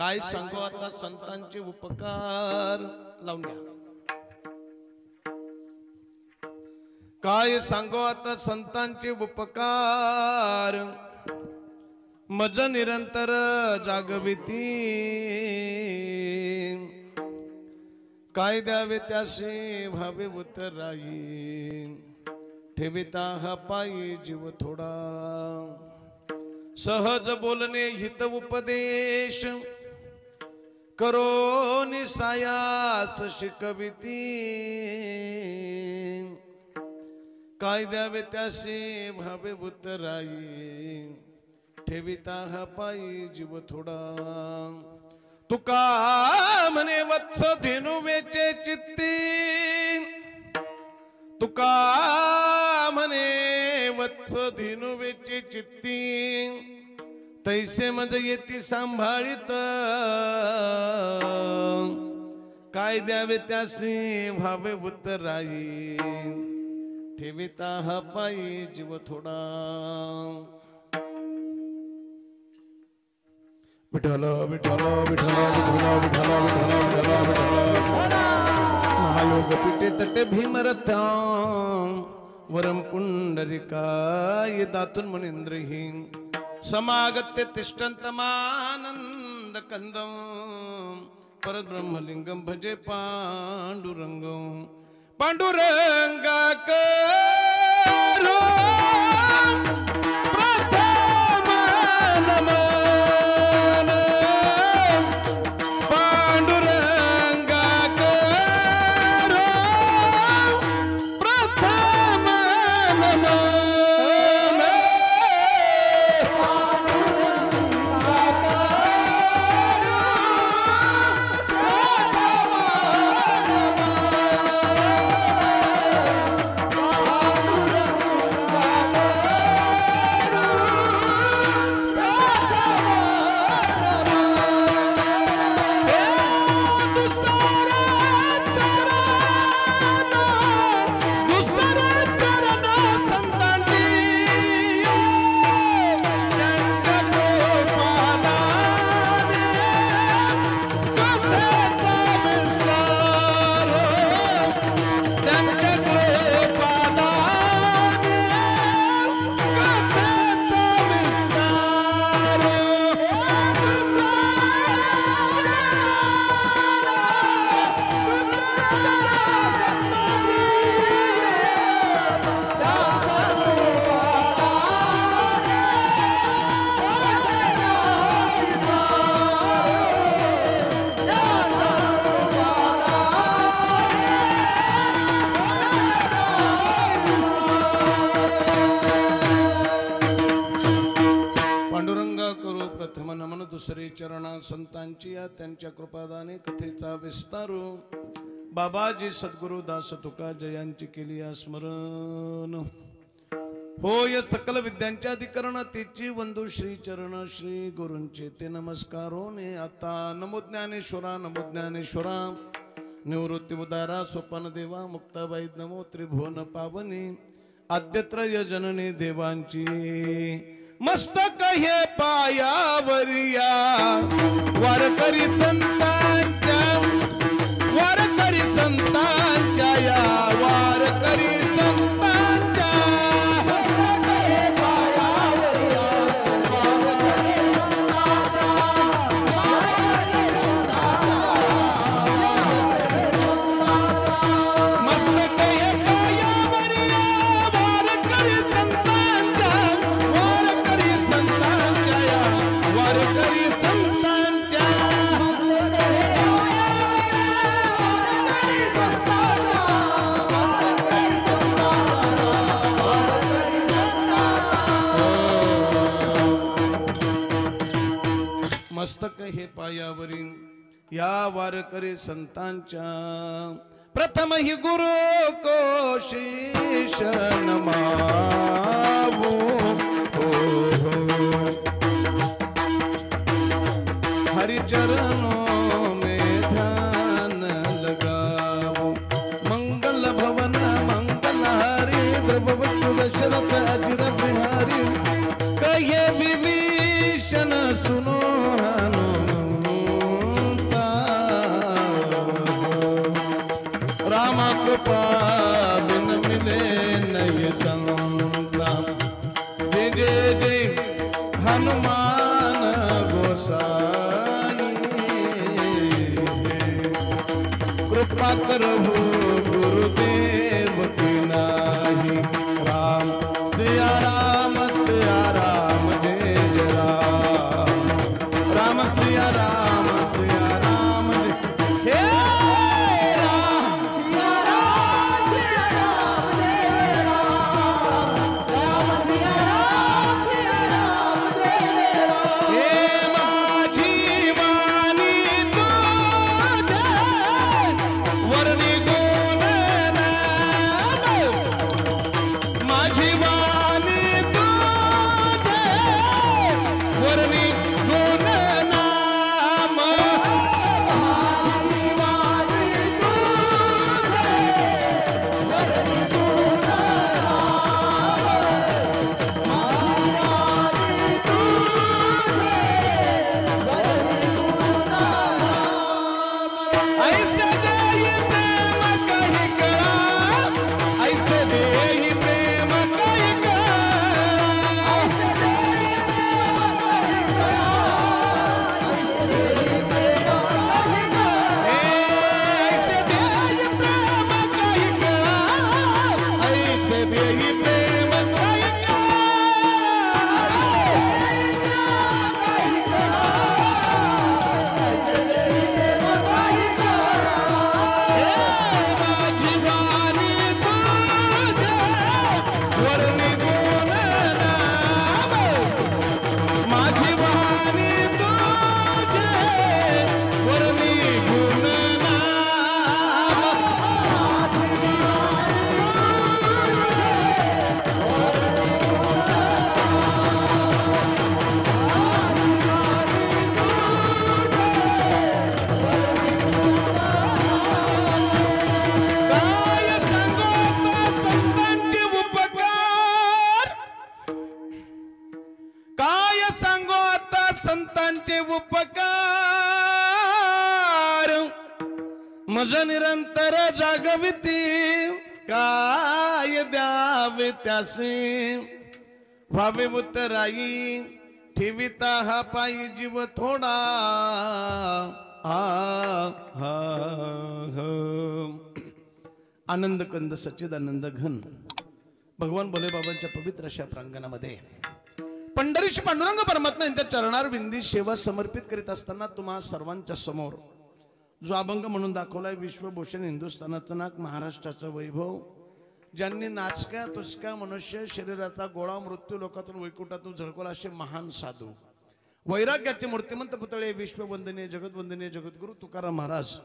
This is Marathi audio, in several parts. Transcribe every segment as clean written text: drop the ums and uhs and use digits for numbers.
काय सांगू आता संतांचे उपकार लावून घ्या. काय सांगू आता संतांचे उपकार मज निरंतर जागविती. काय द्यावे त्यासे भावे उतराई ठेविता हा पायी जीव थोडा. सहज बोलणे हित उपदेश करो निसायास शिकविती. काय द्यावे त्यासे भावे उतराई ठेविता हा पायी जीव थोडा. तुका म्हणे वत्स धेनु वेचे चित्ती. तुका म्हणे वत्स धेनु वेचे चित्ती तैसे मज येती सांभाळीत. काय द्यावे त्यासे भावे उतराई ठेविता हा पायी जीव थोडा. विठ्ठल विठ्ठल विठ्ठल विठ्ठल विठ्ठल विठ्ठल महायोग पिटे तटे भीमरथा वरम पुंडरिकाय दातुन मुनींद्रहि समागत्य तिष्ठन्तमानंद कंदम परब्रह्मलिंगम भजे पांडुरंगम. पांडुरंगा करो प्रथम नमः. दुसरे चरणा संतांची या त्यांच्या कृपादाने कथेचा विस्तारू. बाबाजी सद्गुरु दास तुका जयांची केली स्मरण. होय सकल विद्यांच्या अधिकरण तिची वंदू श्री चरण श्री गुरूंचे ते नमस्कारोने. आता नमो ज्ञानेश्वरा नमो ज्ञानेश्वरा निवृत्ती उदारा सोपान देवा मुक्ताबाई नमो त्रिभुवन पावनी आद्यत्रय जननी देवांची. मस्तक हे पायावरिया वारकरी संतांच्या वारकरी संतांच्या या वारकरी संतांच्या. मस्तक हे पायावरिया वारकरी संतांच्या. मस्तक हे पायावरिया वारकरी संतांच्या वारकरी संतांच्या या वारकरी संतांच्या. मस्तक हे पायावरील या वारकरी संतांच्या. प्रथम ही गुरु को शीश नमावो. हरि चरणों में ध्यान लगाओ. मंगल भवन मंगल हरि द्रववसु दशरथ अजिर बिहारी कहे विभीषण सुनो हनुमान. कृपा बिन मिले नहीं संता। जय जय जय हनुमान गोसाई, कृपा करहु गुरुदेव की नाही। राम सिया राम जय जय राम, राम सिया राम जय हे राम सिया राम जय राम, राम सिया राम जय राम। हे माझी वाणी तुझे वर्णी गुण नाम, माझी वाणी तुझे वर्णी गुण नाम, माझी वाणी ऐसे देई प्रेम कही करा, ऐसे देई प्रेम कही करा, ऐसे देई प्रेम कही करा, ऐसे देई प्रेम कही माझी वाणी तुझे वर्णी गुण नाम, माझी वाणी तुझे वर्णी गुण नाम, काय सांगू आता संतांचे उपकार, मज निरंतर जागविती काय द्यावे त्यासे, व्हावे उतराई ठेविता हा पायी जीव थोडा आनंद कंद सच्चिदानंद घन भगवान भोले बाबांच्या पवित्र अशा प्रांगणामध्ये पंढरीश पांडुरंग परमात्मा यांच्या चरणार विंदी सेवा समर्पित करीत असताना तुम्हा सर्वांच्या समोर जो अभंग म्हणून दाखवलाय, विश्वभूषण हिंदुस्थानाचं नाक महाराष्ट्राचं वैभव, ज्यांनी नाचक्या तुचक्या मनुष्य शरीराचा गोळा मृत्यू लोकातून वैकुंठातून झळकवला असे महान साधू, वैराग्याचे मूर्तिमंत पुतळे, विश्ववंदनीय जगतवंदनीय जगद्गुरु तुकाराम महाराज,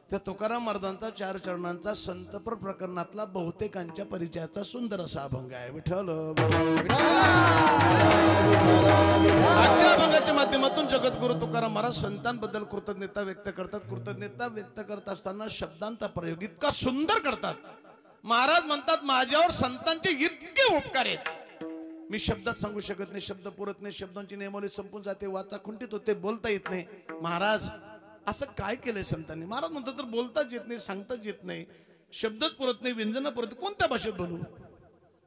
त्या तुकाराम महाराजांचा 4 चरणांचा संतपर प्रकरणातला बहुतेकांच्या परिचयाचा सुंदर असा अभंग आहे. विठ्ठल आजच्या अभंगाच्या माध्यमातून जगद्गुरु तुकाराम महाराज संतांबद्दल कृतज्ञता व्यक्त करतात. कृतज्ञता व्यक्त करत असताना शब्दांचा प्रयोग इतका सुंदर करतात. महाराज म्हणतात, माझ्यावर संतांचे इतके उपकार आहेत, मी शब्दात सांगू शकत नाही, शब्द पुरत नाही, शब्दांची नियमावली संपून जाते, वाचा खुंटीत होते, बोलता येत नाही. महाराज असं काय केलंय संतांनी? महाराज म्हणतात, तर बोलताच येत नाही, सांगताच येत नाही, शब्दच पुरत नाही, व्यंजन पुरत, कोणत्या भाषेत बोलू?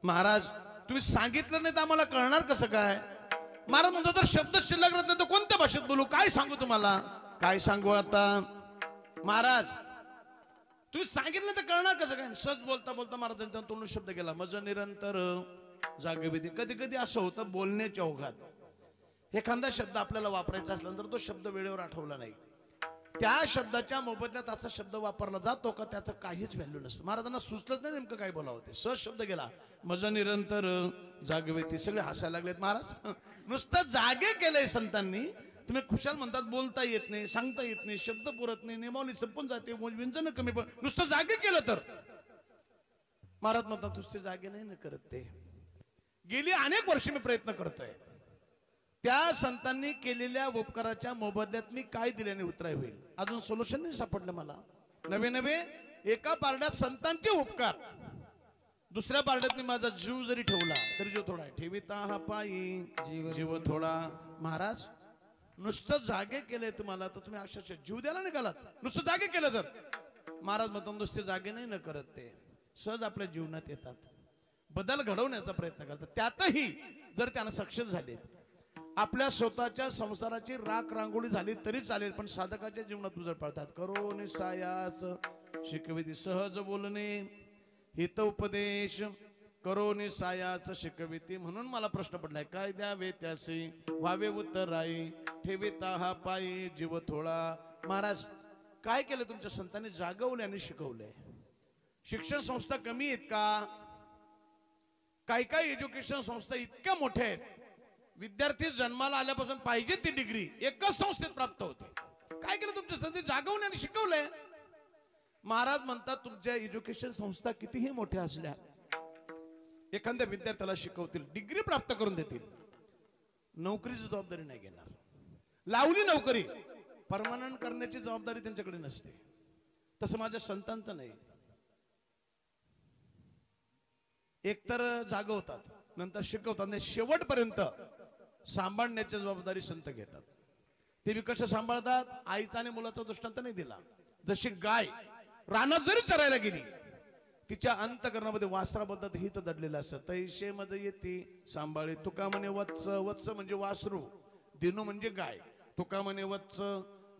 महाराज तुम्ही सांगितलं नाही तर आम्हाला कळणार कसं काय? महाराज म्हणतात, तर शब्द शिल्लक राहत नाही तर कोणत्या भाषेत बोलू? काय सांगू तुम्हाला? काय सांगू आता? महाराज तुम्ही सांगितलं तर कळणार कसं काय? सहज बोलता बोलता महाराजांच्या तोंडून शब्द गेला, मज निरंतर जागविधी. कधी कधी असं होतं बोलण्याच्या ओघात एखादा शब्द आपल्याला वापरायचा असल्यानंतर तो शब्द वेळेवर आठवला नाही, त्या शब्दाच्या मोबदल्यात असा शब्द वापरला जातो का त्याचं काहीच व्हॅल्यू नसतं. महाराजांना सुचलंच नाही नेमकं काय बोलावं ते, सहज शब्द गेला, मज निरंतर जागविधी. सगळे हसायला लागलेत. महाराज नुसतं जागे केलंय संतांनी, तुम्ही खुशाल म्हणतात बोलता येत नाही, सांगता येत नाही, शब्द पुरत नाही, नियमावली संपून जाते, व्यंजन कमी, पण नुसतं जागे केलं तर. महाराज म्हणतात, नुसते जागे नाही ना करत, ते गेली अनेक वर्ष मी प्रयत्न करतोय, त्या संतांनी केलेल्या उपकाराच्या मोबदल्यात मी काय दिल्याने उतराय होईल? अजून सोल्युशन नाही सापडलं मला. नवे नवे एका पारड्यात संतांचे उपकार, दुसऱ्या पारड्यात मी माझा जीव जरी ठेवला तरी जीव थोडा आहे. ठेविता हा पायी जीव थोडा. महाराज नुसतं जागे केलंय तुम्हाला तर तुम्ही अक्षरशः जीव द्यायला निघालात. नुसतं जागे केलं तर महाराज म्हणतात नुसते जागे नाही न करत, ते सहज आपल्या जीवनात येतात, बदल घडवण्याचा प्रयत्न करतात. त्यातही जर त्यांना सक्सेस झाले, आपल्या स्वतःच्या संसाराची राख रांगोळी झाली तरी चालेल, पण साधकाच्या जीवनात उजळ पडतात. करो निसायास शिकविती सहज बोलणे, हित उपदेश करो निसायाच शिकविती. म्हणून मला प्रश्न पडलाय, काय द्यावे त्यासी व्हावे उत्तराई, ठेविता हा पायी जीव थोडा. महाराज काय केलं तुमच्या संतांनी? जागवले आणि शिकवलंय. शिक्षण संस्था कमी आहेत का? काही काही एज्युकेशन संस्था इतक्या मोठ्या आहेत, विद्यार्थी जन्माला आल्यापासून पाहिजे ती डिग्री एकच संस्थेत प्राप्त होते. काय केलं तुमच्या संस्थेने? जागवले आणि शिकवलंय. महाराज म्हणतात तुमच्या एज्युकेशन संस्था कितीही मोठ्या असल्या, एखाद्या विद्यार्थ्याला शिकवतील, डिग्री प्राप्त करून देतील, नोकरीची जबाबदारी नाही घेणार. लावली नोकरी, परमनंट करण्याची जबाबदारी त्यांच्याकडे नसते. तसं माझ्या संतांचं नाही. एकतर जागवतात, नंतर शिकवतात, नाही शेवटपर्यंत सांभाळण्याची जबाबदारी संत घेतात. ते बी कसं सांभाळतात? आईचा आणि मुलाचा दृष्टांत नाही दिला. जशी गाय रानात जरी चरायला गेली, तिच्या अंतकरणामध्ये वासराबद्दल हित दडलेलं असतं. तैशे मध्ये येते सांभाळे, तुका म्हणे वत्स, वत्स म्हणजे वासरू, दिनू म्हणजे गाय. तुका म्हणे वत्स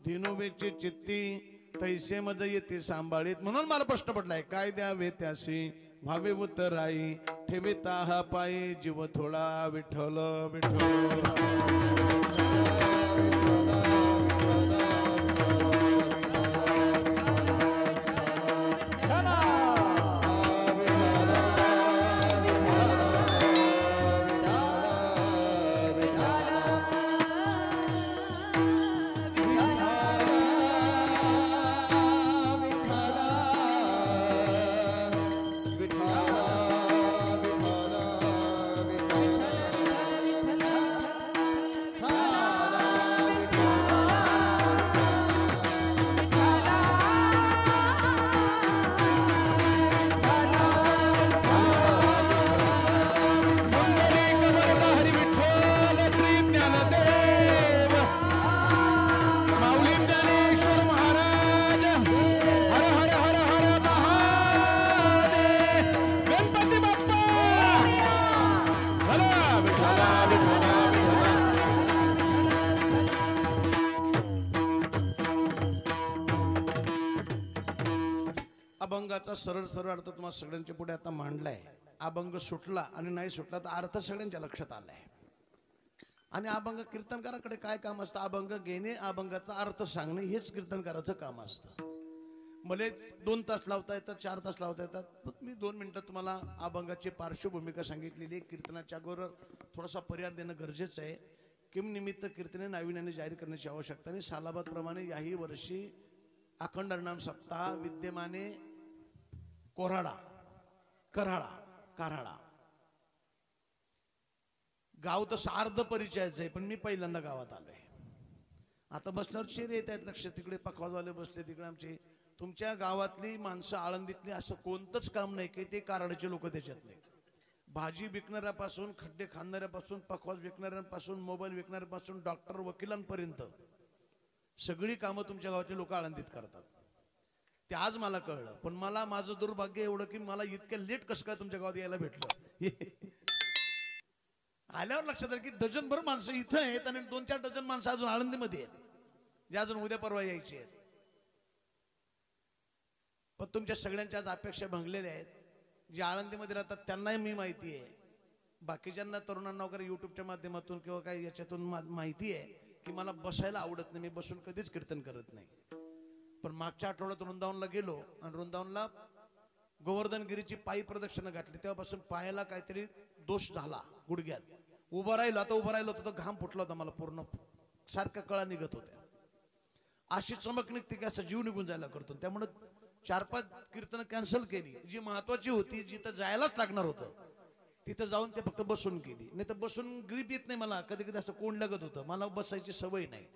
दिनू वेची चित्ती, तैसे मध्ये येते सांभाळीत. म्हणून मला प्रश्न पडलाय, काय द्यावे त्यासी व्हावे उत्तराई, ठेविता हा पायी जीव थोडा. विठ्ठल विठ्ठल. अभंगाचा सरळ सरळ अर्थ तुम्हाला सगळ्यांच्या पुढे आता मांडलाय. अभंग सुटला आणि नाही सुटला तर अर्थ सगळ्यांच्या लक्षात आलाय. आणि अभंग कीर्तनकाराकडे काय काम असतं? अभंग घेणे, अभंगाचा अर्थ सांगणे, हेच कीर्तनकाराचं काम असतं. मला 2 तास लावता येतात, 4 तास लावता येतात, पण मी 2 मिनिटात तुम्हाला अभंगाची पार्श्वभूमिका सांगितलेली आहे. कीर्तनाच्या अगोदर थोडासा पर्याय देणं गरजेचं आहे. किम निमित्त कीर्तने नाविन्याने जाहीर करण्याची आवश्यकता नाही. सालाबाद प्रमाणे याही वर्षी अखंड हरिनाम सप्ताह विद्यमाने कोऱ्हाडा कराळा गाव तर सार्ध परिचयाचं आहे, पण मी पहिल्यांदा गावात आलोय. आता बसल्यावर शेर येत आहेत लक्ष, तिकडे पखवाजवाले बसले, तिकडे आमचे. तुमच्या गावातली माणसं आळंदीतली असं कोणतंच काम नाही की ते कराडाचे लोक त्याच्यात नाही. भाजी विकणाऱ्यापासून, खड्डे खांदणाऱ्यापासून, पखवाज विकणाऱ्यांपासून, मोबाईल विकणाऱ्यापासून, डॉक्टर वकिलांपर्यंत सगळी कामं तुमच्या गावाचे लोक आळंदीत करतात. ते आज मला कळलं. पण मला माझं दुर्भाग्य एवढं की मला इतक्या लेट कसं काय तुमच्या गावात यायला भेटलं. आल्यावर लक्षात आलं की डझनभर माणसं इथं आहेत आणि 2-4 डझन माणसं अजून आळंदीमध्ये आहेत, जे अजून उद्या परवा यायची आहेत. पण तुमच्या सगळ्यांच्या आज अपेक्षा भंगलेल्या आहेत. जे आळंदीमध्ये राहतात त्यांनाही मी माहिती आहे, बाकीच्यांना तरुणांना वगैरे युट्यूबच्या माध्यमातून किंवा काही याच्यातून माहिती आहे की मला बसायला आवडत नाही, मी बसून कधीच कीर्तन करत नाही. पण मागच्या आठवड्यात वृंदावनला गेलो आणि वृंदावनला गोवर्धनगिरीची पायी प्रदक्षिणा घातली. तेव्हापासून पायाला काहीतरी दोष झाला, गुडघ्यात उभं राहिलो. आता उभं राहिलो होतं, घाम फुटला होता मला, पूर्ण सारख्या कळा निघत होत्या. अशी चमक निघते की असं जीव निघून जायला करतो. त्यामुळे 4-5 कीर्तन कॅन्सल केली. जी महत्वाची होती, जिथं जायलाच लागणार होतं, तिथं जाऊन ते फक्त बसून केली. नाही तर बसून ग्रीप येत नाही मला, कधी कधी असं कोण लागत होतं. मला बसायची सवय नाही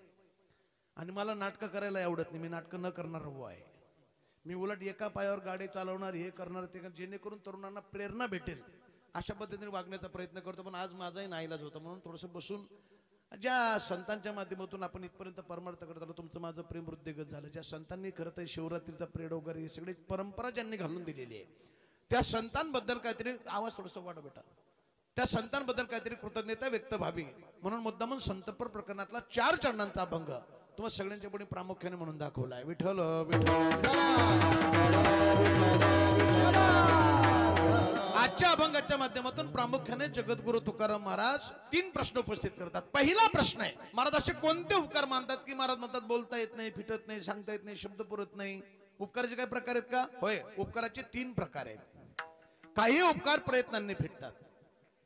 आणि मला नाटकं करायला आवडत नाही. मी नाटकं न करणार हवं आहे. मी उलट एका पायावर गाडी चालवणार, हे करणार, ते जेणेकरून तरुणांना प्रेरणा भेटेल अशा पद्धतीने वागण्याचा प्रयत्न करतो. पण आज माझाही नाईलाज होता म्हणून थोडंसं बसून ज्या संतांच्या माध्यमातून आपण इथपर्यंत परमार्थ करत आलो, तुमचं माझं प्रेम वृद्धिगत झालं. ज्या संतांनी खरं तर शिवरात्रीचा प्रेड वगैरे ही सगळी परंपरा ज्यांनी घालून दिलेली आहे, त्या संतांबद्दल काहीतरी आवाज थोडंसं वाढ बेटा, त्या संतांबद्दल काहीतरी कृतज्ञता व्यक्त व्हावी म्हणून मुद्दामून संतपर प्रकरणातला 4 चरणांचा अभंग तुम्हाला सगळ्यांच्या पुढे प्रामुख्याने म्हणून दाखवलाय. विठ्ठल आजच्या अभंगाच्या माध्यमातून प्रामुख्याने जगद्गुरु तुकाराम महाराज 3 प्रश्न उपस्थित करतात. पहिला प्रश्न आहे, महाराज असे कोणते उपकार मानतात की महाराज म्हणतात बोलता येत नाही, फिटत नाही, सांगता येत नाही, शब्द पुरत नाही. उपकाराचे काय प्रकार आहेत का? होय, उपकाराचे 3 प्रकार आहेत. काही उपकार प्रयत्नांनी फिटतात,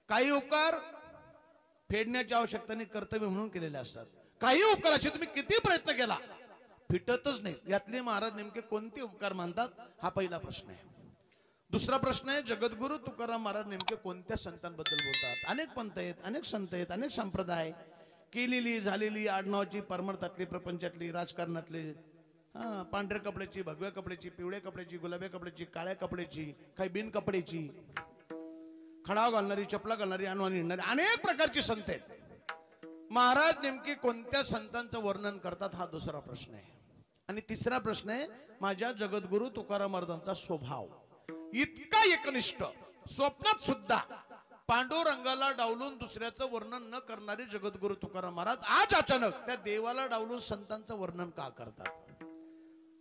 काही उपकार फेडण्याच्या आवश्यकतेने कर्तव्य म्हणून केलेले असतात, काही उपकाराचे तुम्ही किती प्रयत्न केला फिटतच नाही. यातले महाराज नेमके कोणते उपकार मानतात हा पहिला प्रश्न आहे. दुसरा प्रश्न आहे, जगद्गुरु तुकाराम महाराज नेमके कोणत्या संतांबद्दल बोलतात? अनेक पंथ आहेत, अनेक संत आहेत, अनेक संप्रदाय, केलेली झालेली आडनावाची, परमार्थातली, प्रपंचातली, राजकारणातली, पांढऱ्या कपड्याची, भगव्या कपड्याची, पिवळ्या कपड्याची, गुलाबी कपड्याची, काळ्या कपड्याची, काही बिन कपड्याची, खडाव घालणारी, चपला घालणारी, अनवाणी हिंडणारी, अनेक प्रकारची संत आहेत. महाराज नेमके कोणत्या संतांचं वर्णन करतात हा दुसरा प्रश्न आहे. आणि तिसरा प्रश्न आहे, माझ्या जगद्गुरु तुकाराम महाराजांचा स्वभाव इतका एकनिष्ठ, स्वप्नात सुद्धा पांडुरंगाला डावलून दुसऱ्याचं वर्णन न करणारे जगद्गुरु तुकाराम महाराज आज अचानक त्या देवाला डावलून संतांचं वर्णन का करतात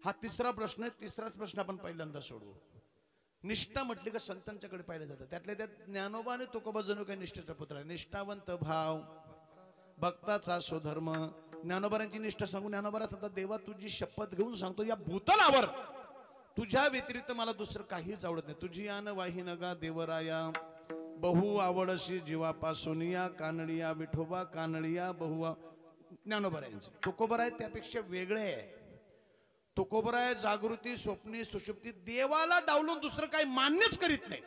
हा तिसरा प्रश्न आहे. तिसराच प्रश्न आपण पहिल्यांदा सोडवू. निष्ठा म्हटली का संतांच्याकडे पाहिलं जातं, त्यातल्या त्यात ज्ञानोबा आणि तुकोबा जणू काही निष्ठेचा पुत्र आहे. निष्ठावंत भाव, भक्ताचा स्वधर्म. ज्ञानोबारांची निष्ठा सांगून ज्ञानोबारा सांगतात, देवा तुझी शपथ घेऊन सांगतो, या भूतलावर तुझ्या व्यतिरिक्त मला दुसरं काहीच आवडत नाही. तुझी आन वाही नगा देवराया, बहु आवडशी जीवापासून या कानडिया विठोबा कानडिया बहु. ज्ञानोबारायांचे तुकोबराय त्यापेक्षा वेगळे आहे. तुकोबराय जागृती, स्वप्नी, सुषुप्ती, देवाला डावलून दुसरं काही मान्यच करीत नाही.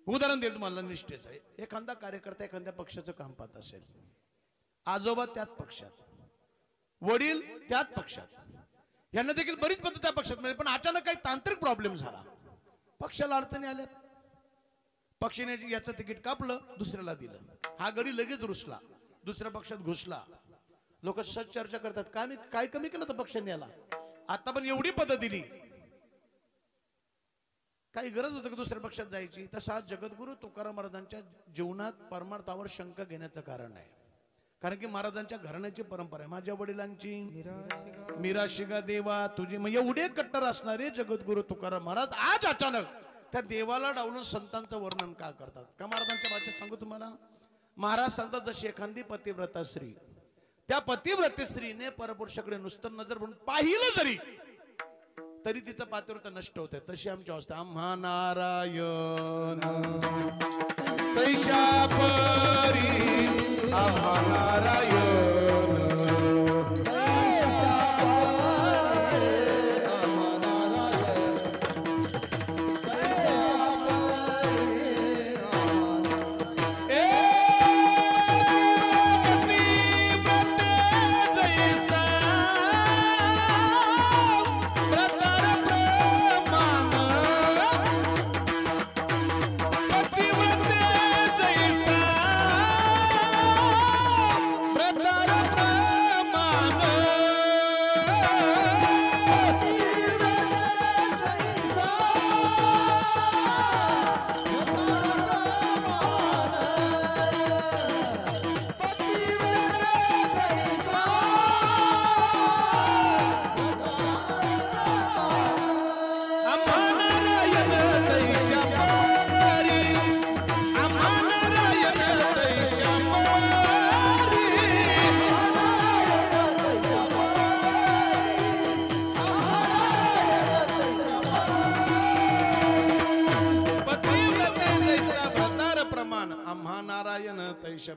उदाहरण देईल तुम्हाला निष्ठेचं. एखादा कार्यकर्ता एखाद्या पक्षाचं काम पाहत असेल, आजोबा त्याच पक्षात, वडील त्याच पक्षात, यांना देखील बरीच पद्धत त्या पक्षात मिळेल, पण अचानक काही तांत्रिक प्रॉब्लेम झाला, पक्षाला अडचणी आल्यात, पक्षाने याचं तिकीट कापलं, दुसऱ्याला दिलं, हा गडी लगेच रुसला, दुसऱ्या पक्षात घुसला. लोक सच चर्चा करतात, काय कमी केलं तर पक्षाने याला, आता पण एवढी पद्धत दिली, काही गरज होतं का दुसऱ्या पक्षात जायची. तसा जगद्गुरु तुकाराम महाराजांच्या जीवनात परमार्थावर शंका घेण्याचं कारण आहे. कारण की महाराजांच्या घराण्याची परंपरा आहे. माझ्या वडिलांची मिराशिगा देवा तुझी, मग एवढे कट्टर असणारे जगद्गुरु तुकाराम महाराज आज अचानक त्या देवाला डावलून संतांचं वर्णन का करतात? का महाराजांच्या भाषेत सांगू तुम्हाला. महाराज सांगतात, जशी एखादी पतिव्रता स्त्री, त्या पतिव्रते स्त्रीने परपुरुषाकडे नुसतं नजर म्हणून पाहिलं जरी तरी तिचं पातिव्रता नष्ट होते, तशी आमची अवस्था. आम्हा नारायण तैशा परी, आम्हा नारायण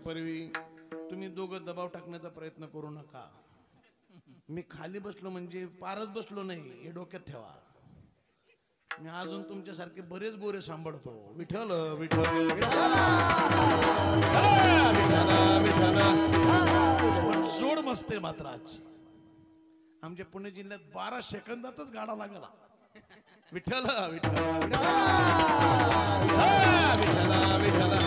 परवी. तुम्ही दोघं दबाव टाकण्याचा प्रयत्न करू नका. मी खाली बसलो म्हणजे पारच बसलो नाही, हे डोक्यात ठेवा. मी अजून तुमच्यासारखे बरेच गोरे सांभाळतो. विठ्ठल विठ्ठल जोड मस्त आहे मात्र आज. आमच्या पुणे जिल्ह्यात 12 सेकंदातच गाडा लागला. विठ्ठल विठ्ठल विठ्ठल विठ्ठल.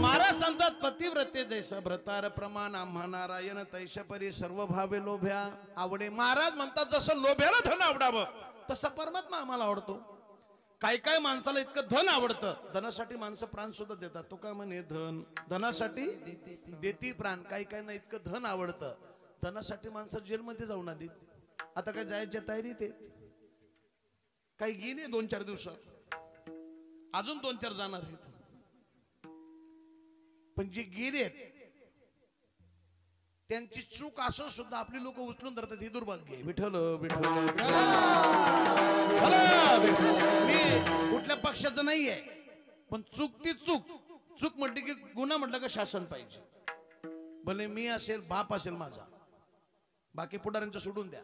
महाराज सांगतात, म्हणतात पतिव्रते जैसा भ्रतार प्रमाण आम्हा नारायण तैश परी सर्व भावे लोभ्या आवडे. महाराज म्हणतात जसं लोभ्याला धन आवडावं तसा परमात्मा आम्हाला आवडतो. काही काही माणसाला इतकं धन आवडतं, धनासाठी माणसं प्राण सुद्धा देतात. तो काय म्हणे, धन धनासाठी देती प्राण. काही काही ना इतकं धन आवडतं, धनासाठी माणसं जेलमध्ये जाऊन आली. आता काय जायच्या तयारीत आहेत. काही गेले 2-4 दिवसात, अजून 2-4 जाणार आहेत. पण जे गेलेत त्यांची चूक असं सुद्धा आपली लोक उचलून धरतात. ही दुर्भाग्य आहे. विठ्ठल विठ्ठल. मी कुठल्या पक्षाचं नाहीये, पण चूक ती चूक. चूक म्हटली की गुन्हा म्हटलं का शासन पाहिजे. भले मी असेल, बाप असेल माझा, बाकी पुढाऱ्यांचं सोडून द्या.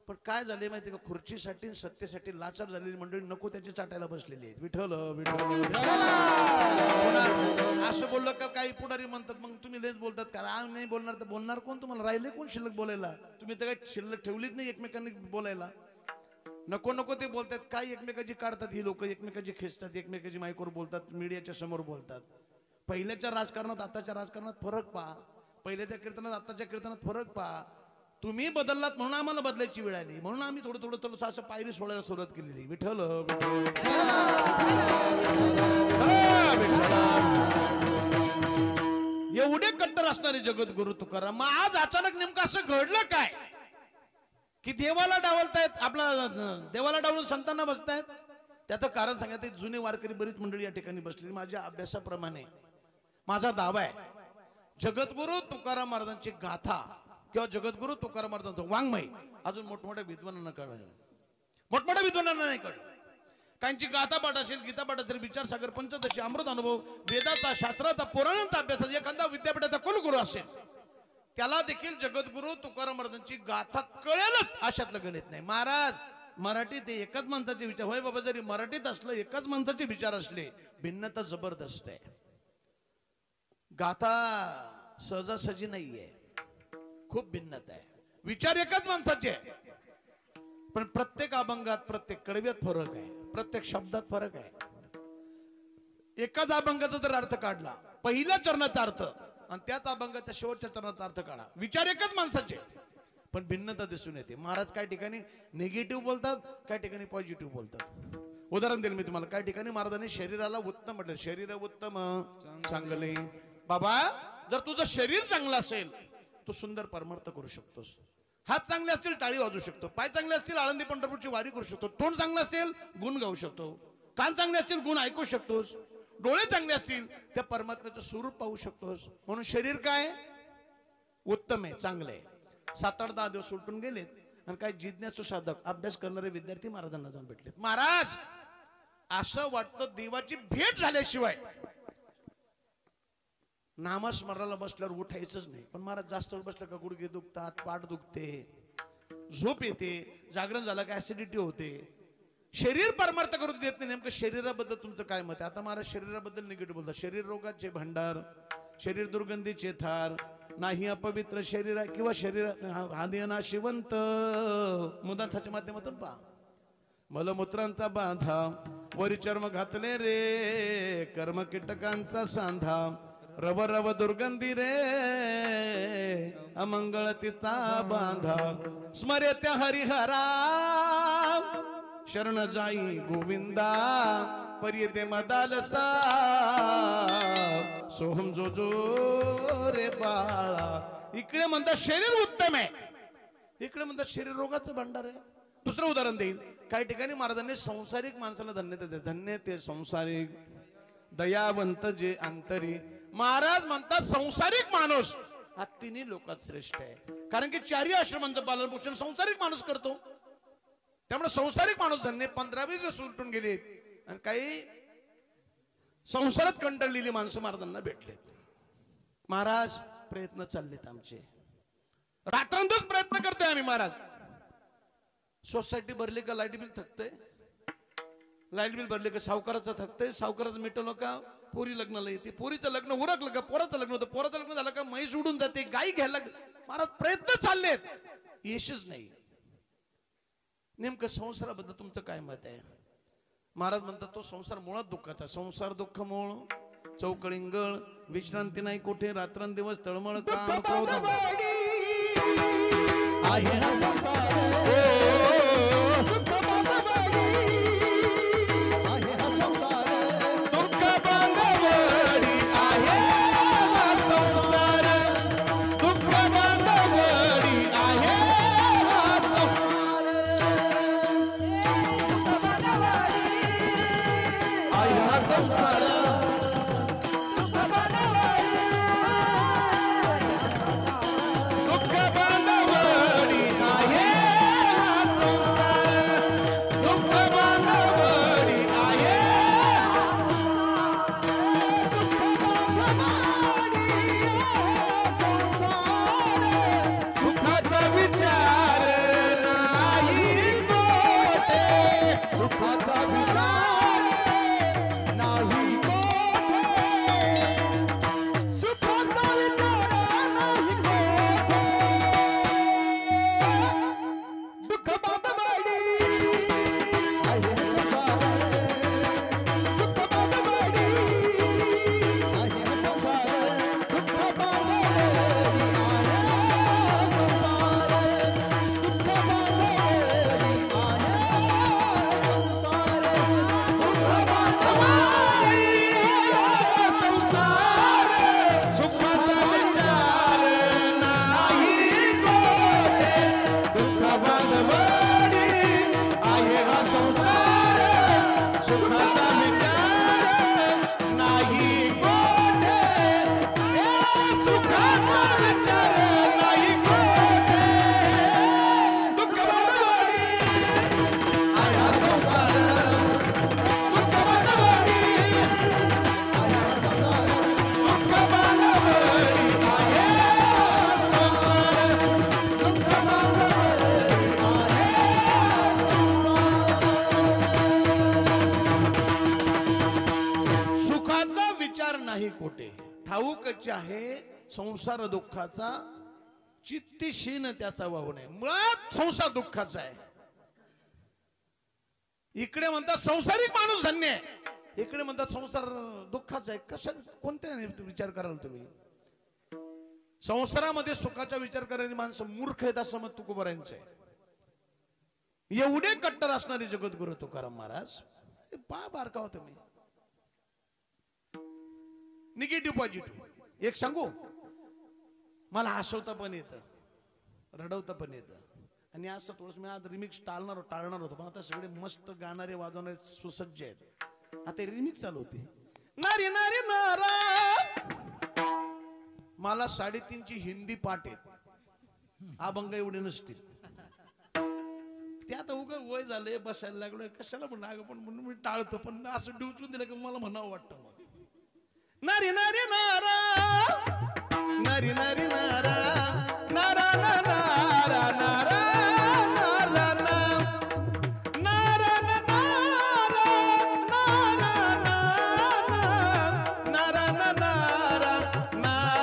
पण काय झाले माहिती का, खुर्चीसाठी सत्तेसाठी लाचार झालेली मंडळी नको त्याची चाटायला बसलेली आहेत. विठ्ठल विठ्ठल. असं बोललं का काही पुढारी म्हणतात मग तुम्ही लेच बोलतात का. नाही बोलणार तर बोलणार कोण, तुम्हाला राहिले कोण शिल्लक बोलायला. तुम्ही तर काही शिल्लक ठेवलीच नाही एकमेकांनी बोलायला. नको नको ते बोलतात. काय एकमेकाची काढतात ही लोक, एकमेकाची खेचतात, एकमेकाची माईकवर बोलतात, मीडियाच्या समोर बोलतात. पहिल्याच्या राजकारणात आताच्या राजकारणात फरक पहा. पहिल्याच्या कीर्तनात आताच्या कीर्तनात फरक पहा. तुम्ही बदललात म्हणून आम्हाला बदलायची वेळ आली, म्हणून आम्ही थोडं थोडं थोडं असं पायरी सोडायला सुरुवात केलेली. विठ्ठल एवढे कट्टर असणारे जगद्गुरु तुकाराम. मग आज अचानक नेमकं असं घडलं काय की देवाला डावलतायत, आपला देवाला डावलून संतांना बसतायत. त्याचं कारण सांगत जुने वारकरी बरीच मंडळी या ठिकाणी बसलेली. माझ्या अभ्यासाप्रमाणे माझा दावा आहे, जगद्गुरु तुकाराम महाराजांची गाथा किंवा जगद्गुरु तुकाराम महाराजांचं वाङ्मय अजून मोठमोठ्या विद्वानांना कळलं, मोठमोठ्या विद्वानांना नाही कळलं. काहींची गाथा पाठ असेल, गीता पाठ असेल, विचारसागर, पंचदशी, अमृत अनुभव, वेदाचा, शास्त्राचा, पुराणांचा अभ्यास, एखादा विद्यापीठाचा कुलगुरू असेल त्याला देखील जगद्गुरु तुकाराम महाराजांची गाथा कळेलच अशातलं गणित नाही. महाराज मराठीत एकाच माणसाचे विचार, होय बाबा, जरी मराठीत असलं एकाच माणसाचे विचार असले, भिन्नता जबरदस्त आहे. गाथा सहजासहजी नाहीये, खूप भिन्नता आहे. विचार एकाच माणसाचे आहे, पण प्रत्येक अभंगात, प्रत्येक कडव्यात फरक आहे, प्रत्येक शब्दात फरक आहे. एकाच अभंगाचा जर अर्थ काढला, पहिल्या चरणाचा अर्थ आणि त्याच अभंगाच्या शेवटच्या चरणाचा अर्थ काढा, विचार एकाच माणसाचे पण भिन्नता दिसून येते. महाराज काही ठिकाणी निगेटिव्ह बोलतात, काही ठिकाणी पॉझिटिव्ह बोलतात. उदाहरण देईल मी तुम्हाला. काही ठिकाणी महाराजांनी शरीराला उत्तम म्हटलं, शरीर उत्तम चांगले. बाबा, जर तुझं शरीर चांगलं असेल तू सुंदर परमार्थ करू शकतोस. हात चांगले असतील टाळी वाजू शकतो, पाय चांगले असतील आळंदी पंढरपूरची वारी करू शकतो, तोंड चांगलं असेल गुण गाऊ शकतो, कान चांगले असतील गुण ऐकू शकतोस, डोळे चांगले असतील त्या परमात्म्याचं स्वरूप पाहू शकतोस. म्हणून शरीर काय उत्तम आहे, चांगलं आहे. 7-8-10 दिवस उलटून गेलेत आणि काही जिज्ञासू साधक, अभ्यास करणारे विद्यार्थी महाराजांना जाऊन भेटलेत. महाराज, असं वाटतं देवाची भेट झाल्याशिवाय नामस्मरणाला बसल्यावर उठायचंच नाही. पण महाराज जास्त वेळ बसलं का गुडघे दुखतात, पाठ दुखते, झोप येते, जागरण झालं का ऍसिडिटी होते, शरीर परमार्थ करू देत नाही. नेमकं शरीराबद्दल तुमचं काय मत आहे? आता महाराज शरीराबद्दल निगेटिव्ह बोलतात. शरीर रोगाचे भंडार, शरीर दुर्गंधीचे थार, नाही अपवित्र शरीर किंवा शरीर आधी नाशिवंत. मुदांच्या माध्यमातून पहा. मलमूत्रांचा बाधा, वरी चर्म घातले रे, कर्म कीटकांचा सांधा, रव रव दुर्गंधी रे, अमंगळ तिचा बांधा. स्मर्यत्या हरिहरा, शरण जाई गोविंदा, पर्यते मदालसा, सोहम जो जो रे बाळा. इकडे म्हणतात शरीर उत्तम आहे, इकडे म्हणतात शरीर रोगाचं भांडार आहे. दुसरं उदाहरण देईल. काही ठिकाणी महाराजांनी संसारिक माणसाला धन्यता देते. धन्य ते संसारिक, दयावंत जे अंतरी. महाराज म्हणतात संसारिक माणूस हा तिन्ही लोकात श्रेष्ठ आहे. कारण की 4 आश्रमांचं पालन पोषण संसारिक माणूस करतो. त्यामुळे संसारिक माणूस धन्य. 15-20 दिवस उलटून गेलेत आणि काही संसारात कंटाळलेली माणसं महाराजांना भेटलेत. महाराज, प्रयत्न चाललेत आमचे, रात्रंदिवस प्रयत्न करतोय आम्ही. महाराज, सोसायटी भरली का लाईट बिल थकतंय, लाईट बिल भरले का सावकाराचं थकतंय, सावकाराचं मिटवलं का पोरी लग्नाला येते, पोरीचं लग्न उरकलं का पोराचं लग्न होतं, पोराचं लग्न झालं का म्हैस उडून जाते, गाई घ्यायला. महाराज, प्रयत्न चाललेत, यशच नाही. नेमकं संसाराबद्दल तुमचं काय मत आहे? महाराज म्हणतात तो संसार मुळात दुःखाचा. संसार दुःख मूळ चौकळिंगळ विश्रांती नाही कुठे रात्रंदिवस तळमळ काम क्रोध आहे हा संसार आहे हा संसार दुःख बांधवडी आहे हा संसार दुःख बांधवडी आहे हा संसार आहे हा संसार दुःख बांधवडी आहे हा संसार दुःख बांधवडी आहे सुखाचा विचार नाही कोठे सुखाचा विचार नाही कोठे सुखाचा विचार नाही कोठे दुःख बांधवाडी आहे हा संसार दुःख बांधवाडी आहे हा संसार दुःख बांधवाडी आहे हा संसार दुःख बांधवाडी सुखाचा विचार नाही कोठे दुःख बांधवडी आहे हा संसार सुखाचा विचार नाही कोठे सुखाचा विचार नाही कोठे दुःख बांधवडी आहे हा संसार दुःख बांधवडी सुखाचा विचार नाही कोठे ठाऊकच आहे संसार दुःखाचा चित्तशीन त्याचा वाहू नये मुळात संसार दुःखाचा आहे इकडे म्हणतात संसारिक माणूस धन्य आहे इकडे म्हणतात संसार दुःखाचा आहे कशा कोणत्या विचार कराल तुम्ही संसारामध्ये सुखाचा विचार करणारी माणसं मूर्ख आहेत असं मत तुकोबारांचं आहे एवढे कट्टर असणारे जगद्गुरु तुकाराम महाराज पा बारका होता मी निगेटिव्ह पॉझिटिव्ह एक सांगू मला हसवता पण येतं रडवता पण येतं आणि असं थोडस मी आज रिमिक्स टाळणार होतो पण आता सगळे मस्त गाणारे वाजवणारे सुसज्ज आहेत आता रिमिक्स चालू होती नारी नारी नारा मला 3.5 ची हिंदी पाठ आहेत अभंग एवढे नसतील ते आता उगा वय झाले बसायला लागलोय कशाला म्हणून पण म्हणून मी टाळतो पण असं डिवचून दिलं की मला म्हणावं वाटतं मग नारी नारी नारा नारी नारी नारा नारा नारा नारा नारा नारा नारा नारा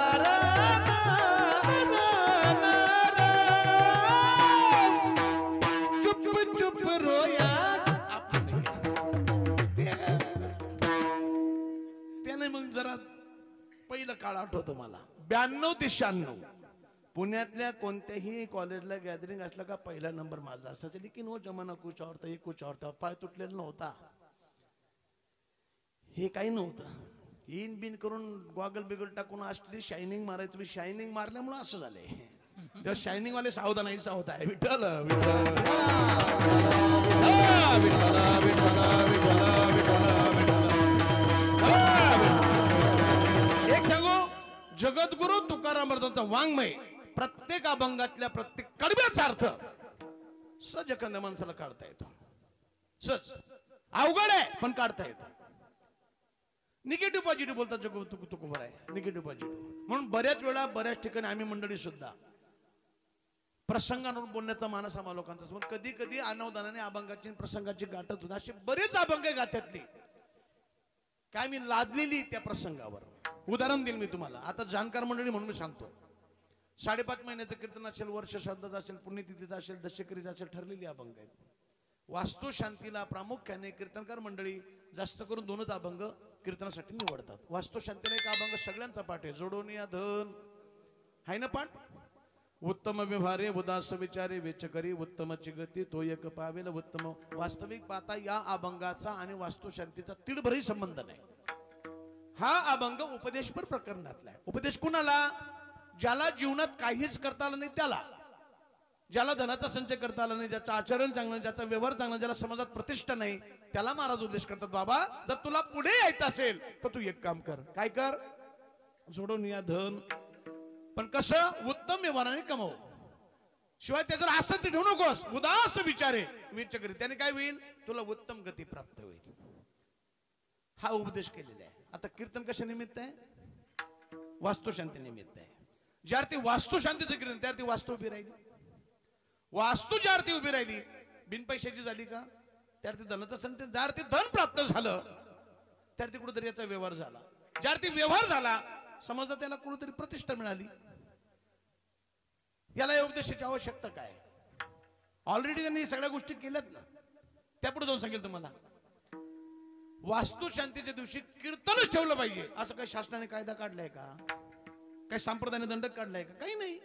चुप चुप रोया त्याने मग जरा पहिलं काळ आठवतो मला 92 ते 96 पुण्यातल्या कोणत्याही कॉलेजला गॅदरिंग असलं का पहिला नंबर माझा असायचा लेकिन वो जमाना कुछ और था, कुछ और था. पाय तुटलेला नव्हता हे काही नव्हतं इन बिन करून गॉगल बिगल टाकून असली शायनिंग मारायचं मी शायनिंग मारल्यामुळे असं झालंय तेव्हा शायनिंग वाले सावधान आहे सावध आहे विठ्ठल एक सांगू जगद्गुरु तुकाराम महाराजांचा वाङ्मय प्रत्येक अभंगातल्या प्रत्येक कडव्याचा अर्थ सहज एखाद्या माणसाला काढता येतो सहज अवघड आहे पण काढता येतो निगेटिव्ह पॉझिटिव्ह बोलतात तुकोबार आहे निगेटिव्ह पॉझिटिव्ह म्हणून बऱ्याच वेळा बऱ्याच ठिकाणी आम्ही मंडळी सुद्धा प्रसंगांवरून बोलण्याचा मानस आम्हा लोकांचा कधी कधी अनावधानाने अभंगाची प्रसंगाची गाठत होता असे बरेच अभंग गात्यातली काय मी लादलेली त्या प्रसंगावर उदाहरण देईन मी तुम्हाला आता जाणकार मंडळी म्हणून मी सांगतो 5.5 महिन्याचं कीर्तन असेल वर्ष श्राद्धाचं असेल पुण्यतिथीचं असेल दशकरीचं असेल ठरलेली अभंग आहेत वास्तुशांतीला प्रामुख्याने कीर्तनकार मंडळी जास्त करून 2च अभंग कीर्तनासाठी निवडतात. वास्तुशांतीला एक अभंग सगळ्यांचा पाठ आहे, जोडून या धन आहे ना पाठ. उत्तम व्यवहारे उदास विचारे वेचकरी उत्तमची गती तो एक पावेल उत्तम. वास्तविक पाहता या अभंगाचा आणि वास्तुशांतीचा तिडभरही संबंध नाही. हा अभंग उपदेशपर प्रकरणातला आहे. उपदेश कुणाला? ज्याला जीवनात काहीच करता आलं नाही त्याला, ज्याला धनाचा संचय करता आला नाही, ज्याचं आचरण चांगलं, ज्याचा व्यवहार चांगला, ज्याला समाजात प्रतिष्ठा नाही, त्याला महाराज उपदेश करतात, बाबा जर तुला पुढे यायचं असेल तर तू एक काम कर. काय कर? जोडून या धन, पण कसं? उत्तम व्यवहाराने कमव. शिवाय ते जर असं ते ठेवू नकोस, उदास विचारे विचार, त्याने काय होईल? तुला उत्तम गती प्राप्त होईल. हा उपदेश केलेला आहे. आता कीर्तन कशा निमित्त आहे? वास्तुशांती निमित्त आहे. ज्या अर्थी वास्तुशांतीचं कीर्तन त्या अर्थी वास्तू उभी राहिली. वास्तू ज्या अर्थी उभी राहिली बिनपैशाची झाली का? त्या अर्थी धनाचा संचय, ज्या अर्थी धन प्राप्त झालं त्या अर्थी कुठेतरी याचा व्यवहार झाला. ज्या अर्थी व्यवहार झाला समाजात त्याला कुठेतरी प्रतिष्ठा मिळाली. याला या उपदेशाची आवश्यकता काय? ऑलरेडी त्यांनी सगळ्या गोष्टी केल्यात ना. त्यापुढे जाऊन सांगेल तुम्हाला. वास्तुशांतीच्या दिवशी कीर्तनच ठेवलं पाहिजे असं काही शासनाने कायदा काढलाय का? काही संप्रदायाने दंडक काढलाय का? काही नाही.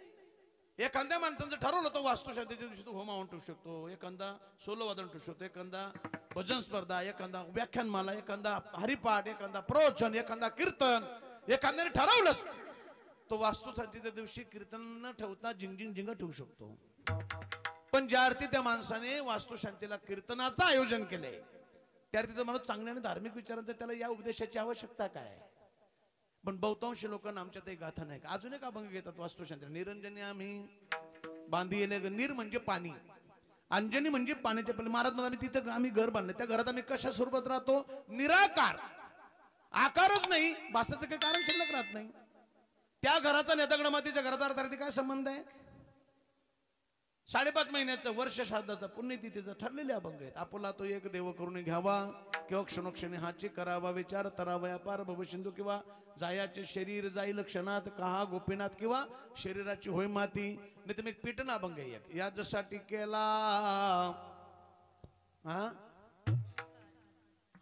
एखाद्या माणसांचं ठरवलं तर वास्तुशांतीच्या दिवशी तो होमावून ठेवू शकतो, एखादा सोलो वादन ठेवू शकतो, एखादा भजन स्पर्धा, एखादा व्याख्यानमाला, एखादा हरिपाठ, एखादा प्रवचन, एखादा कीर्तन एखाद्याने ठरवलंच तो वास्तुशांतीच्या दिवशी कीर्तन न ठेवता झिंग झिंग ठेवू शकतो. पण ज्या अर्थी त्या माणसाने वास्तुशांतीला कीर्तनाचं आयोजन केलंय त्या अर्थी तर माणूस चांगल्याने धार्मिक विचारांचं, त्याला या उपदेशाची आवश्यकता काय? पण बहुतांश लोकांना आमच्यात एक गाथा नाही. अजून एक अभंग घेतात वास्तुशांती. निरंजनी आम्ही बांधी येले, नीर म्हणजे पाणी, अंजनी म्हणजे पाण्याच्या पहिले. महाराज आम्ही तिथं आम्ही घर बांधलं, त्या घरात आम्ही कशा स्वरूपात राहतो? निराकार, आकारच नाही, भासाचं काही कारण शिल्लक राहत नाही. त्या घराचा नेतागड मातीच्या घराचा अर्थार्थी काय संबंध आहे? 5.5 महिन्याचं वर्ष श्राद्धाचा पुण्यतिथीचा ठरलेले अभंग आहेत. आपुला तो एक देव करून घ्यावा किंवा क्षणोक्षणी हाची करावा विचार तरावया पार भवसिंधू, किंवा जायाचे शरीर जाईल क्षणात कहा गोपीनाथ, किंवा शरीराची होय माती. नाही तर मी पेटन अभंग आहे एक, याच्यासाठी केला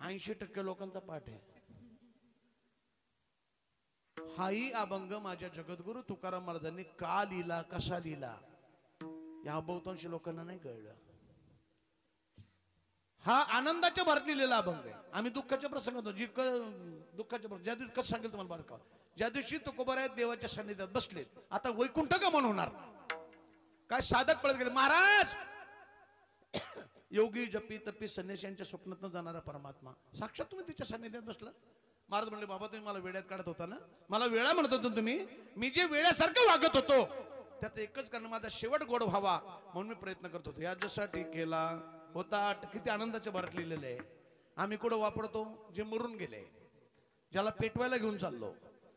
80% लोकांचा पाठ आहे. हाही अभंग माझ्या जगद्गुरु तुकाराम महाराजांनी का लिहिला, कसा लिहिला, या बहुतांश लोकांना नाही कळलं. हा आनंदाच्या भरात लिहिलेला अभंग आहे. आम्ही दुःखाच्या प्रसंगात दुःखाच्या ज्या दिवशी कसं सांगेल तुम्हाला बरं का, ज्या दिवशी तुकोबाराय देवाच्या सान्निध्यात बसलेत, आता वैकुंठ गमन होणार. काय साधक पळत गेले, महाराज योगी जपी तपी संन्याशांच्या स्वप्नात जाणारा परमात्मा साक्षात तुम्ही तिच्या सान्निध्यात बसला. महाराज म्हणले, बाबा तुम्ही मला वेड्यात काढत होता ना, मला वेळा म्हणत होतो तुम्ही, मी जे वेड्यासारखं वागत होतो त्याचं एकच कारण माझा शेवट गोड व्हावा म्हणून मी प्रयत्न करत होतो. याच्यासाठी केला होता. किती आनंदाच्या भरात लिहिलेलं आहे. आम्ही कुठं वापरतो? जे मरून गेले, ज्याला पेटवायला घेऊन चाललो,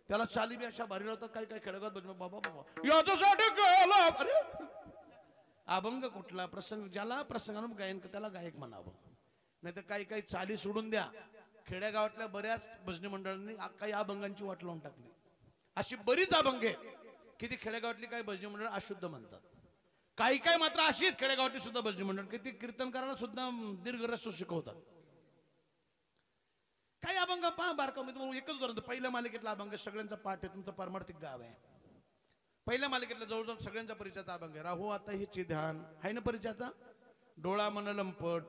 त्याला चाली बी अशा भारी लावतात. काही काही खेळगात बघ, बाबा बाबा याच्यासाठी केला. अरे अभंग कुठला? प्रसंग, ज्याला प्रसंगानं गायन त्याला गायक म्हणावं. नाही तर काही काही चाली सोडून द्या. खेड्यागावातल्या बऱ्याच भजनी मंडळांनी काही अभंगांची वाट लावून टाकली. अशी बरीच अभंग आहे की ती खेडेगावातली काही भजनी मंडळ अशुद्ध म्हणतात. काही काही मात्र अशी आहेत खेडेगावातली सुद्धा भजनी मंडळ की ती कीर्तनकारांना सुद्धा दीर्घ रस शिकवतात. काही अभंग पहा बारका, मी तुम्हाला एकच उदाहरण, पहिल्या मालिकेतला अभंग सगळ्यांचा पाठ आहे, तुमचं पारमार्थिक गाव आहे. पहिल्या मालिकेतला जवळजवळ सगळ्यांचा परिचयाचा अभंग आहे. राहू आता हिचे ध्यान आहे ना परिचयाचा. डोळा मन लंपट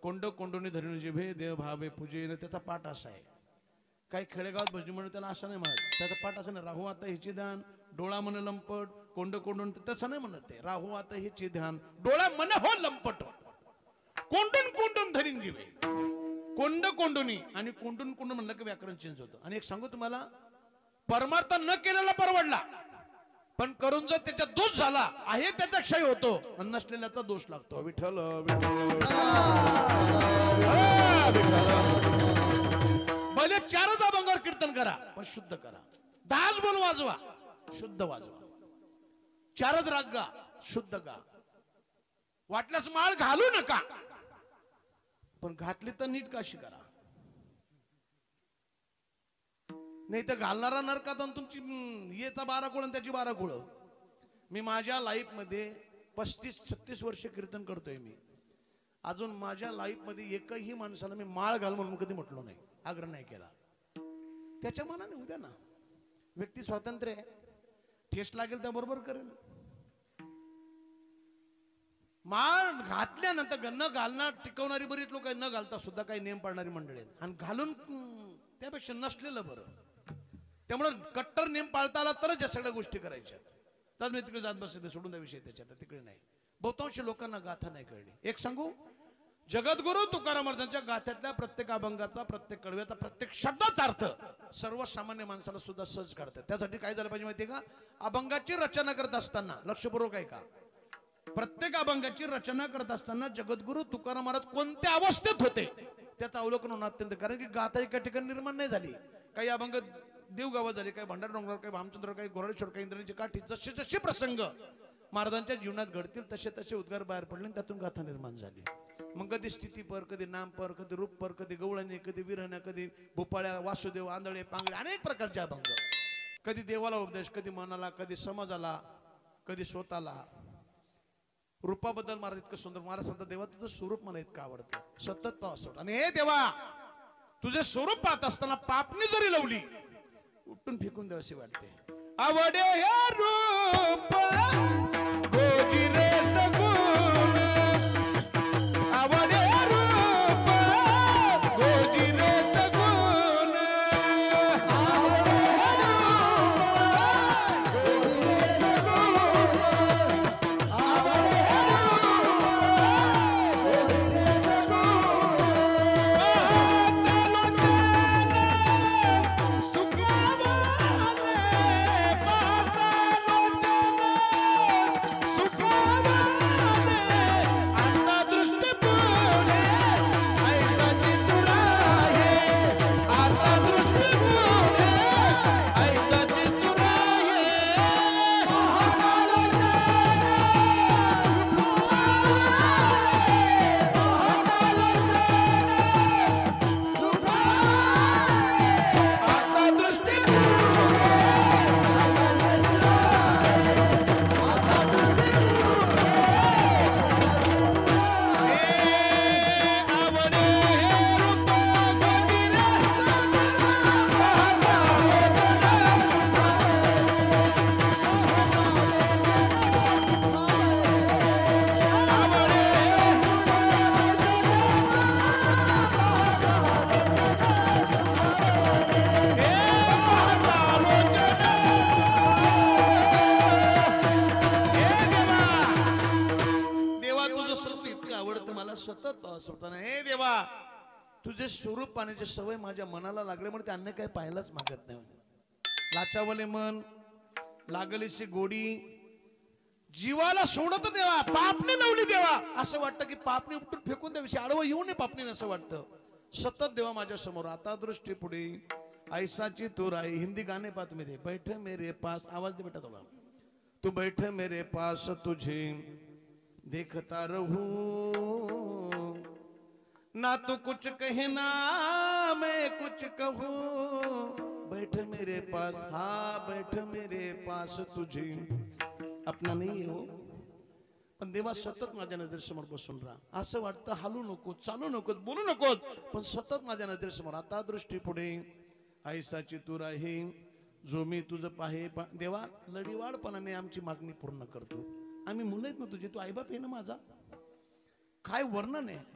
कोंड कोंडोनी धरून जिभे देव भावे पूजे, त्याचा पाठ असा आहे. काही खेडेगावात भजनी म्हणून त्याला असं नाही म्हणत, त्याचा पाठ असं नाही. राहू आता हिचे ध्यान डोळा मन लंपट कोंड कोंडून, तसं नाही म्हणत ते. राहू आता हिचे ध्यान डोळा मन हो लंपट कोंडून कोंडून धरीन जिवे. कोंड कोंडोनी आणि कोंडून कोंडून म्हणलं की व्याकरण चेंज होतं. आणि एक सांगू तुम्हाला, परमार्थ न केलेला परवडला, पण करून जर त्याचा दोष झाला आहे त्याचा क्षय होतो, आणि नसलेल्याचा दोष लागतो. विठ्ठल भले 4च अभंगावर कीर्तन करा पण शुद्ध करा. 10च बोल वाजवा, शुद्ध वाजवा. 4च राग गा, शुद्ध गा. वाटल्यास माळ घालू नका, पण घातली तर नीट काशी करा. नाही तर घालणारा नरकात तुमची येचा 12 कुळ आणि त्याची 12 कुळ. मी माझ्या लाईफ मध्ये 35-36 वर्ष कीर्तन करतोय मी. अजून माझ्या लाईफ मध्ये एकही माणसाला मी माळ घाल म्हणून कधी म्हटलो नाही, आग्रह नाही केला. त्याच्या मनाने उद्या ना, व्यक्ती स्वातंत्र्य आहे, ठेस लागेल त्या बरोबर करेल. माळ घातल्यानंतर न घालणार टिकवणारी बरीच लोक न घालता सुद्धा काही नियम पाळणारी मंडळी आहेत, आणि घालून त्यापेक्षा नसलेलं बरं. त्यामुळे कट्टर नियम पाळता आला तरच या सगळ्या गोष्टी करायच्या. तर मी तिकडे जात बसले, सोडून द्या विषय त्याच्यात, तिकडे नाही. बहुतांश लोकांना गाथा नाही कळली. एक सांगू, जगद्गुरु तुकाराम महाराजांच्या गाथ्यातल्या प्रत्येक अभंगाचा, प्रत्येक कडव्याचा, प्रत्येक शब्दाचा अर्थ सर्वसामान्य माणसाला सुद्धा सहज काढतात. त्यासाठी काय झालं पाहिजे माहितीये का, अभंगाची रचना करत असताना लक्षपूर्वक आहे का, प्रत्येक अभंगाची रचना करत असताना जगद्गुरु तुकाराम महाराज कोणत्या अवस्थेत होते त्याचं अवलोकन होणं अत्यंत. कारण की गाथा एका ठिकाणी निर्माण नाही झाली. काही अभंग देवगावात झाले, काही भंडार डोंगरावर, काही भामचंद्र, काही गोराडेश्वर, काही इंद्रायणीची काठी. जसे जसे प्रसंग महाराजांच्या जीवनात घडतील तसे तसे उद्गार बाहेर पडले, त्यातून गाथा निर्माण झाली. मग कधी स्थितीपर, कधी नामपर, कधी रूपपर, कधी गवळणी, कधी विरहण्या, कधी भोपाळ्या, वासुदेव, आंधळे, पांगळे, अनेक प्रकारचे अभंग. कधी देवाला उपदेश, कधी मनाला, कधी समाजाला, कधी स्वतःला. रूपाबद्दल महाराज इतकं सुंदर. महाराज सांगतात, देवा तुझं स्वरूप मला इतकं आवडतं, सतत तो असो. आणि हे देवा, तुझे स्वरूप पाहत असताना पापणी जरी लावली उठून फेकून द्यावशी वाटते. आवडे हे रूप गोजिरे सगुण, आवडे रूप गोजिरे सगुण, आवडे रूप गोजिरे सगुण, आवडे हे देवा, तुझे स्वरूप पाहण्याची सवय माझ्या मनाला लागल्यामुळे ते अन्य काही पाहायलाच मागत नाही. लाचावले मन, लागलीशी गोडी, जीवाला सोडत देवा, पापणी लावली देवा. असं वाटतं की पापणी उपटून फेकून द्याविषयी, आडवं येऊ नये पापणी, असं वाटतं. सतत देवा माझ्या समोर. आता दृष्टी पुढे ऐसाची तू राही. हिंदी गाणे पाहत मी दे. बैठ मेरे पास, आवाज दे बेटा थोडा. तू बैठ मेरे पास, तुझे देखता रहूं, ना तू कुछ कहना मैं कुछ कहूं. बैठ मेरे पास, हाँ बैठ मेरे पास, तुझे अपना नाही हो. पण देवा सतत माझ्या नजरेसमोर बसून राहा. असं वाटतं हालू नको, चालू नको, बोलू नको, पण सतत माझ्या नजरेसमोर. आता दृष्टी पुढे ऐसाची तू राही, जो मी तुझं पाहे. देवा लढीवाडपणाने आमची मागणी पूर्ण करतो. आम्ही मुलं आहेत ना तुझी, तू आईबाप आहे ना माझा. काय वर्णन आहे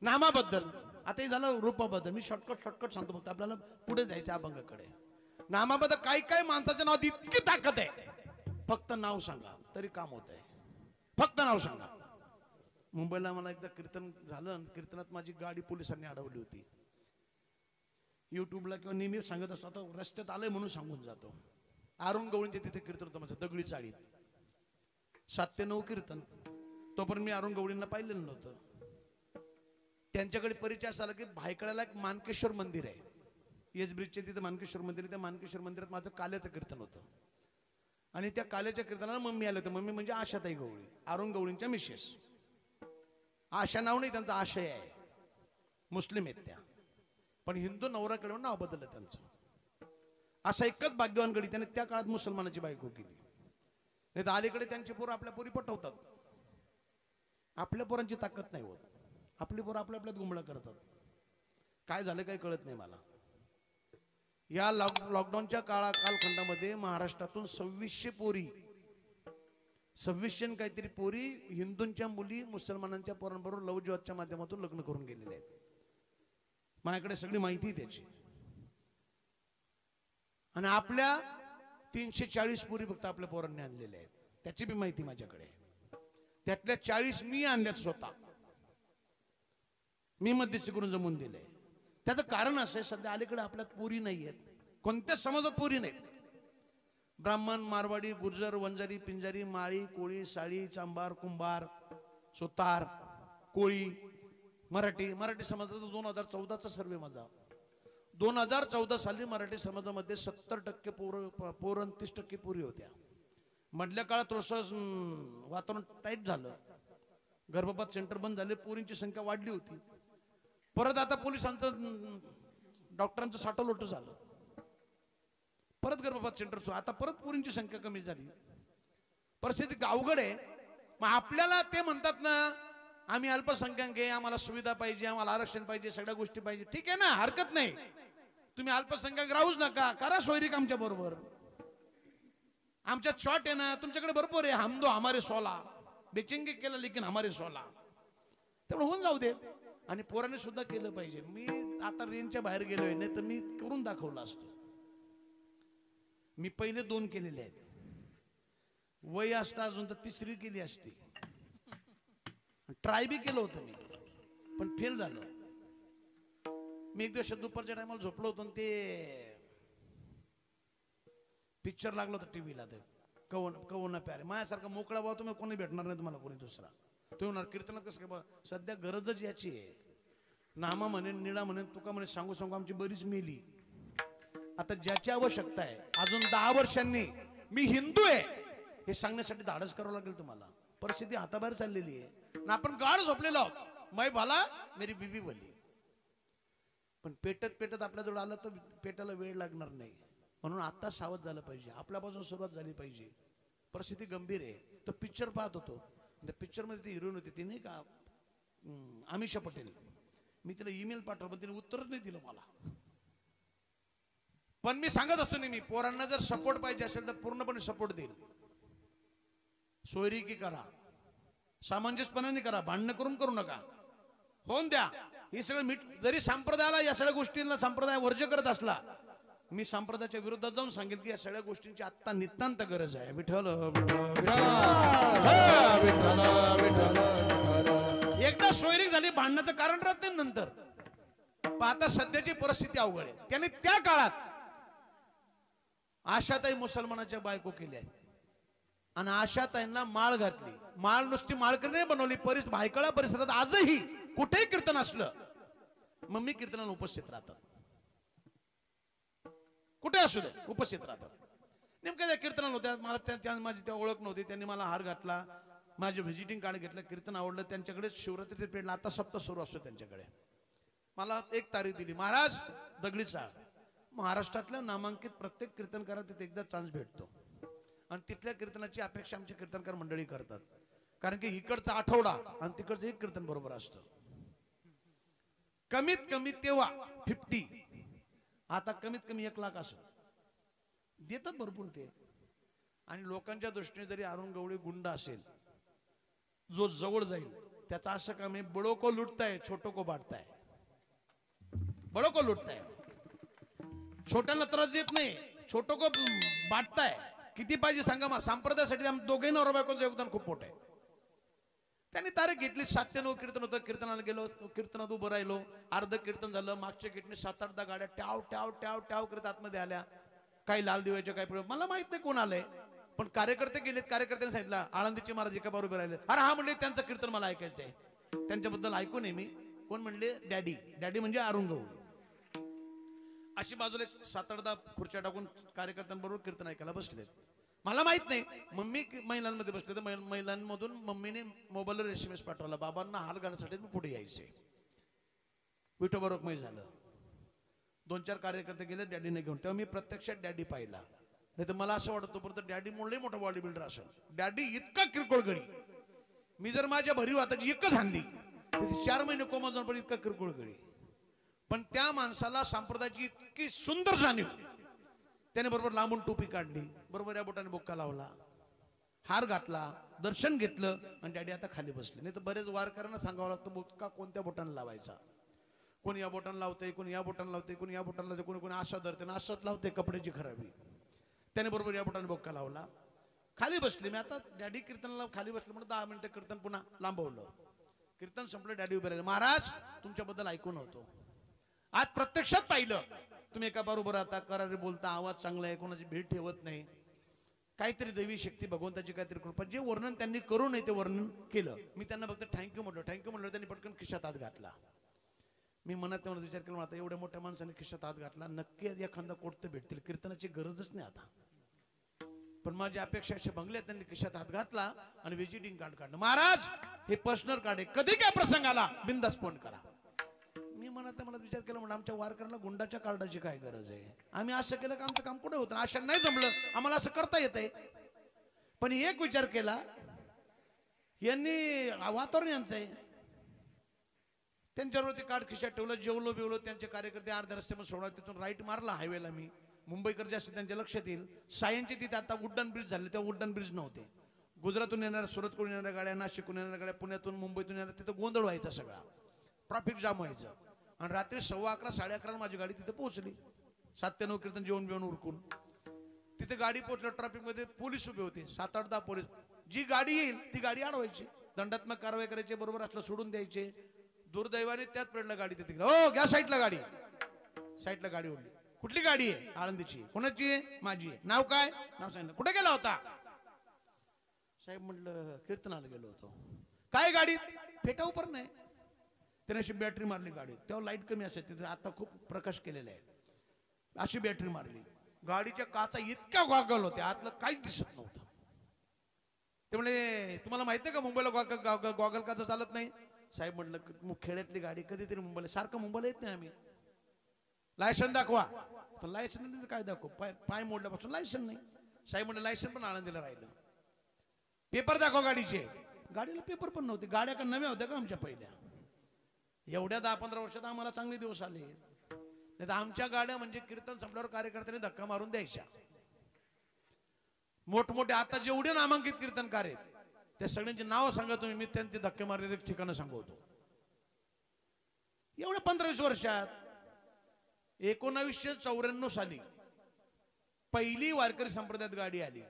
नामाबद्दल. आता हे झालं रूपाबद्दल. मी शॉर्टकट सांगतो, फक्त आपल्याला पुढे जायचं अभंगाकडे. नामाबद्दल काही काही माणसाच्या नावात इतकी ताकद आहे, फक्त नाव सांगा तरी काम होत आहे. फक्त नाव सांगा. मुंबईला मला एकदा कीर्तन झालं, कीर्तनात माझी गाडी पोलिसांनी अडवली होती. युट्यूबला किंवा नेहमी सांगत असतो, आता रस्त्यात आलंय म्हणून सांगून जातो. अरुण गवळींचे तिथे कीर्तन होतं माझं, दगडी चाळीत 7 ते 9 कीर्तन. तोपर्यंत मी अरुण गवळींना पाहिलेलं नव्हतं. त्यांच्याकडे परिचय झाला की भायखळ्याला एक मानकेश्वर मंदिर आहे, एस ब्रिजचे तिथे मानकेश्वर मंदिर. त्या मानकेश्वर मंदिरात माझं काल्याचं कीर्तन होतं. आणि त्या काल्याच्या कीर्तनाला मम्मी आले होते. मम्मी म्हणजे आशाताई गवळी, अरुण गवळींच्या मिसेस. आशा नाव नाही त्यांचा, आशय आहे. मुस्लिम आहेत त्या, पण हिंदू नवराकडे नाव बदललं त्यांचं. असा एकच भाग्यवान गडी, त्याने त्या काळात मुसलमानाची बायको केली. नाही तर अलीकडे त्यांची पोरं आपल्या पोरी पटवतात. आपल्या पोरांची ताकद नाही होत. आपली पोरं आपल्या आपल्यात गुंबळा करतात. काय झालं काही कळत नाही मला. या लॉकडाऊनच्या कालखंडामध्ये महाराष्ट्रातून 2600 पोरी, 2600 काहीतरी पोरी हिंदूंच्या मुली मुसलमानांच्या पोरांबरोबर लव्ह जिहादच्या माध्यमातून लग्न करून गेलेले आहेत. माझ्याकडे सगळी माहिती आहे त्याची. आणि आपल्या 340 पोरी फक्त आपल्या पोरांनी आणलेल्या आहेत, त्याची बी माहिती माझ्याकडे. त्यातल्या 40 मी आणल्यात स्वतः, मी मध्यस्थी करून जमवून दिले. त्याचं कारण असं आहे, सध्या अलीकडे आपल्यात पोरी नाही आहेत, कोणत्याच समाजात पोरी नाहीत. ब्राह्मण, मारवाडी, गुर्जर, वंजारी, पिंजारी, माळी, कोळी, साळी, चांभार, कुंभार, सुतार, कोळी, मराठी समाजाचा 2014चा सर्वे माझा. 2014 साली मराठी समाजामध्ये 70% पोरं 30% पोरी होत्या. मधल्या काळात थोडंसं वातावरण टाईट झालं, गर्भपात सेंटर बंद झाले, पोरींची संख्या वाढली होती. परत आता पोलिसांचं डॉक्टरांचं साठवलोट झालं, परत गर्भपात सेंटर, आता परत पोरींची संख्या कमी झाली. परिस्थिती अवघड आहे. मग आपल्याला ते म्हणतात ना, आम्ही अल्पसंख्याक आहे, आम्हाला सुविधा पाहिजे, आम्हाला आरक्षण पाहिजे, सगळ्या गोष्टी पाहिजे. ठीक आहे ना, हरकत नाही. तुम्ही अल्पसंख्याक राहूच नका, करा सोयरीक आमच्या बरोबर. आमच्यात शॉर्ट आहे ना, तुमच्याकडे भरपूर आहे. हम दो हमारे 16 बेचेंगे केलं, लेकिन हमारे 16. त्यामुळे होऊन जाऊ दे. आणि पोराने सुद्धा केलं पाहिजे. मी आता रेंजच्या बाहेर गेलोय, नाही तर मी करून दाखवलं असतं. मी पहिले 2 केलेले आहेत. वय असतं अजून तर 3री केली असती. ट्राय बी केलं होतं मी, पण फेल झालं. मी एक दिवस दुपारच्या टायमाला झोपलो होतो, ते पिक्चर लागलो होता टीव्हीला, ते कवन प्यारे. माझ्यासारखा मोकळा भाव तुम्ही कोणी भेटणार नाही, तुम्हाला कोणी दुसरा. तुम्ही म्हणणार कीर्तनात कसं काय, सध्या गरजच याची आहे. नामा म्हणेन, निळा म्हणेन, तुका म्हणे, सांगू सांगू आमची बरीच मेली. आता ज्याची आवश्यकता आहे, अजून 10 वर्षांनी मी हिंदू आहे हे सांगण्यासाठी धाडस करावं लागेल तुम्हाला. परिस्थिती हाताबाहेर चाललेली आहे ना, आपण गाढ झोपलेलो आहोत. मै भाला मेरी बीबी भली. पण पेटत आपल्याजवळ आलं तर पेटायला वेळ लागणार नाही. म्हणून आता सावध झालं पाहिजे, आपल्यापासून सुरुवात झाली पाहिजे. परिस्थिती गंभीर आहे. तो पिक्चर पाहत होतो, त्या पिक्चर मध्ये ती हिरोईन होती, ती नाही का अमिषा पटेल. मी तिला ईमेल पाठवलं, पण तिने उत्तरच नाही दिलं मला. पण मी सांगत असतो नेहमी, पोरांना जर सपोर्ट पाहिजे असेल तर पूर्णपणे सपोर्ट देईल. सोयरीकी करा, सामंजस्यपणाने करा, भांडणं करू नका, होऊन द्या. हे सगळं जरी संप्रदायाला या सगळ्या गोष्टींना संप्रदाय वर्ज्य करत असला, मी संप्रदायाच्या विरोधात जाऊन सांगेल की या सगळ्या गोष्टींची आता नितांत गरज आहे. विठ्ठल एकदा सोयरीक झाली, भांडणाचं कारण राहत नाही नंतर. पण आता सध्याची परिस्थिती अवघड आहे. त्यांनी त्या काळात आशाताई मुसलमानाच्या बायको केल्या आणि आशाताईंना माळ घातली. माळ नुसती माळकरी बनवली. भायखळा परिसरात आजही कुठेही कीर्तन असलं, मम्मी कीर्तनाला उपस्थित राहतात. कुठे असू दे उपस्थित राहतात. नेमक्या त्या कीर्तनाला होत्या. मला माझी त्या ओळख नव्हती. त्यांनी मला हार घातला, माझे व्हिजिटिंग कार्ड घेतलं, कीर्तन आवडलं. त्यांच्याकडे शिवरात्री पेडला आता सप्ताह सुरू असतो त्यांच्याकडे. मला 1 तारीख दिली. महाराज दगडीचा महाराष्ट्रातल्या नामांकित प्रत्येक कीर्तनकारात तिथे एकदा चान्स भेटतो आणि तिथल्या कीर्तनाची अपेक्षा आमची कीर्तनकार मंडळी करतात. कारण की इकडचा आठवडा आणि तिकडचं एक कीर्तन बरोबर असतं. कमीत कमी तेव्हा 50, आता कमीत कमी 1 लाख असं देतात भरपूर ते. आणि लोकांच्या दृष्टीने जरी अरुण गवळी गुंड असेल, जो जवळ जाईल त्याचा असं काम आहे, बडो को लुटताय छोटो को बांटताय. बडो को लुटताय, छोट्याला त्रास देत नाही, छोटो को बांटताय. किती पाहिजे सांगा मला. संप्रदायासाठी दोघेही नवरा बायकोचं योगदान खूप मोठं आहे. त्यांनी तारीख घेतली. 7 ते 9 कीर्तन होतं. कीर्तनाला गेलो, कीर्तनात उभं राहिलो. अर्ध कीर्तन झालं. मागच्या कीर्तने 7-8 गाड्या ट्याव ट्याव ट्याव ट्याव करत आतमध्ये आल्या. काही लाल दिव्याच्या काही प्रयोग, मला माहित नाही कोण आलंय, पण कार्यकर्ते गेलेत. कार्यकर्त्यांनी सांगितलं आळंदीचे महाराज एका बरोबर राहिले. अरे हा म्हणले त्यांचं कीर्तन मला ऐकायचं आहे. त्यांच्याबद्दल ऐकून आहे मी. कोण म्हणले? डॅडी. डॅडी म्हणजे अरुण गवळी. अशी बाजूला 7-8 खुर्च्या टाकून कार्यकर्त्यांबरोबर कीर्तन ऐकायला बसलेत. मला माहित नाही. मम्मी महिलांमध्ये बसले तर महिलांमधून मम्मीने मोबाईलवर SMS पाठवला, बाबांना हार घालण्यासाठी पुढे यायचे. विठोबरोबर झालं. 2-4 कार्यकर्ते गेले डॅडीने घेऊन. तेव्हा मी प्रत्यक्षात डॅडी पाहिला. नाही तर मला असं वाटतं परत डॅडी मुळे मोठा बॉडी बिल्डर असेल. डॅडी इतका किरकोळ गडी. मी जर माझ्या भरीव हाताची एकच हाणली तिथे 4 महिने कोमा जाऊन पण इतका किरकोळ गडी. पण त्या माणसाला संप्रदायाची इतकी सुंदर जाणीव. त्याने बरोबर लांबून टोपी काढली, बरोबर या बोटाने बुक्का लावला, हार घातला, दर्शन घेतलं आणि डॅडी आता खाली बसले. नाही तर बरेच वारकऱ्यांना सांगावं लागतं बुक्का कोणत्या बोटाने लावायचा. कोणी या बोटाने लावतंय, कोणी या बोटाने लावतंय, कोणी या बोटाने लावतंय, कोणी कोणी असा धरते ना असंच लावते कपड्याची खराबी. त्याने बरोबर या बोटाने बुक्का लावला, खाली बसले. मी आता डॅडी कीर्तनाला खाली बसले म्हणून 10 मिनिटं कीर्तन पुन्हा लांबवलं. कीर्तन संपलं, डॅडी उभे राहिले. महाराज तुमच्याबद्दल ऐकून होतो, आज प्रत्यक्षात पाहिलं. तुम्ही एका बरोबर राहता, करारी बोलता, आवाज चांगला आहे, कोणाची भीड ठेवत नाही. काहीतरी दैवी शक्ती, भगवंताची काहीतरी कृपा. जे वर्णन त्यांनी करू नये ते वर्णन केलं. मी त्यांना फक्त थँक्यू म्हटलं. त्यांनी पटकन खिशात हात घातला. मी मनात विचार केला, आता एवढ्या मोठ्या माणसाने खिशात हात घातला, नक्की एखादा कोट तर भेटतील, कीर्तनाची गरजच नाही आता. पण माझी अपेक्षा अशा भंगल्या. त्यांनी खिशात हात घातला आणि व्हिजिटिंग कार्ड काढलं. महाराज हे पर्सनल कार्ड आहे, कधी काय प्रसंग आला बिंदास फोन करा. मी मनात विचार केला, म्हणून आमच्या वारकऱ्याला गुंडाच्या कार्डाची काय गरज आहे. आम्ही असं केलं का आमचं काम कुठे होतं. अशा नाही जमलं, आम्हाला असं करता येतंय. पण एक विचार केला, यांनी वातावरण यांचं आहे. त्यांच्यावर ते कार्ड खिशात ठेवलं, जेवलो बिवलो. त्यांचे कार्यकर्ते अर्ध्या रस्त्यामध्ये सोडा, तिथून राईट मारला हायवेला. मी मुंबईकर जास्त त्यांच्या लक्षात येईल. सायनचे तिथे आता वुडन ब्रिज झाले, तेव्हा वुडन ब्रिज नव्हते. गुजरातून येणाऱ्या, सुरतकडून येणाऱ्या गाड्या, नाशिकून येणाऱ्या गाड्या, पुण्यातून मुंबईतून येणाऱ्या, तिथं गोंधळ व्हायचा सगळा, ट्रॅफिक जाम व्हायचं. आणि रात्री 11:15 11:30 माझी गाडी तिथे पोहोचली. 7 ते 9 कीर्तन जेवण बिवून उरकून तिथे गाडी पोहोचलं. ट्रॅफिक मध्ये पोलीस उभे होते, 7-8-10 पोलीस. जी गाडी येईल ती गाडी अडवायची, दंडात्मक कारवाई करायची, बरोबर असलं सोडून द्यायचे. दुर्दैवाने त्याच पिरियडला गाडी तिथे, हो घ्या साईडला गाडी. साईडला गाडी ओढली. कुठली गाडी आहे? आळंदीची. कोणाची आहे? माझी आहे. नाव काय? नाव सांगितलं. कुठे गेला होता? साहेब म्हटलं कीर्तनाला गेलो होतो. काय गाडीत? फेटा उपर नाही. त्याने अशी बॅटरी मारली गाडीत. तेव्हा लाईट कमी असायची, तिथे आता खूप प्रकाश केलेला आहे. अशी बॅटरी मारली. गाडीच्या काचा इतक्या गॉगल होत्या, आतलं काहीच दिसत नव्हतं. ते म्हणजे तुम्हाला माहिती आहे का मुंबईला गॉगल काचा चालत नाही. साहेब म्हटलं खेड्यातली गाडी, कधीतरी मुंबईला, सारखं मुंबईला येत नाही आम्ही. लायसन दाखवा. तर लायसन काय दाखव, पाय मोडल्यापासून लायसन नाही. साहेब म्हटलं लायसन पण आळंदीला राहिलं. पेपर दाखवा गाडीचे. गाडीला पेपर पण नव्हते. गाड्या का नव्या होत्या का आमच्या पहिल्या. एवढ्या 10-15 वर्षात आम्हाला चांगले दिवस आले. नाही तर आमच्या गाड्या म्हणजे कीर्तन संपल्यावर कार्यकर्त्यांनी धक्का मारून द्यायच्या. मोठमोठे आता जेवढे नामांकित कीर्तनकार आहेत त्या सगळ्यांची नाव सांगा तुम्ही, मी त्यांचे धक्के मारलेले ठिकाणं सांगवतो. एवढ्या 15-20 वर्षात 1994 साली पहिली वारकरी संप्रदायात गाडी आली,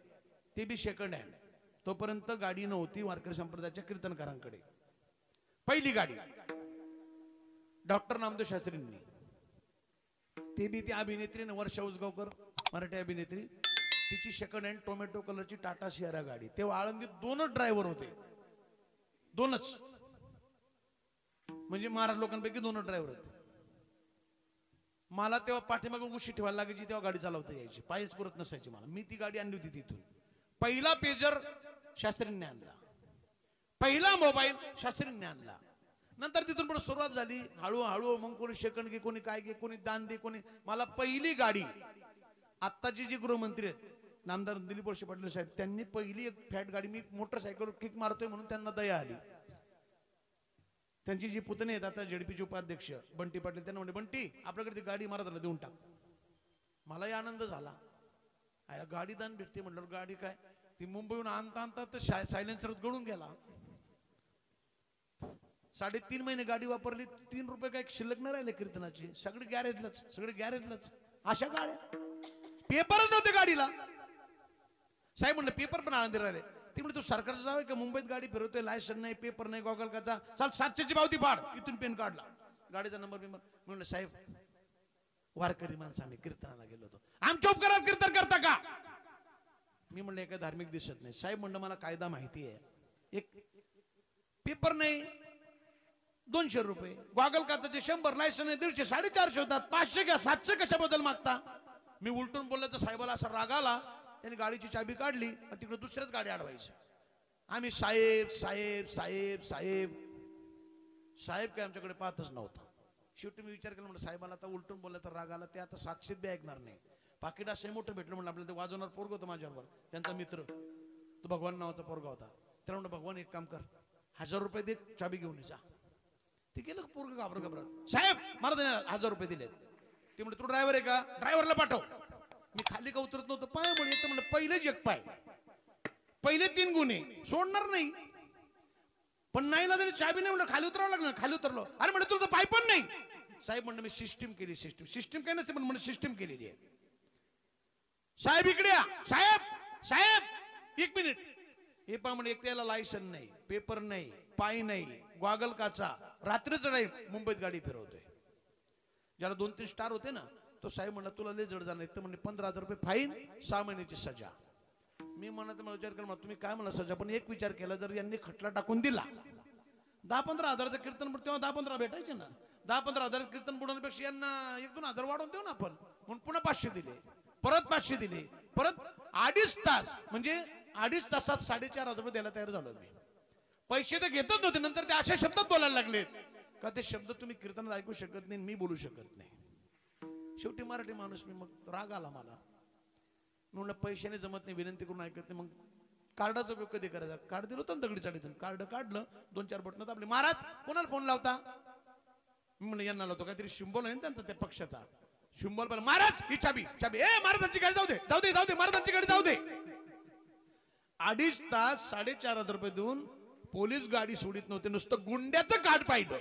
ते बी सेकंड हँड. तोपर्यंत गाडी नव्हती वारकरी संप्रदायाच्या कीर्तनकारांकडे. पहिली गाडी डॉक्टर नामदेव शास्त्रींनी. ते बी ती अभिनेत्री वर्षा उसगावकर, मराठी अभिनेत्री, तिची सेकंड हँड टोमॅटो कलरची टाटा सियारा गाडी. तेव्हा आळंदीत 2च ड्रायव्हर होते, 2च. म्हणजे महाराज लोकांपैकी 2च ड्रायव्हर होते. मला तेव्हा पाठीमागून उशी ठेवायला लागायची, तेव्हा गाडी चालवता यायची, पायच पुरत नसायची मला. मी ती गाडी आणली होती तिथून. पहिला पेजर शास्त्रींनी आणला, पहिला मोबाईल शास्त्रींनी आणला. नंतर तिथून पण सुरुवात झाली हळूहळू. मग कोणी सेकंड घे, कोणी काय घे, कोणी दान दे, कोणी. मला पहिली गाडी, आत्ताची जी गृहमंत्री आहेत नामदार दिलीप वळसे पाटील साहेब, त्यांनी पहिली एक फॅट गाडी, मी मोटरसायकल किक मारतोय म्हणून त्यांना दया आली. त्यांची जी पुतणी आहेत आता जेडपीचे उपाध्यक्ष बंटी पाटील, त्यांना म्हणजे बंटी आपल्याकडे ती गाडी महाराजांना देऊन टाक. मलाही आनंद झाला. गाडी दान भेटते म्हटलं. गाडी काय ती मुंबईहून आणता आणता तर सायलेन्सर गळून गेला. 3.5 महिने गाडी वापरली, 3 रुपये काय शिल्लक नाही राहिले कीर्तनाची. सगळे गॅरेजलाच अशा गाड्या. पेपरच नव्हते गाडीला. साहेब म्हणलं पेपर पण आनंदी राहिले. ती म्हणजे तू सरकारचं जावं का, मुंबईत गाडी फिरवतोय, लायसन नाही, पेपर नाही, गॉगल काचा, चाल 700ची पावती फाड. इथून पेन काढला, गाडीचा नंबर. म्हणलं साहेब वारकरी माणसं आम्ही कीर्तनाला गेलो होतो, आमच्या उपकारावर कीर्तन करता का? मी म्हणलं एका धार्मिक दिसत नाही. साहेब म्हणलं मला कायदा माहिती आहे. एक पेपर नाही 200 रुपये, गॉगल काचाचे 100, लायसन आहे 150, 450 होतात. 500 घ्या, 700 कशाबद्दल मागता? मी उलटून बोललो तर साहेबाला असा राग आला. त्यांनी गाडीची चाबी काढली आणि तिकडे दुसऱ्याच गाडी अडवायची. आम्ही साहेब साहेब साहेब साहेब साहेब काय आमच्याकडे पाहतच नव्हता. शेवटी मी विचार केला, म्हणलं साहेबाला आता उलटून बोललं तर राग आला, ते आता 700 बी ऐकणार नाही. पाकिट असं मोठं भेटलं म्हणलं आपल्याला. ते वाजवणार पोरग होतं माझ्याबरोबर, त्यांचा मित्र, तो भगवान नावाचा पोरगा होता. त्याला म्हणलं भगवान एक काम कर, 1000 रुपये दे, चाबी घेऊन जा. ते गेलं पोरग घाबरत साहेब मला 1000 रुपये दिले. ते म्हणले तू ड्रायव्हर आहे का, ड्रायव्हरला पाठव. मी खाली का उतरत नव्हतं, पायामुळे येतं म्हणलं पहिलेच एक पाय, पहिले 3 गुन्हे सोडणार नाही. पण नाही ना तरी चाबी नाही म्हणलं खाली उतरावं लागलं. खाली उतरलो. अरे म्हणलं तुझं पाय पण नाही. साहेब म्हणलं मी सिस्टीम केली. सिस्टीम काय नसते पण म्हणलं सिस्टीम केलेली आहे. साहेब इकडे या. साहेब 1 मिनिट. हे पहा म्हणे एक त्याला लायसन नाही, पेपर नाही, पाय नाही, गॉगल काचा, रात्रीच नाही मुंबईत गाडी फिरवतोय. ज्याला 2-3 स्टार होते ना तो साहेब म्हणला तुला लय जड जाणार तर म्हणजे 15,000 रुपये फाईन, 6 महिन्याची सजा. मी म्हणत मला विचार केला तुम्ही काय म्हणला सजा, पण एक विचार केला जर यांनी खटला टाकून दिला 10-15 हजाराचं कीर्तन तेव्हा 10-15 भेटायचे ना. 10-15 हजाराचं कीर्तन बुडवण्यापेक्षा यांना 1-2 हजार वाढवून देऊ ना आपण. म्हणून पुन्हा 500 दिले, परत 500 दिले, परत 2.5 तास म्हणजे 2.5 तासात 4,500 रुपये द्यायला तयार झालो मी. पैसे तर घेतच नव्हते. नंतर ते अशा शब्दात बोलायला लागलेत का ते शब्द तुम्ही कीर्तनात ऐकू शकत नाही, मी बोलू शकत नाही. शेवटी मराठी माणूस मी, मग राग आला मला. म्हणलं पैशाने जमत नाही, विनंती करून ऐकत नाही. मग कार्डाचा उपयोग कधी करायचा. कार्ड दिलं होतं दगडी चाळीतून, कार्ड काढलं, 2-4 बटणं दाबली. महाराज कोणाला फोन लावता. मी म्हणलं यांना लावतो, काहीतरी सिंबल आहे त्यांचा त्या पक्षाचा सिंबल. पण महाराज ही चाबी ए महाराजांची गाडी जाऊ दे महाराजांची गाडी जाऊ दे. 2.5 तास 4,500 रुपये देऊन पोलीस गाडी सोडित नव्हते. नुसतं गुंड्याचं कार्ड पाहिलं.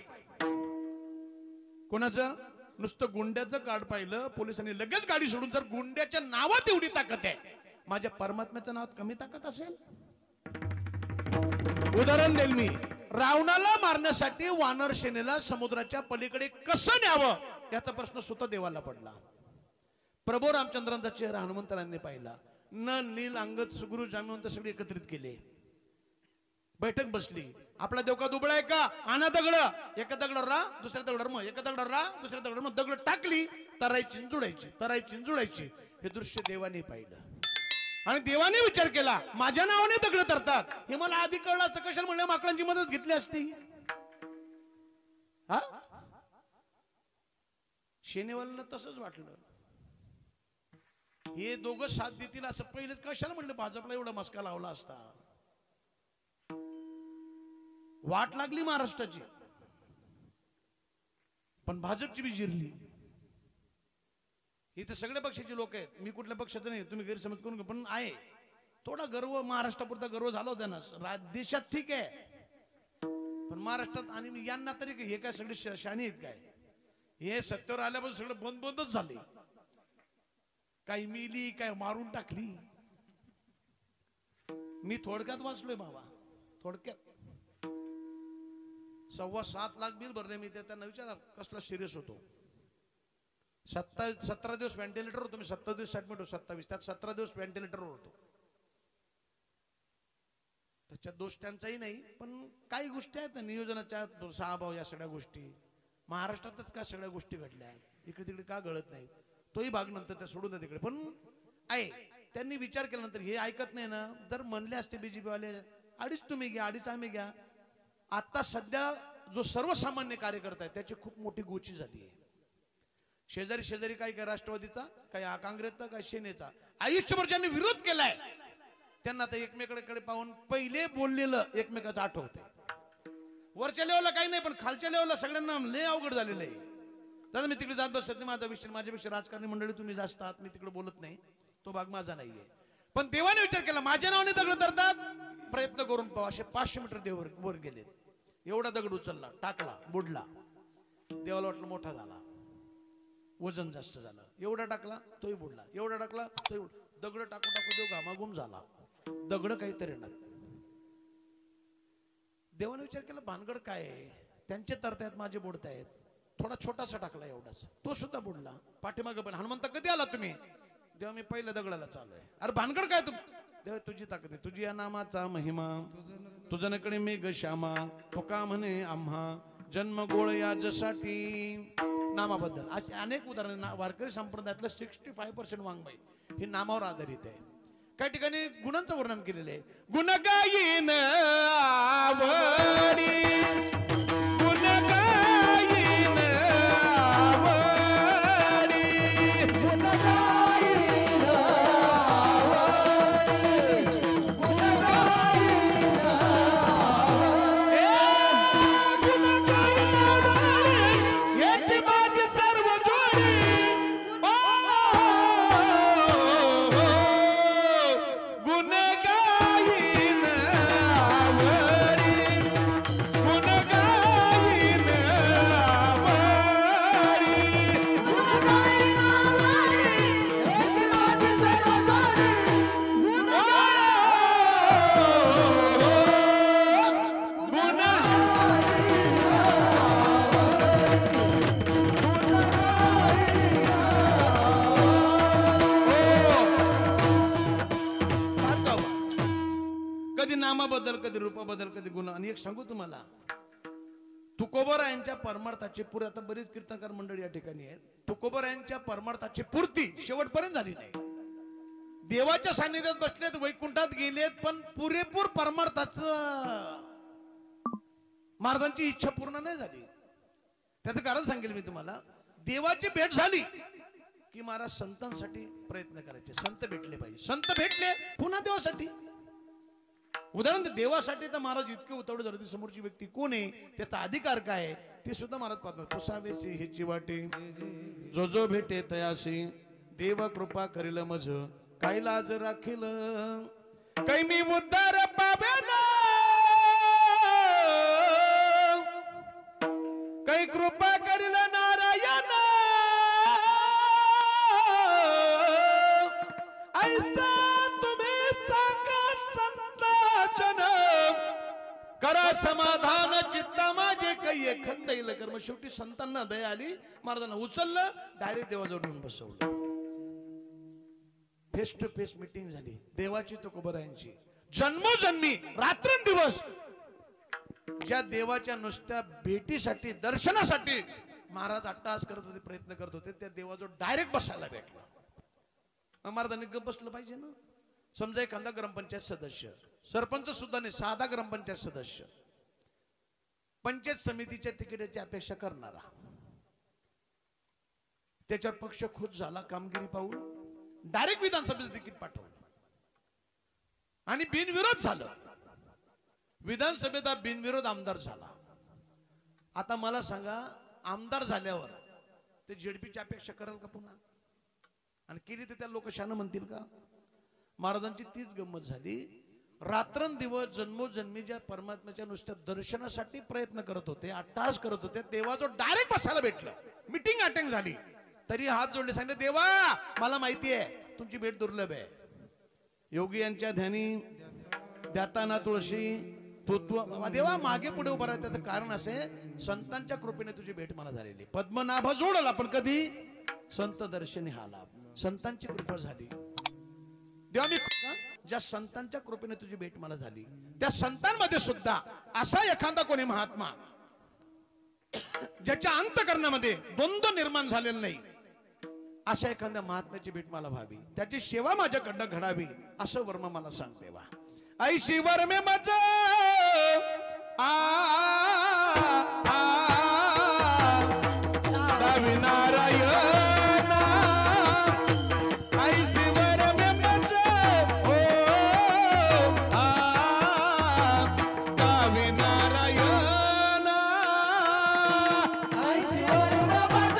कोणाचं, नुसतं गुंड्याचं कार्ड पाहिलं पोलिसांनी लगेच गाडी सोडून. जर गुंड्याच्या नावात एवढी ताकद आहे, माझ्या परमात्म्याच्या नावात कमी ताकद असेल. उदाहरण देईल मी. रावणाला मारण्यासाठी वानर सेनेला समुद्राच्या पलीकडे कसं न्यावं याचा प्रश्न स्वतः देवाला पडला. प्रभू रामचंद्रांचा चेहरा हनुमंतरांनी पाहिला. नील अंगद सुगुरु जामीवंत सगळे एकत्रित केले. बैठक बसली. आपला देव का दुबळा आहे का, आणा दगड. एका दगडावर रा, दुसऱ्या दगडावर मग, एका दगडावर रा, दुसऱ्या दगडावर मग. दगड टाकली, तरायची जुडायची. हे दृश्य देवाने पाहिलं आणि देवाने विचार केला माझ्या नावाने दगड तरतात. हे मला आधी कळलं असतं कशाला म्हणलं माकडांची मदत घेतली असती. हा शेनेवाल्यांना तसंच वाटलं हे दोघं साथ देतील असं. पहिलेच कशाला म्हणलं भाजपला एवढा मस्का लावला असता. वाट लागली महाराष्ट्राची, पण भाजपची बी जिरली. इथे सगळ्या पक्षाचे लोक आहेत, मी कुठल्या पक्षाचं नाही, तुम्ही गैरसमज करून घ्या. पण आहे थोडा गर्व, महाराष्ट्रापुरता गर्व झाला होता ना. देशात ठीक आहे पण महाराष्ट्रात. आणि यांना तरी हे काय सगळे शाणी आहेत काय, हे सत्तेवर आल्यापासून सगळं बंदच झाले. काही मिली, काय मारून टाकली. मी थोडक्यात वाचलोय बाबा, थोडक्यात. 7.25 लाख बिल भरले मी. त्यांना विचारा कसला सिरियस होतो. 17 दिवस व्हेंटिलेटर होतो मी. 27 दिवस ऍडमिट होतो. 27 त्यात 17 दिवस व्हेंटिलेटरवर होतो. त्याच्यात दोष त्यांचाही नाही, पण काही गोष्टी आहेत ना नियोजनाच्या. 6 भाव या सगळ्या गोष्टी महाराष्ट्रातच का सगळ्या गोष्टी घडल्या, इकडे तिकडे का घडत नाहीत. तोही भाग नंतर त्या सोडून द्या तिकडे. पण आहे त्यांनी विचार केल्यानंतर हे ऐकत नाही ना. जर म्हणले असते बीजेपी वाले 2.5 तुम्ही घ्या, 2.5 आम्ही घ्या. आता सध्या जो सर्वसामान्य कार्यकर्ता आहे त्याची खूप मोठी गोची झाली आहे. शेजारी काही काय राष्ट्रवादीचा, काही काँग्रेसचा, काही सेनेचा. आयुष्यभर ज्यांनी विरोध केलाय त्यांना आता एकमेकांकडे पाहून पहिले बोललेलं एकमेकाचं आठवतंय. वरच्या लेवलला काही नाही, पण खालच्या लेवलला सगळ्यांना लय अवघड झालेलं आहे. दादा मी तिकडे जात बसत नाही. माझा विषय, माझ्यापेक्षा राजकारणी मंडळी तुम्ही जास्त आहात, मी तिकडे बोलत नाही. तो भाग माझा नाहीये. पण देवाने विचार केला माझ्या नावाने दगड धरतात, प्रयत्न करून पाहू. असे 500 मीटर देव वर गेलेत. एवढा दगड उचलला, टाकला, बुडला. देवाला वाटलं मोठा झाला, वजन जास्त झालं. एवढा टाकला तोही बुडला, एवढा टाकला तोही बुडला. दगड टाकू देव घामाघूम झाला. दगड काहीतरी ना. देवाने विचार केला भानगड काय आहे, त्यांचे तरतायत माझे बुडतायत. थोडा छोटासा टाकला एवढाच, तो सुद्धा बुडला. पाठीमागे पण हनुमंत कधी आला तुम्ही. देवा मी पहिल्या दगडाला चालू आहे. अरे भानगड काय तुम. देवा तुझी ताकद आहे, तुझी या नामाचा महिमा, तुझ्याकडे मेघ श्यामा, तो का म्हणे आम्हा जन्म गोळ याजसाठी. नामाबद्दल अशी अनेक उदाहरण. वारकरी संप्रदायातलं 65% वाङ्मय हे नामावर आधारित आहे. काही ठिकाणी गुणांचं वर्णन केलेलं आहे. गुण गायीन आवडी, गुण गायीन आवडी, गुण गायीन आवडी, गुण गायीन आवडी, गुण गायीन आवडी. नामाबद्दल कधी रूपाबद्दल कधी गुण. आणि एक सांगू तुम्हाला, तुकोबरायांच्या परमार्थाची पूर्ती, आता बरीच कीर्तनकार मंडळी या ठिकाणी आहेत, तुकोबरायांच्या परमार्थाची पूर्ती शेवटपर्यंत झाली नाही. देवाच्या सान्निध्यात बसलेत, वैकुंठात गेलेत, पण पुरेपूर परमार्थाचं महाराजांची इच्छा पूर्ण नाही झाली. त्याचं कारण सांगेल मी तुम्हाला. देवाची भेट झाली की महाराज संतांसाठी प्रयत्न करायचे. संत भेटले पाहिजे. संत भेटले पुन्हा देवासाठी. उदाहरण देवासाठी तर महाराज इतके उतावळे झाले, समोरची व्यक्ती कोण आहे, त्याचा अधिकार काय आहे, ते सुद्धा महाराज पाहतो. पुसावेसी हेची वाटे जो जो भेटे तयासी, देव कृपा करील मज काय लाज राखील, काही मी उद्धार पावे ना, काही कृपा करील नारायण, ऐसा तुम्ही सांगा संताचन, करा समाधान चित्ता माझे, काही खंड येईल कर्म. शेवटी संतांना दया आली, महाराजांना उचललं, डायरेक्ट देवाजवळ नेऊन बसवलं. फेस टू फेस मीटिंग झाली देवाची तुकोबरायांची. जन्मोजन्मी रात्रंदिवस ज्या देवाच्या नुसत्या भेटीसाठी, दर्शनासाठी महाराज अट्टहास करत होते, प्रयत्न करत होते, त्या देवाजवळ डायरेक्ट बसायला भेटलं. महाराजांनी गप बसलं पाहिजे ना. समजा एखादा ग्रामपंचायत सदस्य, सरपंच सुद्धा नाही, साधा ग्रामपंचायत सदस्य, पंचायत समितीच्या तिकिटाची अपेक्षा करणारा, त्याच्यावर पक्ष खुश झाला, कामगिरी पाहून डायरेक्ट विधानसभेचं तिकीट पाठवलं आणि बिनविरोध झालं. विधानसभेत बिनविरोध आमदार झाला. आता मला सांगा, आमदार झाल्यावर ते जेडपीची अपेक्षा कराल का पुन्हा? आणि केली तर त्या लोक शानं म्हणतील का? महाराजांची तीच गंमत झाली. रात्रंदिवस जन्मोजन्मी ज्या परमात्म्याच्या नुसत्या दर्शनासाठी प्रयत्न करत होते, अट्टहास करत होते, देवाजवळ डायरेक्ट बसायला भेटलं. मीटिंग अटेंड झाली, तरी हात जोडले, सांगितले देवा मला माहिती आहे तुमची भेट दुर्लभ आहे. योगी यांच्या ध्यानी द्याताना तुळशी तू देवा मागे पुढे उभा राहा. त्याचं कारण असे, संतांच्या कृपेने तुझी भेट मला झालेली. पद्मनाभ जोडला, पण कधी संत दर्शनी हा लाभ. संतांची कृपा झाली. देवा मी ज्या संतांच्या कृपेने तुझी भेट मला झाली, त्या संतांमध्ये सुद्धा असा एखादा कोणी महात्मा ज्याच्या अंतकरणामध्ये द्वंद्व निर्माण झालेला नाही, अशा एखाद्या महात्म्याची भेट मला व्हावी, त्याची सेवा माझ्याकडनं घडावी, असं वर्म मला सांग देवा. ऐशी वर्मे मज नारायण, ऐशी वर्मे मज गावी नारायण, ऐश्वर मद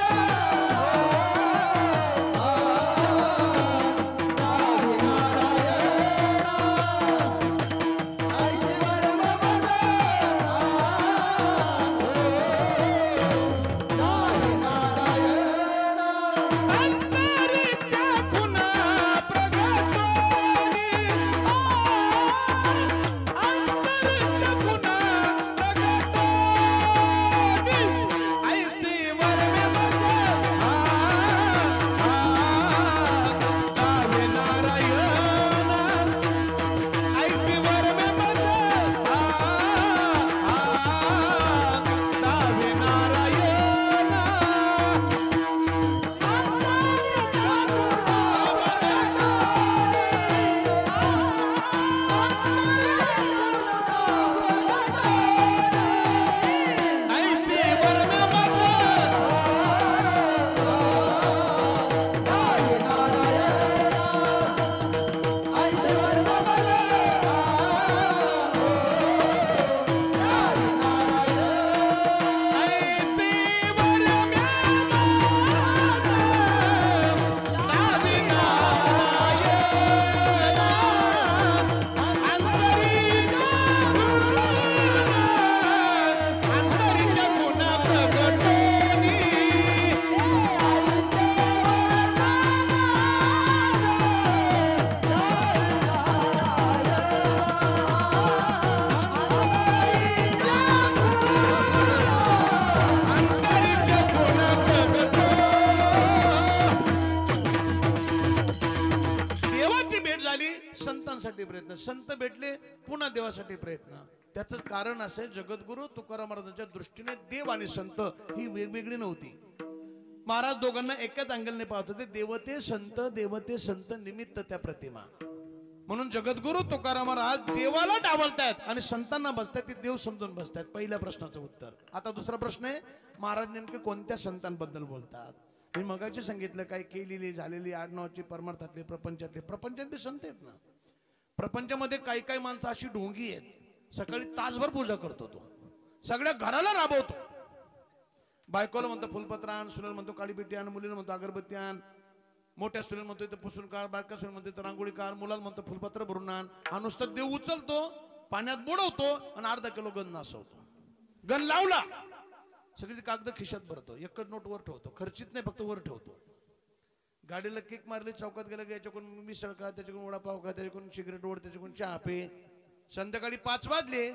माणसासाठी प्रयत्न, संत भेटले पुन्हा देवासाठी प्रयत्न. त्याचं कारण असं जगद्गुरु तुकाराम महाराजांच्या दृष्टीने देव आणि संत ही वेगवेगळी नव्हती. महाराज दोघांना एकाच अँगलने पाहत होते. देवते संत निमित्त त्या प्रतिमा. म्हणून जगद्गुरु तुकाराम महाराज देवाला डावलतायत आणि संतांना बसतायत, ते देव समजून बसतायत. पहिल्या प्रश्नाचं उत्तर. आता दुसरा प्रश्न आहे, महाराज नेमके कोणत्या संतांबद्दल बोलतात? मी मगाशी सांगितलं, काय केलेली झालेली आडनावाची परमार्थातले प्रपंचातले संत आहेत ना. प्रपंचामध्ये काही काही माणसं अशी ढोंगी आहेत, सकाळी तासभर पूजा करतो तो, सगळ्या घराला राबवतो. बायकोला म्हणतो फुलपत्र आण, सुनेला म्हणतो काळी पिठी आण, मुलीला म्हणतो अगरबत्ती आण, मोठ्या सुनेला म्हणतो इथं पुसून काढ, बारक्या सुनेला म्हणतो इथं रांगोळी काढ, मुलाला म्हणतो फुलपत्र भरून आण. हा नुसतं देव उचलतो, पाण्यात बुडवतो आणि अर्धा किलो गण नासवतो. गण लावला, सगळी कागद खिशात भरतो, एकच नोट वर ठेवतो, खर्चित नाही, फक्त वर ठेवतो. गाडीला किक मारली, चौकात गेला की याच्याकडून मिसळ खा, त्याच्याकडून वडापाव खा, त्याच्याकडून सिगरेट ओढ, त्याच्याकडून चहा पे. संध्याकाळी 5 वाजले,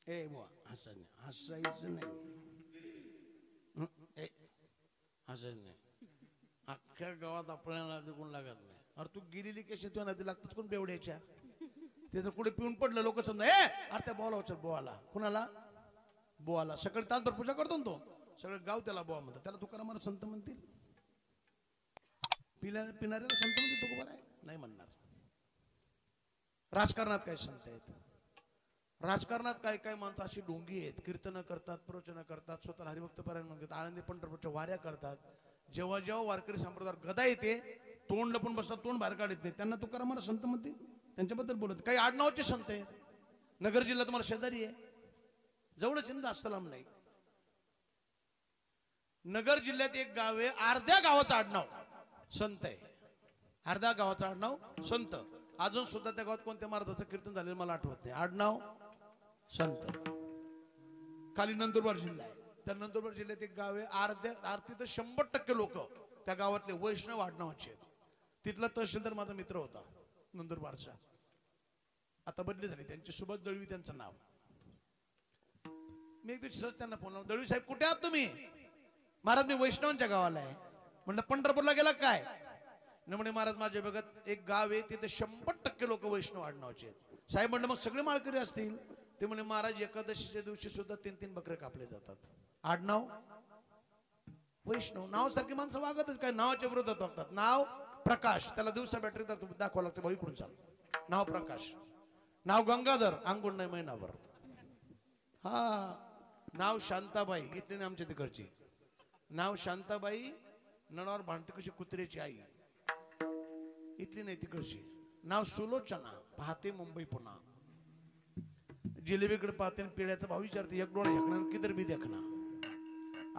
ए बुवा हसायचं नाही, हसायचं नाही. अख्ख्या गावात आपल्याला कोण लागत नाही. अरे तू गेलेली कशी तू नदी लागतात कोण बेवड्याच्या, ते जर कुठे पिऊन पडलं लोक समजा ए अरे त्या बोला उचल बोवाला, कुणाला बोवाला. सकाळी तासभर पूजा करतो ना तो, सगळं गाव त्याला बोवा म्हणतात. त्याला तुकाराम संत म्हणतील? पिणाऱ्याला संत म्हणतील तुकोबार आहे? नाही म्हणणार. राजकारणात काय संत आहेत? राजकारणात काय काय माणसं अशी ढोंगी आहेत, कीर्तन करतात, प्रवचन करतात, स्वतःला हरिभक्त पारायण म्हणतात, आळंदी पंढरपूरच्या वाऱ्या करतात. जेव्हा जेव्हा वारकरी संप्रदायावर गदा येते, तोंड लपून बसतात, तोंड बाहेर काढत नाही. त्यांना तुकाराम संत म्हणतील? त्यांच्याबद्दल बोलत. काही आडनावाचे संत आहेत. नगर जिल्हा तुम्हाला शेजारी आहे, जवळच जास्त लांब नाही. नगर जिल्ह्यात एक गाव आहे, अर्ध्या गावाचं आडनाव संत आहे. अर्ध्या गावाचं आडनाव संत. अजून सुद्धा त्या गावात कोणत्या महाराजाचं कीर्तन झालेलं मला आठवत नाही. आडनाव संत. खाली नंदुरबार जिल्हा आहे, त्या नंदुरबार जिल्ह्यात एक गाव आहे, आरती तर 100% लोक त्या गावातले वैष्णव आडनावाचे आहेत. तिथला तहसीलदार माझा मित्र होता नंदुरबारचा, आता बदली झाली त्यांची. सुभाष दळवी त्यांचं नाव. मी एक दिवशी सहज त्यांना फोन लावला, दळवी साहेब कुठे आहात तुम्ही? महाराज मी वैष्णवांच्या गावाला आहे. म्हणलं पंढरपूरला गेला काय? म्हणे महाराज माझ्या बघत एक गाव आहे, तिथे 100% लोक वैष्णव आडनावाचे आहेत. साहेब म्हणलं मग सगळे माळकरी असतील? ते म्हणे महाराज एकादशीच्या दिवशी सुद्धा 3-3 बकरे कापले जातात. आडनाव वैष्णव. नावासारखी माणसं वागतच काय, नावाच्या विरोधात वागतात. नाव प्रकाश, त्याला दिवसा बॅटरी दाखवावं लागतं, भाऊ इकडून चाल. नाव प्रकाश. नाव गंगाधर, अंगुण नाही महिनाभर. हा नाव शांताबाई, इथले नाही आमच्या तिकडची. नाव शांताबाई, नणावर भांडते कशी कुत्र्याची आई, इथली नाही तिकडची. नाव सुलोचना, पाहते मुंबई पुन्हा. जिलेबीकडे पाहते पिढ्याचा भाव विचारते, एक डोळा हेकणार किधर बी देखना.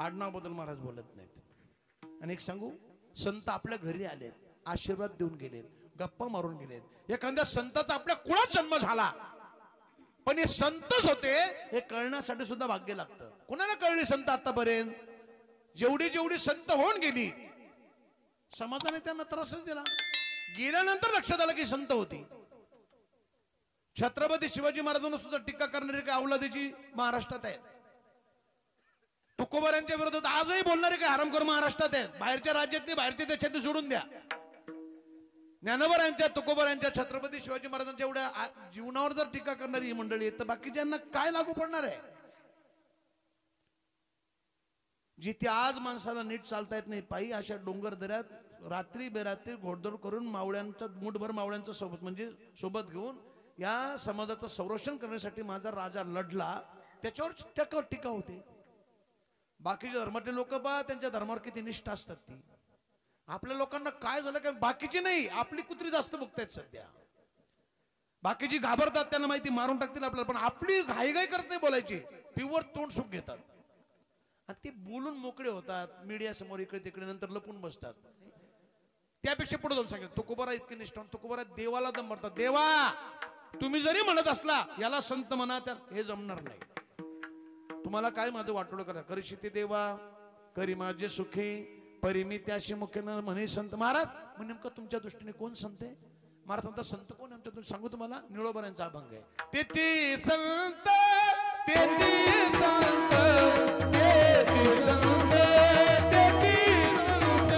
आडनाव बद्दल महाराज बोलत नाहीत. आणि एक सांगू, संत आपल्या घरी आलेत, आशीर्वाद देऊन गेलेत, गप्पा मारून गेलेत. एखाद्या संताचा आपल्या कुळात जन्म झाला, पण हे संतच होते हे कळण्यासाठी सुद्धा भाग्य लागतं. कुणाला कळली संत आतापर्यंत? जेवढी जेवढी संत होऊन गेली, समाजाने त्यांना त्रासच दिला. गेल्यानंतर लक्षात आलं की संत होती. छत्रपती शिवाजी महाराजांना सुद्धा टीका करणारे काही अवलादीची महाराष्ट्रात आहेत. तुकोबारांच्या विरोधात आजही बोलणारे काही हरामखोर महाराष्ट्रात आहेत. बाहेरच्या राज्यातली, बाहेरच्या देशातली सोडून द्या. ज्ञानोबारांच्या, तुकोबारांच्या, छत्रपती शिवाजी महाराजांच्या एवढ्या जीवनावर जर टीका करणारी ही मंडळी आहेत, तर बाकीच्यांना काय लागू पडणार आहे? जिथे आज माणसाला नीट चालता येत नाही, पायी अशा डोंगर दऱ्यात रात्री बेरात्री घोडदौड करून मावळ्यांचा, मुठभर मावळ्यांचा सोबत म्हणजे सोबत घेऊन या समाजाचं संरक्षण करण्यासाठी माझा राजा लढला, त्याच्यावर टीका होते. बाकीचे धर्मातले लोक पहा, त्यांच्या धर्मावर किती निष्ठा असतात ती. आपल्या लोकांना काय झालं काय, बाकीची नाही, आपली कुत्री जास्त बघतायत सध्या. बाकीची घाबरतात, त्यांना माहिती मारून टाकतील आपल्याला, पण आपली घाईघाई करत नाही बोलायची, प्युअर तोंड सुख घेतात. आणि ते बोलून मोकळे होतात मीडिया समोर, इकडे तिकडे, नंतर लपून बसतात. त्यापेक्षा पुढे जाऊन सांगेल तुकोबारा इतके निष्ठावान, तुकोबारा देवाला दम भरतात. देवा तुम्ही जरी म्हणत असला याला संत म्हणा, तर हे जमणार नाही. तुम्हाला काय माझं वाटोळं करा, करिष्यते देवा करी माझे सुखे, परिमी त्याशी मुखे न म्हणे संत. महाराज मग नेमकं तुमच्या दृष्टीने कोण संत आहे? महाराज म्हणतात संत कोण आमच्या दृष्टीने सांगू तुम्हाला, निळोबारांचा अभंग आहे. तेची संत, तेची संत, तेची संत, तेची संत,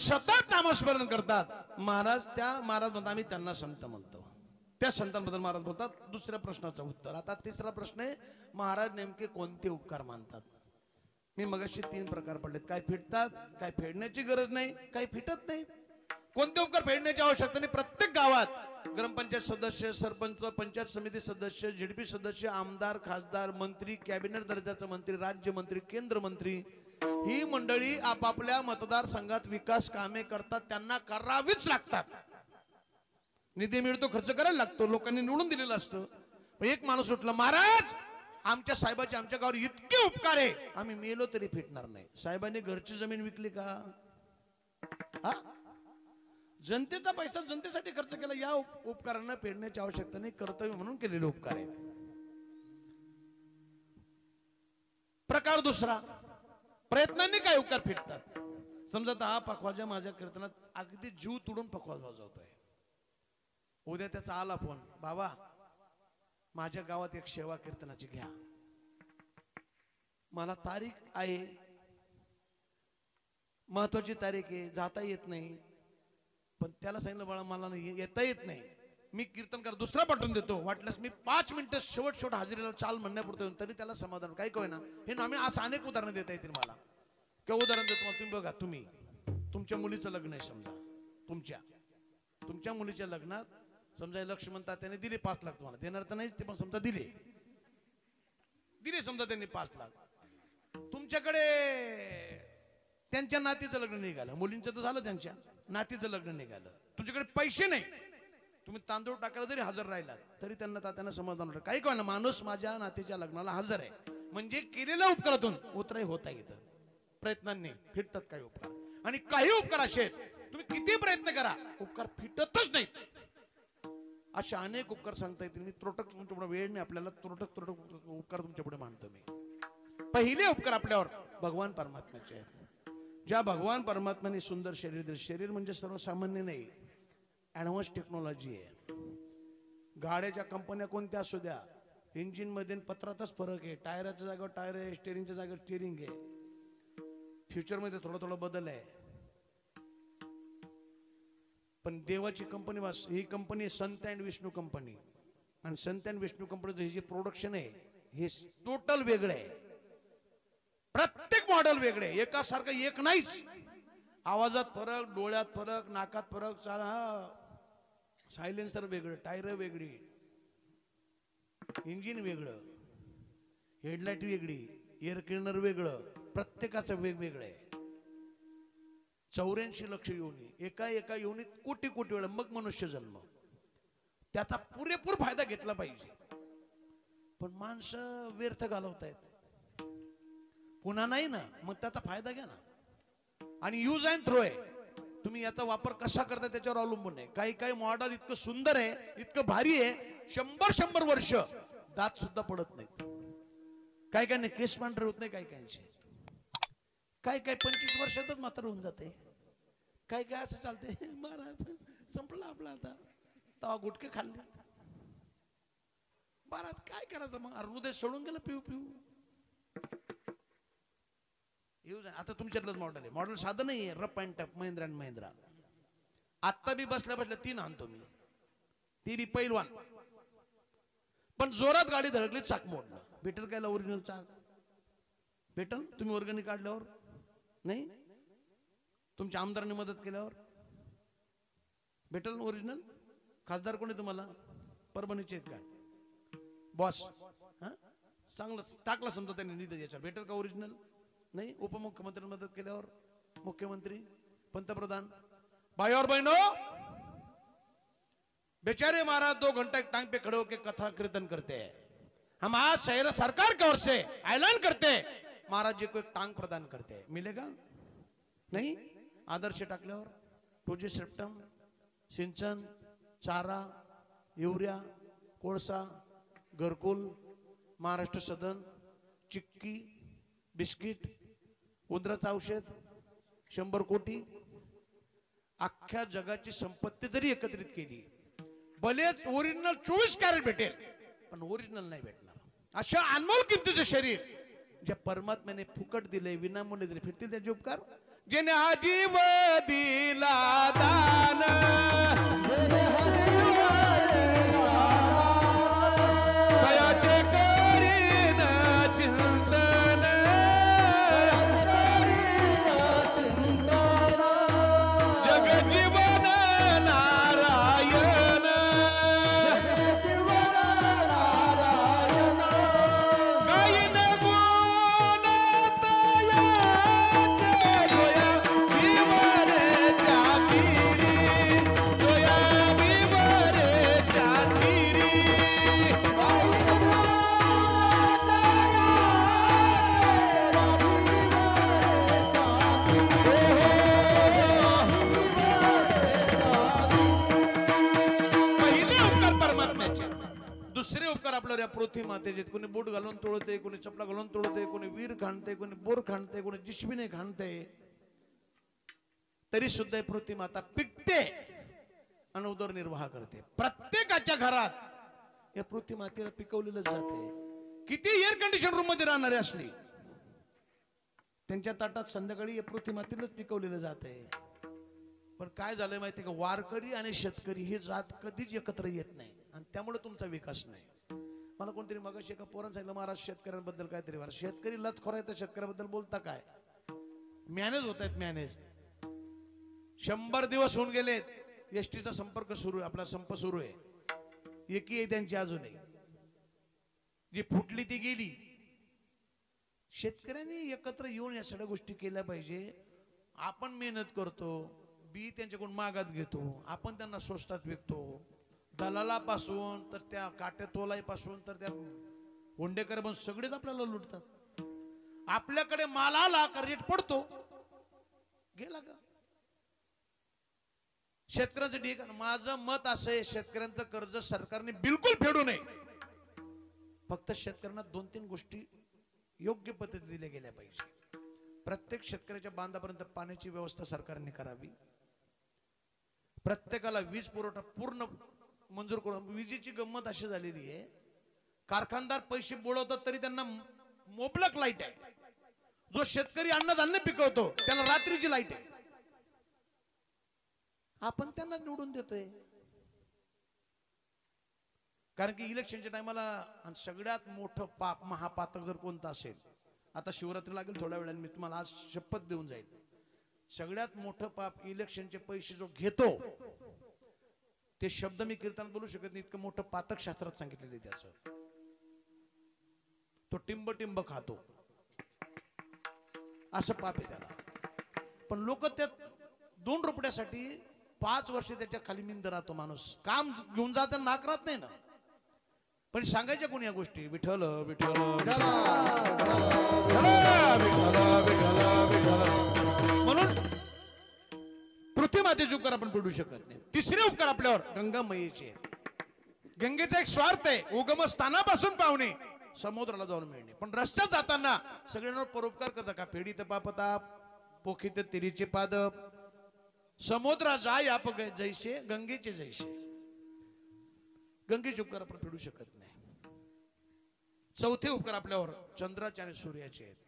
सतत नामस्मरण करतात महाराज म्हणतात आम्ही त्यांना संत म्हणतो. त्या संतांबद्दल महाराज बोलतात. दुसऱ्या प्रश्नाचं उत्तर. आता तिसरा प्रश्न आहे, महाराज नेमके कोणते उपकार मानतात. मी मगाशी 3 प्रकार पडलेत. काय फिटतात, काय फेडण्याची गरज नाही, काही फिटत नाही. कोणते उपकार फेडण्याची आवश्यकता नाही. प्रत्येक गावात ग्रामपंचायत सदस्य, सरपंच, पंचायत समिती सदस्य, झेडपी सदस्य, आमदार, खासदार, मंत्री, कॅबिनेट दर्जाचा मंत्री, राज्यमंत्री, केंद्र मंत्री, ही मंडळी आपापल्या मतदारसंघात विकास कामे करतात. त्यांना करावीच लागतात. निधी मिळतो, खर्च करायला लागतो, लोकांनी निवडून दिलेलं असतं. एक माणूस उठला, महाराज आमच्या साहेबाचे आमच्या गावावर इतके उपकार आहे, आम्ही मेलो तरी फिटणार नाही. साहेबांनी घरची जमीन विकली का? हा, जनतेचा पैसा जनतेसाठी खर्च केला. या उपकारांना फेडण्याची आवश्यकता नाही, कर्तव्य म्हणून केलेले उपकार आहेत. प्रकार दुसरा, प्रयत्नांनी काय उपकार फेडतात. समजा हा पखवाजा माझ्या कीर्तनात अगदी जीव तुडून पखवाज वाजवतोय. उद्या त्याचा आला फोन, बाबा माझ्या गावात एक सेवा कीर्तनाची घ्या, मला तारीख आहे, महत्वाची तारीख आहे, जाता येत नाही. पण त्याला सांगितलं, बाळा मला येता येत नाही, मी कीर्तनकार दुसरा पाठवून देतो, वाटल्यास मी 5 मिनिटं शेवट हजेरीला चाल म्हणण्यापुरतं येऊन, तरी त्याला समाधान. काही कोय ना, हे आम्ही असं अनेक उदाहरणं देता येतील मला. किंवा उदाहरण देतो तुम्ही बघा, तुमच्या मुलीचं लग्न आहे समजा, तुमच्या मुलीच्या लग्नात समजा लक्ष्मण तात्याने दिले 5 लाख, तुम्हाला देणार तर नाही ते, पण समजा दिले समजा त्यांनी 5 लाख. तुमच्याकडे त्यांच्या नातीचं लग्न निघालं, मुलींचं तर झालं, त्यांच्या नातीचं लग्न निघालं, तुमच्याकडे पैसे नाही, तुम्ही तांदूळ टाकायला जरी हजर राहिलात तरी त्यांना समाधान होतं. काही काय ना, माणूस माझ्या नातीच्या लग्नाला हजर आहे म्हणजे केलेल्या उपकारातून उतराई होता येतं. प्रयत्नांनी फिटतात काही उपकार. आणि काही उपकार असे आहेत, तुम्ही किती प्रयत्न करा उपकार फिटतच नाहीत. अशा अनेक उपकार सांगता येतील. मी त्रोटक तुमच्यापुढे वेळ नाही आपल्याला, त्रोटक उपकार तुमच्यापुढे मांडतो मी. पहिले उपकार आपल्यावर भगवान परमात्म्याचे आहेत. ज्या भगवान परमात्म्याने सुंदर शरीर दिले. शरीर म्हणजे सर्वसामान्य नाही, ऍडव्हान्स टेक्नॉलॉजी आहे. गाड्याच्या कंपन्या कोणत्या असू द्या, इंजिन मध्ये पत्रातच फरक आहे. टायराच्या जागेवर टायर आहे, स्टेरिंगच्या जागेवर स्टेरिंग आहे. फ्युचर मध्ये थोडा बदल आहे. पण देवाची company, he company Sant and Vishnu company, आणि संत अँड विष्णू कंपनीचं हे जे प्रोडक्शन आहे हे टोटल वेगळं आहे. प्रत्येक मॉडेल वेगळे, एकासारखं एक नाहीच. आवाजात फरक, डोळ्यात फरक, नाकात फरक, सायलेन्सर वेगळं, टायर वेगळी, इंजिन वेगळं, हेडलाईट वेगळी, एअर क्लिनर वेगळं, प्रत्येकाचं वेगवेगळं आहे. 84 लक्ष योनी, एका योनीत कोटी वेळा मग मनुष्य जन्म. त्याचा पुरेपूर फायदा घेतला पाहिजे. पण माणसं व्यर्थ घालवतायत. पुन्हा नाही ना, मग त्याचा फायदा घ्या ना. आणि यूज अँड थ्रो आहे, तुम्ही याचा वापर कसा करता त्याच्यावर अवलंबून आहे. काही मॉडेल इतकं सुंदर आहे, इतकं भारी आहे, 100 वर्ष दात सुद्धा पडत नाहीत. काही केस पांढरे होत नाही, काही 25 वर्षातच मात्र होऊन जाते. काय असं चालते, महाराज संपलं आपलं आता, तवा गुटके खाल्ले, महाराज काय करायचं मग, हृदय सोडून गेलं पिऊ आता तुमच्यातलंच मॉडेल आहे. मॉडेल साधं नाही आहे, rough and tough, Mahindra and Mahindra. आत्ता बी बसल्या 3 आणतो मी, ती बी पैलवान. पण जोरात गाडी धडकली, चाक मोडलं, भेटेल काय ओरिजिनल चाक? भेटल तुम्ही वर्गणी काढल्यावर? नाही. तुमच्या आमदारांनी मदत केल्यावर भेटल ओरिजिनल? खासदार कोणी तुम्हाला? परभणीचे आहेत का बॉस? चांगलं टाकला समजा त्यांनी निधी, याच्यावर भेटेल का ओरिजिनल? नहीं. उपमुख्यमंत्री मदद केल्यावर, मुख्यमंत्री, पंतप्रधान, भाई और बहनों, बेचारे महाराज 2 घंटा एक टांग पे खड़े होकर कथा कीर्तन करते हैं. हम आज शहर सरकार की ओर से ऐलान करते हैं, महाराज जी को एक टांग प्रदान करते हैं. मिलेगा? नहीं. आदर्श टाकल्यावर 2G सिस्टम, सिंचन, चारा, युरिया, कोळसा, घरकुल, महाराष्ट्र सदन, चिक्की, बिस्किट, उंदराचं औषध, 100 कोटी. अख्ख्या जगाची संपत्ती जरी एकत्रित केली, भलेच ओरिजिनल 24 कॅरेट भेटेल, पण ओरिजिनल नाही भेटणार. अशा अनमोल किमतीचे शरीर जे परमात्म्याने फुकट दिले, विनामूल्य दिले, फिरतील त्याचे उपकार? जिने आजीव दिला दान कयाचे करीन चिंतन जग जीवन नारायण गायन गुण दुसरे उपकार आपल्याला पृथ्वी मातेचे कोणी बोट घालून तोडते कोणी चपला घालून तोडते कोणी वीर खाणते कोणी बोर खाणते कोणी जिशबीने खाणते तरी सुद्धा पृथ्वी माता पिकते आणि उदरनिर्वाह करते प्रत्येकाच्या घरात या पृथ्वी मातेला पिकवलेलं जाते किती एअर कंडिशन रूम मध्ये राहणारे असले त्यांच्या ताटात संध्याकाळी या पृथ्वी मातेलाच पिकवलेलं जाते पण काय झालंय माहिती का वारकरी आणि शेतकरी ही जात कधीच एकत्र येत नाही आणि त्यामुळे तुमचा विकास नाही मला कोणतरी मगाशी एका पोरानं सांगितलं महाराज शेतकऱ्यांबद्दल काहीतरी शेतकरी लतखोर आहे तर शेतकऱ्याबद्दल बोलता काय मॅनेज होत आहेत मॅनेज 100 दिवस होऊन गेलेत एसटीचा संपर्क सुरू आहे आपला संप सुरू आहे एकी आहे त्यांची अजूनही जी फुटली ती गेली शेतकऱ्यांनी एकत्र येऊन या सगळ्या गोष्टी केल्या पाहिजे आपण मेहनत करतो बी त्यांच्याकडून मागात घेतो आपण त्यांना स्वस्तात विकतो दलालापासून तर त्या काट्या तोलाईपासून तर त्या होंडेकर पण सगळेच आपल्याला लुटतात आपल्याकडे मालाला का रेट पडतो गेला का शेतकऱ्यांचं ठीक आहे माझं मत असं आहे शेतकऱ्यांचं कर्ज सरकारने बिलकुल फेडू नये फक्त शेतकऱ्यांना 2-3 गोष्टी योग्य पद्धतीने दिल्या गेल्या पाहिजे प्रत्येक शेतकऱ्याच्या बांधापर्यंत पाण्याची व्यवस्था सरकारने करावी प्रत्येकाला वीज पुरवठा पूर्ण मंजूर करून विजेची गंमत अशी झालेली आहे कारखानदार पैसे बुडवतात तरी त्यांना मोबलक लाईट आहे जो शेतकरी अन्नधान्य पिकवतो त्याला रात्रीची लाईट आहे आपण त्यांना निवडून देतोय कारण की इलेक्शनच्या टायमाला सगळ्यात मोठं पाप महापातक जर कोणतं असेल आता शिवरात्री लागेल थोड्या वेळाने मी तुम्हाला आज शपथ देऊन जाईल सगळ्यात मोठं पाप इलेक्शनचे पैसे जो घेतो ते शब्द मी कीर्तन बोलू शकत नाही इतकं मोठं पातक शास्त्रात सांगितलेलं आहे त्याचं तो टिंब टिंब खातो असं पाप आहे त्याला पण लोक त्या 2 रुपयासाठी 5 वर्ष त्याच्या खाली मिंद राहतो माणूस काम घेऊन जात नाक राहत नाही ना पण सांगायच्या कोणी या गोष्टी विठ्ठल विठ्ठल म्हणून पृथ्वी मातेचे उपकार आपण फेडू शकत नाही तिसरे उपकार आपल्यावर गंगा मैयेचे गंगेचा एक स्वार्थ आहे उगम स्थानापासून पावणे समुद्राला जाऊन मिळणे पण रस्त्यात जाताना सगळ्यांवर परोपकार करता का पेढी तर पापताप पोखी तर तिरीचे पादप समुद्रा जाय आप जैसे गंगेचे जैसे गंगेचे उपकार आपण फेडू शकत नाही चौथे उपकार आपल्यावर चंद्राचे आणि सूर्याचे आहेत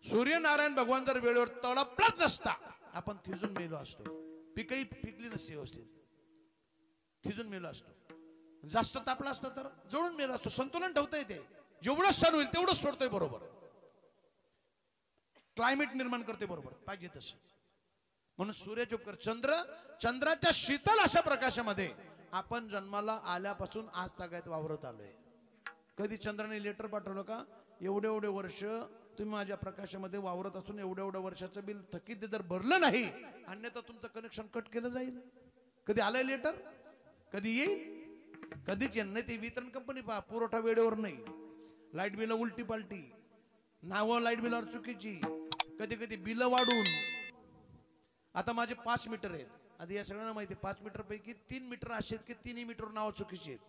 सूर्यनारायण भगवान जर वेळेवर तळपलाच नसता आपण थिजून मेलो असतो पिकही पिकली नसती व्यवस्थित थिजून मेलो असतो जास्त तापला असता तर जळून मेलो असतो संतुलन ठेवता येते जेवढं सण होईल तेवढंच सोडतोय बरोबर क्लायमेट निर्माण करते बरोबर पाहिजे तसं म्हणून सूर्याचे उपकार चंद्राच्या शीतल अशा प्रकाशामध्ये आपण जन्माला आल्यापासून आज तागायत वावरत आलोय कधी चंद्राने लेटर पाठवलं का एवढे वर्ष तुम्ही माझ्या प्रकाशामध्ये वावरत असून एवढ्या वर्षाचं बिल थकीत जर भरलं नाही अन्यथा तुमचं कनेक्शन कट केलं जाईल कधी आलंय लेटर कधी येईल कधीच येईल नाही ती वितरण कंपनी पहा पुरवठा वेळेवर नाही लाईट बिल उलटी पालटी नावं लाईट बिलावर चुकीची कधी कधी बिल वाढून आता माझे 5 मीटर आहेत आधी या सगळ्यांना माहिती 5 मीटर पैकी 3 मीटर असे आहेत की 3 मीटर नाव चुकीचे आहेत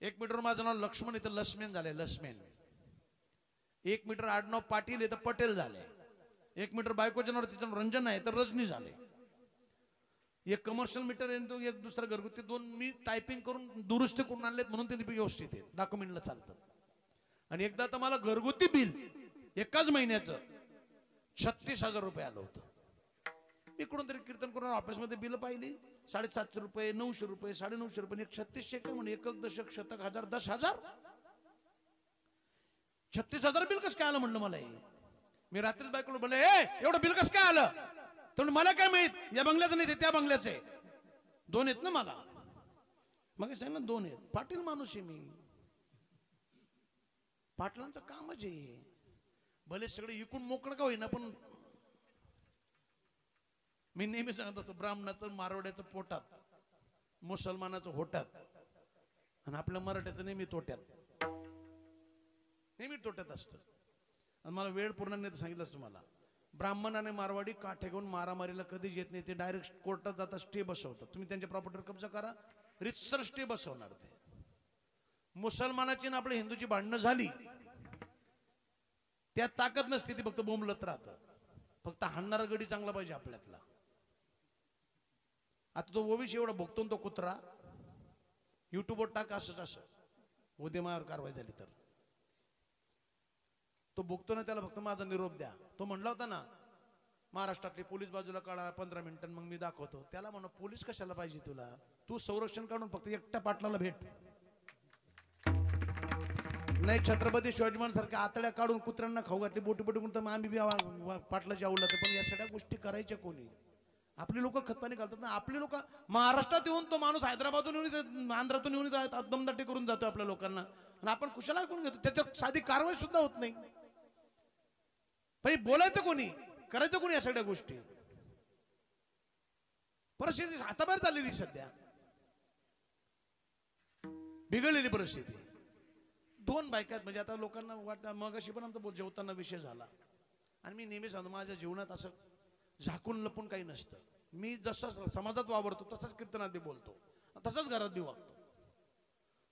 1 मीटर माझं नाव लक्ष्मण आहे तर लक्ष्मण झाले लक्ष्मण 1 मीटर आडनाव पाटील आहे तर पटेल झाले 1 मीटर बायकोच्या नावावर तिचं रंजन आहे तर रजनी झाले एक कमर्शियल मीटर आहे तो एक दुसरा घरगुती 2 मी टायपिंग करून दुरुस्ती करून आणलेत म्हणून ते व्यवस्थित आहेत डॉक्युमेंटला चालतात आणि एकदा तर मला घरगुती बिल एकाच महिन्याचं 36,000 रुपये आलं होतं. इकडून तरी कीर्तन करून ऑफिसमध्ये बिल पाहिली, 750 रुपये, 900 रुपये, 950 रुपये, 3600 काय म्हणे, एकक दशक शतक हजार 10,000. 36,000 बिल कसं काय आलं म्हणलं मला. मी रात्रीच बायकोला बोलले, एवढं बिल कसं काय आलं. तर मला काय माहित, या बंगल्याचं नाही ते त्या बंगल्याचं आहे. 2 आहेत ना मला. मग सांग ना 2 आहेत. पाटील माणूस आहे मी. पाटलांचं कामच आहे. भले सगळे इकून मोकळं का होईना, पण मी नेहमी सांगत असतो, ब्राह्मणाचं मारवाड्याचं पोटात, मुसलमानाचं होटात, आणि आपल्या मराठ्याचं नेहमी तोट्यात. नेहमी तोट्यात असतं. आणि मला वेळ पूर्ण नाही तर सांगितलं तुम्हाला, ब्राह्मण आणि मारवाडी काठे घेऊन मारामारीला कधीच येत नाही. ते डायरेक्ट कोर्टात जाता स्टे बसवतात. तुम्ही त्यांच्या प्रॉपर्टीवर कब्जा करा, रितसर स्टे बसवणार. ते मुसलमानाची ना आपल्या हिंदूची भांडणं झाली, त्यात ताकद नसते, ती फक्त बोंबलत राहतं. फक्त हाणणारा गडी चांगला पाहिजे आपल्यातला. आता तो ओवीशी एवढा भोगतो तो कुत्रा, युट्यूबवर टाक असंच असं, उद्या मायावर कारवाई झाली तर. तो भोगतो ना, त्याला फक्त माझा निरोप द्या. तो म्हणला होता ना, महाराष्ट्रातले पोलीस बाजूला काढा 15 मिनिटां, मग मी दाखवतो. त्याला म्हणा, पोलीस कशाला पाहिजे तुला, तू संरक्षण काढून फक्त एकट्या पाटलाला भेट. नाही छत्रपती शिवाजी महाराजांसारख्या आतड्या काढून कुत्र्यांना खाऊ घातली, बोटी बोटी म्हणून तर आम्ही पाटलाची आवडला. पण या सगळ्या गोष्टी करायच्या कोणी. आपली लोक खतपाणी घालतात ना. आपली लोक महाराष्ट्रात येऊन, तो माणूस हैदराबादून येऊन, आंध्रातून येऊन दमदाटी करून जातो आपल्या लोकांना, आणि आपण कुशाला ऐकून घेतो. त्याच्यात साधी कारवाई सुद्धा होत नाही. पण बोलायचं कोणी, करायचं कोणी या सगळ्या गोष्टी. परिस्थिती हाताबाहेर चाललेली सध्या, बिघडलेली परिस्थिती. 2 बायका आहेत. म्हणजे आता लोकांना वाटतं, मग अशी पण आमचा जेवताना विषय झाला. आणि मी नेहमी सांगतो, माझ्या जीवनात असं झाकून लपून काही नसतं. मी जसं समाजात वावरतो तसंच कीर्तनात बी बोलतो, तसंच घरात बी वागतो.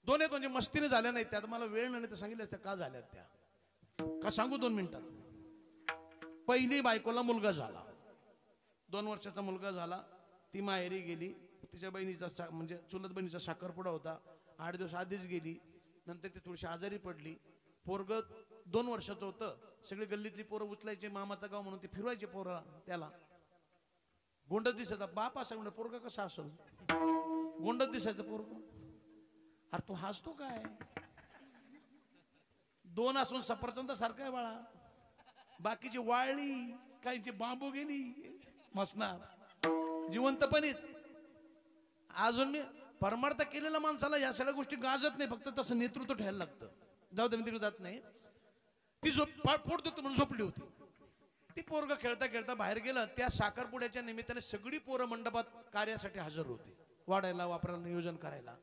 2 आहेत म्हणजे मस्तीने झाल्या नाहीत. त्यात मला वेळ नाही तर सांगितलं त्या का झाल्यात त्या, का सांगू 2 मिनिटात. पहिली बायकोला मुलगा झाला, 2 वर्षाचा मुलगा झाला. ती माहेरी गेली. तिच्या बहिणीचा म्हणजे चुलत बहिणीचा साखरपुडा होता. 8 दिवस आधीच गेली. नंतर ती थोडीशी आजारी पडली. पोरग 2 वर्षाचं होतं. सगळी गल्लीतली पोरं उचलायचे, मामाचं गाव म्हणून ते फिरवायचे पोरं. त्याला गोंडच दिसायचा. बाप असं म्हणलं, पोरग कसा असेल, गोंडच दिसायचं पोरग. अरे तू हसतो काय, 2 असून सफरचंद सारखं आहे बाळा. बाकीची वाळली, काहींची बांबू गेली मसणार, जिवंतपणीच. अजून मी परमार्थ केलेल्या माणसाला या सगळ्या गोष्टी गाजत नाही. फक्त तसं नेतृत्व ठेवायला लागतं. जाऊ दे, मी तिकडे जात नाही. ती पोट दुखतं म्हणून झोपली होती. ती पोरग खेळता खेळता बाहेर गेलं. त्या साखरपुड्याच्या निमित्ताने सगळी पोरं मंडपात कार्यासाठी हजर होती, वाढायला, वापरायला, नियोजन करायला.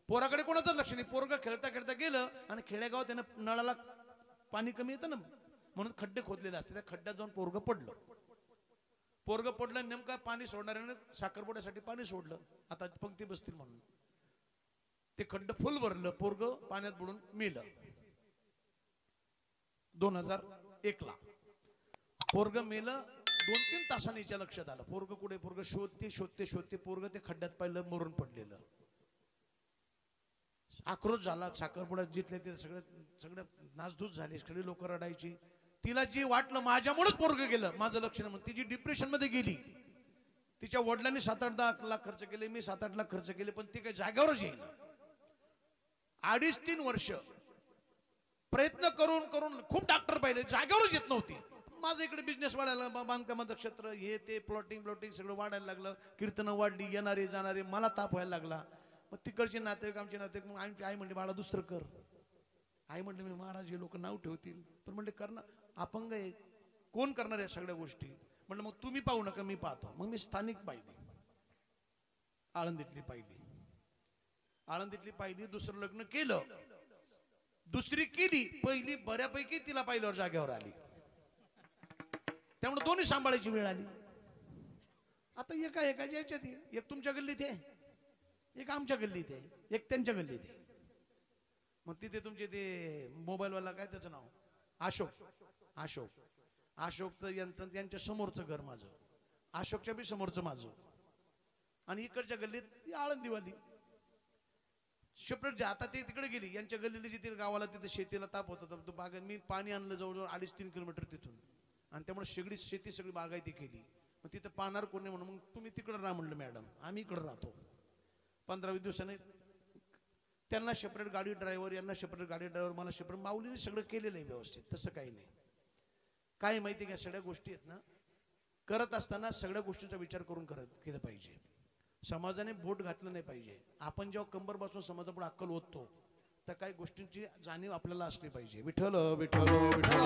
पोराकडे कोणाचं लक्ष नाही. पोरग खेळता खेळता गेलं आणि खेडेगाव त्यानं नळाला पाणी कमी येतं ना, म्हणून खड्डे खोदलेले असते. त्या खड्ड्यात जाऊन पोरग पडलं. पोरग पडलं, नेमका पाणी सोडणाऱ्याने साखरपुड्यासाठी पाणी सोडलं. आता पंक्ती बसतील म्हणून ते खड्ड फुल भरलं. पोरग पाण्यात बुडून मेलं. 2001 ला पोरग मेलं. 2-3 तासांनी हिच्या लक्षात आलं, पोरग कुठे. पोरग शोधते शोधते शोधते पोरग ते खड्ड्यात पाहिलं, मरून पडलेलं. आक्रोश झाला. साखरपुड्यात जिथले ते सगळं नासधूस झाली. सगळी लोक रडायची. तिला जे वाटलं माझ्यामुळेच पोरग गेलं, माझं लक्ष नाही, म्हणून ती जी डिप्रेशन मध्ये गेली. तिच्या वडिलांनी 7-8 लाख खर्च केले, मी 7-8 लाख खर्च केले, पण ती काही जागेवरच येईल. 2.5-3 वर्ष प्रयत्न करून करून खूप डॉक्टर पाहिले, जागेवरच येत नव्हती. माझं इकडे बिझनेस वाढायला, बांधकामाचं क्षेत्र, हे ते प्लॉटिंग सगळं वाढायला लागलं. कीर्तनं वाढली, येणारे जाणारे, मला ताप व्हायला लागला. मग तिकडचे नातेवाईक, आमचे नातेवाईक, मग आमची आई म्हणली, बाळा दुसरं कर. आई म्हणले, मी महाराज हे लोक नाव ठेवतील. पण म्हणले, करणार अपंग आहे, कोण करणार या सगळ्या गोष्टी. म्हणलं मग तुम्ही पाहू नका, मी पाहतो. मग मी स्थानिक पाहिली, आळंदीतली पाहिली. दुसरं लग्न केलं, दुसरी केली. पहिली बऱ्यापैकी तिला पाहिल्यावर जाग्यावर आली. त्यामुळे दोन्ही सांभाळायची वेळ आली. आता एकाच्या याच्यात, एक तुमच्या गल्लीत आहे, एक आमच्या गल्लीत आहे, एक त्यांच्या गल्लीत आहे. मग तिथे तुमचे ते मोबाईलवाला, काय त्याचं नाव, अशोकचं यांच्या समोरचं घर माझं, अशोकच्या बी समोरचं माझं. आणि इकडच्या गल्लीत ती आळंदीवाली सेपरेट. आता ते तिकडे गेली, यांच्या गल्लीला जिथे गावाला तिथे शेतीला ताप होता. तो बाग, मी पाणी आणलं जवळजवळ 2.5-3 किलोमीटर तिथून. आणि त्यामुळे शेती सगळी बागायती केली. मग तिथं पाहणार कोणी म्हणून मग तुम्ही तिकडं राहा म्हणलं मॅडम, आम्ही इकडं राहतो. 15-20 दिवसाने त्यांना सेपरेट गाडी ड्रायव्हर, यांना सेपरेट गाडी ड्रायव्हर, मला सेपरेट. माऊलीने सगळं केलेलं आहे व्यवस्थित, तसं काही नाही. काय माहिती का, सगळ्या गोष्टी आहेत ना, करत असताना सगळ्या गोष्टींचा विचार करून केलं पाहिजे. समाजाने बोट घातलं नाही पाहिजे. आपण जेव्हा कंबर बसून समाजापुढे अक्कल ओततो तर काही गोष्टींची जाणीव आपल्याला असली पाहिजे. विठ्ठल विठ्ठल विठ्ठल,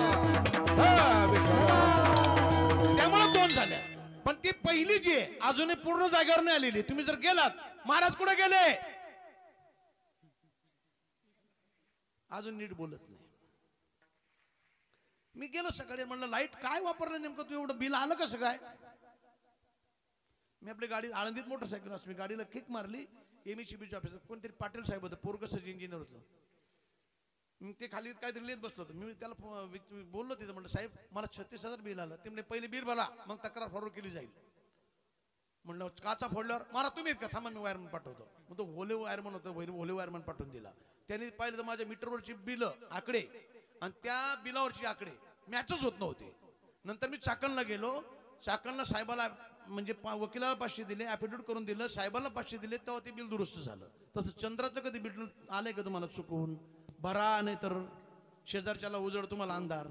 त्यामुळे 2 झाल्या. पण ती पहिली जी आहे अजूनही पूर्ण जागेवर नाही आलेली. तुम्ही जर गेलात, महाराज कुठे गेले, अजून नीट बोलत नाही. मी गेलो सकाळी, म्हणलं लाईट काय वापरलं नेमकं, तू एवढं बिल आलं कसं काय. मी आपली गाडी आळंदीत मोटरसायकल असतो, मी गाडीला किक मारली. एमएससीबीच्या ऑफिसर कोणतरी पाटील साहेब होतं, पोरगसच इंजिनियर होतं. ते खाली काहीतरी लिहित बसलो होतो. मी त्याला बोललो तिथं, म्हणलं साहेब मला 36,000 बिल आलं. ते म्हणजे पहिले बिल भरा, मग तक्रार फॉरवर्ड केली जाईल. म्हणलं काचा फोडल्यावर मला तुम्ही येत का, थांबा मी वायरमन पाठवतो. मग तो होले वायरमन होतं, होले वायरमन पाठवून दिला. त्यांनी पाहिलं तर माझ्या मीटरवरची बिल आकडे आणि त्या बिलावरची आकडे मॅचच होत नव्हते. नंतर मी चाकणला गेलो, चाकणला साहेबाला म्हणजे वकिलाला 500 दिले, ॲफिडेविट करून दिलं, साहेबाला 500 दिले, तेव्हा ते बिल दुरुस्त झालं. तसं चंद्राचं कधी बिल आलंय का तुम्हाला चुकवून, भरा नाही तर शेजारच्याला उजड तुम्हाला अंधार,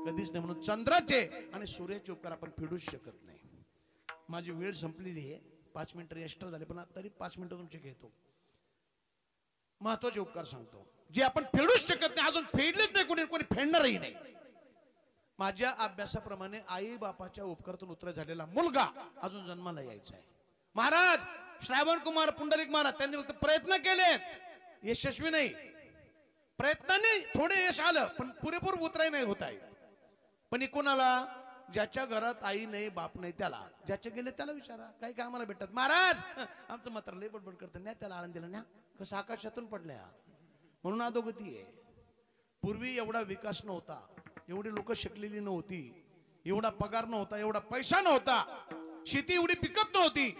कधीच नाही. म्हणून चंद्राचे आणि सूर्याचे उपकार आपण फेडूच शकत नाही. माझी वेळ संपलेली आहे, 5 मिनिटं एक्स्ट्रा झाले, पण तरी 5 मिनिटं तुमचे घेतो. महत्वाचे उपकार सांगतो जे आपण फेडूच शकत नाही, अजून फेडलेच नाही, कोणी फेडणारही नाही. माझ्या अभ्यासाप्रमाणे आई बापाच्या उपकारातून उत्तर झालेला मुलगा अजून जन्माला यायचा आहे. महाराज श्रावण कुमार पुंडलिक महाराज त्यांनी फक्त प्रयत्न केलेत, यशस्वी नाही. प्रयत्नाने थोडे यश आलं, पण पुरेपूर उतराई नाही होत आहे. पण कोणाला, ज्याच्या घरात आई नाही बाप नाही त्याला, ज्याचे गेले त्याला विचारा, काही काय आम्हाला भेटतात. महाराज आमचं मात्र लय बडबड करतं, नाही त्याला आनंद दिला ना, कसं आकाशातून पडल्या म्हणून अधोगती आहे. पूर्वी एवढा विकास नव्हता, एवढी लोक शिकलेली नव्हती, एवढा पगार नव्हता, एवढा पैसा नव्हता, शेती एवढी पिकत नव्हती.